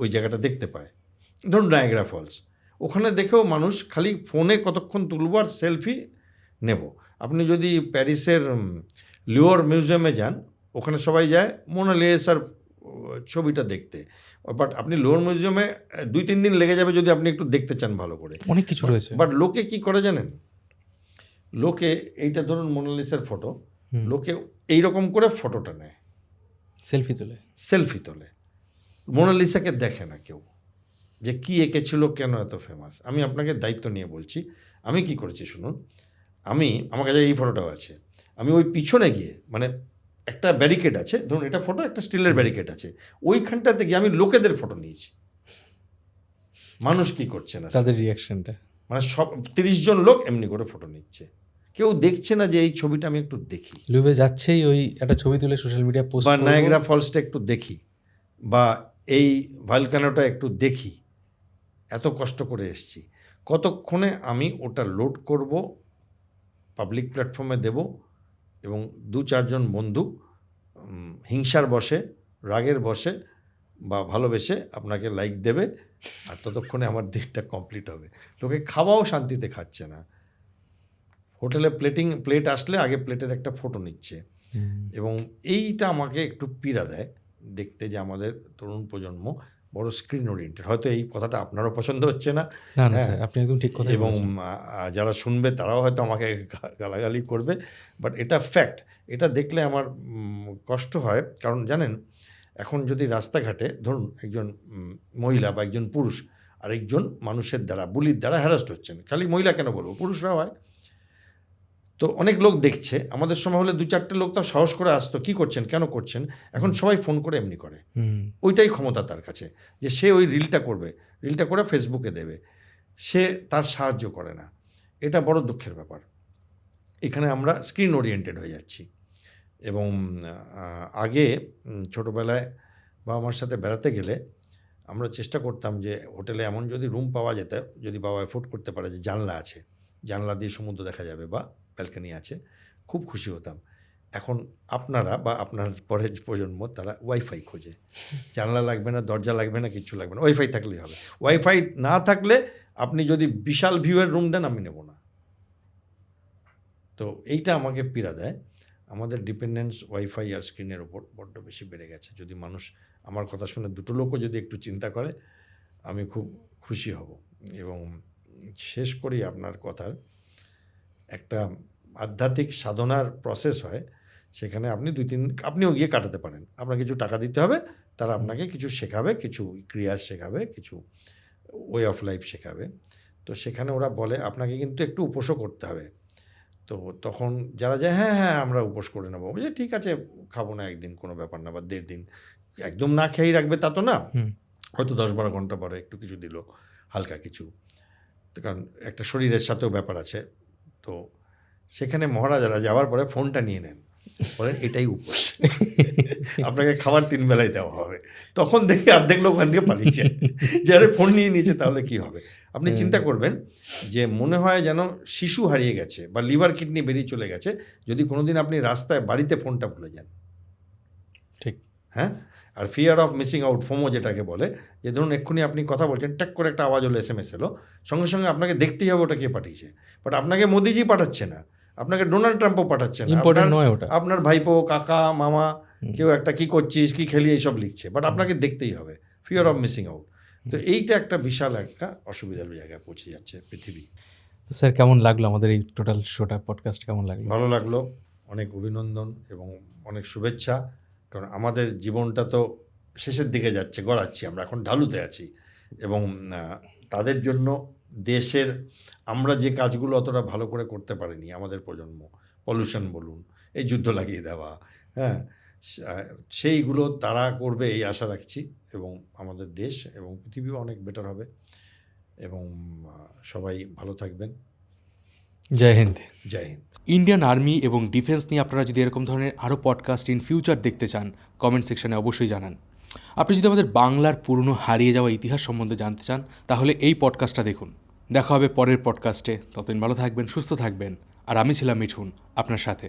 ওই জায়গাটা দেখতে পায়। ধরুন নায়াগ্রা ফলস, ওখানে দেখেও মানুষ খালি ফোনে কতক্ষণ তুলব আর সেলফি নেব। আপনি যদি প্যারিসের লিওর মিউজিয়ামে যান, ওখানে সবাই যায় মোনালিসার ছবিটা দেখতে, বাট আপনি লিওর মিউজিয়ামে 2-3 দিন লেগে যাবে যদি আপনি একটু দেখতে চান ভালো করে, অনেক কিছু রয়েছে। বাট লোকে কি করে জানেন, লোকে এইটা ধরুন মোনালিসার ফটো, লোকে এইরকম করে ফটোটা নেয়, সেলফি তোলে, মোনালিসাকে দেখে না কেউ যে কি এঁকেছিল, কেন এত ফেমাস। আমি আপনাকে দায়িত্ব নিয়ে বলছি, আমি কি করেছি শুনুন, আমার কাছে এই ফটোটাও আছে, আমি ওই পিছনে গিয়ে, মানে একটা ব্যারিকেড আছে, ধরুন এটা ফটো, একটা স্টিলের ব্যারিকেড আছে, ওইখানটাতে গিয়ে আমি লোকেদের ফটো নিয়েছি, মানুষ কি করছে না, তাদের রিয়াকশনটা, মানে সব 30 জন লোক এমনি করে ফটো নিচ্ছে, কেউ দেখছে না যে এই ছবিটা আমি একটু দেখি, লুভে যাচ্ছেই ওই একটা ছবি তুলে সোশ্যাল মিডিয়া পোস্ট, বা নায়াগ্রা ফলসটা একটু দেখি, বা এই ভলকানোটা একটু দেখি, এত কষ্ট করে এসেছি, কতক্ষণে আমি ওটা লোড করব, পাবলিক প্ল্যাটফর্মে দেব, এবং 2-4 জন বন্ধু হিংসার বসে, রাগের বসে বা ভালোবেসে আপনাকে লাইক দেবে, আর ততক্ষণে আমার দিকটা কমপ্লিট হবে। লোকে খাওয়াও শান্তিতে খাচ্ছে না, হোটেলে প্লেট আসলে আগে প্লেটের একটা ফটো নিচ্ছে, এবং এইটা আমাকে একটু পীড়া দেয় দেখতে, যে আমাদের তরুণ প্রজন্ম বড় স্ক্রিন ওরিয়েন্টেড। হয়তো এই কথাটা আপনারও পছন্দ হচ্ছে না, না স্যার, আপনি একদম ঠিক কথা এবং বলেছেন। যারা শুনবে তারাও হয়তো আমাকে গালাগালি করবে, বাট এটা ফ্যাক্ট। এটা দেখলে আমার কষ্ট হয়, কারণ জানেন, এখন যদি রাস্তাঘাটে ধরুন একজন মহিলা বা একজন পুরুষ আরেকজন মানুষের দ্বারা, বুলির দ্বারা হ্যারাস্ট হচ্ছেন, খালি মহিলা কেন বলবো, পুরুষরাও হয়, তো অনেক লোক দেখছে। আমাদের সময় হলে 2-4টে লোক তাও সাহস করে আসতো, কী করছেন, কেন করছেন, এখন সবাই ফোন করে এমনি করে, ওইটাই ক্ষমতা তার কাছে, যে সে ওই রিলটা করবে, রিলটা করে ফেসবুকে দেবে, সে তার সাহায্য করে না। এটা বড় দুঃখের ব্যাপার। এখানে আমরা স্ক্রিন ওরিয়েন্টেড হয়ে যাচ্ছি। এবং আগে ছোটোবেলায় বাবা মার সাথে বেড়াতে গেলে আমরা চেষ্টা করতাম যে হোটেলে এমন যদি রুম পাওয়া যেত, যদি বাবা এফোর্ড করতে পারে যে জানলা আছে, জানলা দিয়ে সমুদ্র দেখা যাবে বা ব্যালকনি আছে, খুব খুশি হতাম। এখন আপনারা বা আপনার পরের প্রজন্ম তারা ওয়াইফাই খোঁজে, জানলা লাগবে না, দরজা লাগবে না, কিচ্ছু লাগবে না, ওয়াইফাই থাকলেই হবে। ওয়াইফাই না থাকলে আপনি যদি বিশাল ভিউয়ের রুম দেন আমি নেব না। তো এইটা আমাকে পীড়া দেয়, আমাদের ডিপেন্ডেন্স ওয়াইফাই আর স্ক্রিনের ওপর বড্ড বেশি বেড়ে গেছে। যদি মানুষ আমার কথা শুনে 2টো লোকও যদি একটু চিন্তা করে, আমি খুব খুশি হব। এবং শেষ করি আপনার কথার, একটা আধ্যাত্মিক সাধনার প্রসেস হয়, সেখানে আপনি 2-3 আপনিও গিয়ে কাটাতে পারেন, আপনার কিছু টাকা দিতে হবে, তারা আপনাকে কিছু শেখাবে, কিছু ক্রিয়া শেখাবে, কিছু ওয়ে অফ লাইফ শেখাবে। তো সেখানে ওরা বলে আপনাকে কিন্তু একটু উপোসও করতে হবে। তো তখন যারা যায়, হ্যাঁ হ্যাঁ আমরা উপোস করে নেবো, বলছে ঠিক আছে, খাবো না একদিন, কোনো ব্যাপার না, বা 1.5 দিন, একদম না খেয়েই রাখবে তা তো না, হয়তো 10-12 ঘন্টা পরে একটু কিছু দিল, হালকা কিছু, তো কারণ একটা শরীরের সাথেও ব্যাপার আছে। তো সেখানে মহারাজারা যাওয়ার পরে ফোনটা নিয়ে নেন, বলেন এটাই উপোস, আপনাকে খাবার 3 বেলায় দেওয়া হবে। তখন দেখে অর্ধেক লোক ওখান থেকে পালিয়েছে, যারা ফোন নিয়ে নিয়েছে, তাহলে কি হবে? আপনি চিন্তা করবেন যে মনে হয় যেন শিশু হারিয়ে গেছে বা লিভার কিডনি বেরিয়ে চলে গেছে যদি কোনোদিন আপনি রাস্তায় বাড়িতে ফোনটা ভুলে যান। ঠিক, হ্যাঁ, আর fear of missing out, FOMO যেটাকে বলে, যে ধরুন এক্ষুনি আপনি কথা বলছেন, ট্যাক করে একটা আওয়াজ হলো, SMS এলো, সঙ্গে সঙ্গে আপনাকে দেখতেই হবে ওটা কে পাঠিয়েছে। বাট আপনাকে মোদিজি পাঠাচ্ছে না, আপনাকে ডোনাল্ড ট্রাম্পও পাঠাচ্ছে না, Important নয় ওটা। আপনার ভাইপো, কাকা, মামা, কেউ একটা কি করছিস, কি খেলি, এইসব লিখছে, বাট আপনাকে দেখতেই হবে, ফিয়ার অফ মিসিং আউট। তো এইটা একটা বিশাল একটা অসুবিধার জায়গায় পৌঁছে যাচ্ছে পৃথিবী। তো স্যার কেমন লাগলো আমাদের এই টোটাল শোটা, পডকাস্ট কেমন লাগলো? ভালো লাগলো, অনেক অভিনন্দন এবং অনেক শুভেচ্ছা, কারণ আমাদের জীবনটা তো শেষের দিকে যাচ্ছে, গড়াচ্ছি, আমরা এখন ঢালুতে আছি, এবং তাদের জন্য দেশের আমরা যে কাজগুলো অতটা ভালো করে করতে পারিনি, আমাদের প্রজন্ম, পলিউশন বলুন, এই যুদ্ধ লাগিয়ে দেওয়া, হ্যাঁ, সেইগুলো তারা করবে এই আশা রাখছি, এবং আমাদের দেশ এবং পৃথিবীও অনেক বেটার হবে, এবং সবাই ভালো থাকবেন। জয় হিন্দ। জয় হিন্দ। ইন্ডিয়ান আর্মি এবং ডিফেন্স নিয়ে আপনারা যদি এরকম ধরনের আরও পডকাস্ট ইন ফিউচার দেখতে চান, কমেন্ট সেকশনে অবশ্যই জানান। আপনি যদি আমাদের বাংলার পুরনো হারিয়ে যাওয়া ইতিহাস সম্বন্ধে জানতে চান, তাহলে এই পডকাস্টটা দেখুন। দেখা হবে পরের পডকাস্টে, ততদিন ভালো থাকবেন, সুস্থ থাকবেন। আর আমি ছিলাম মিঠুন আপনার সাথে।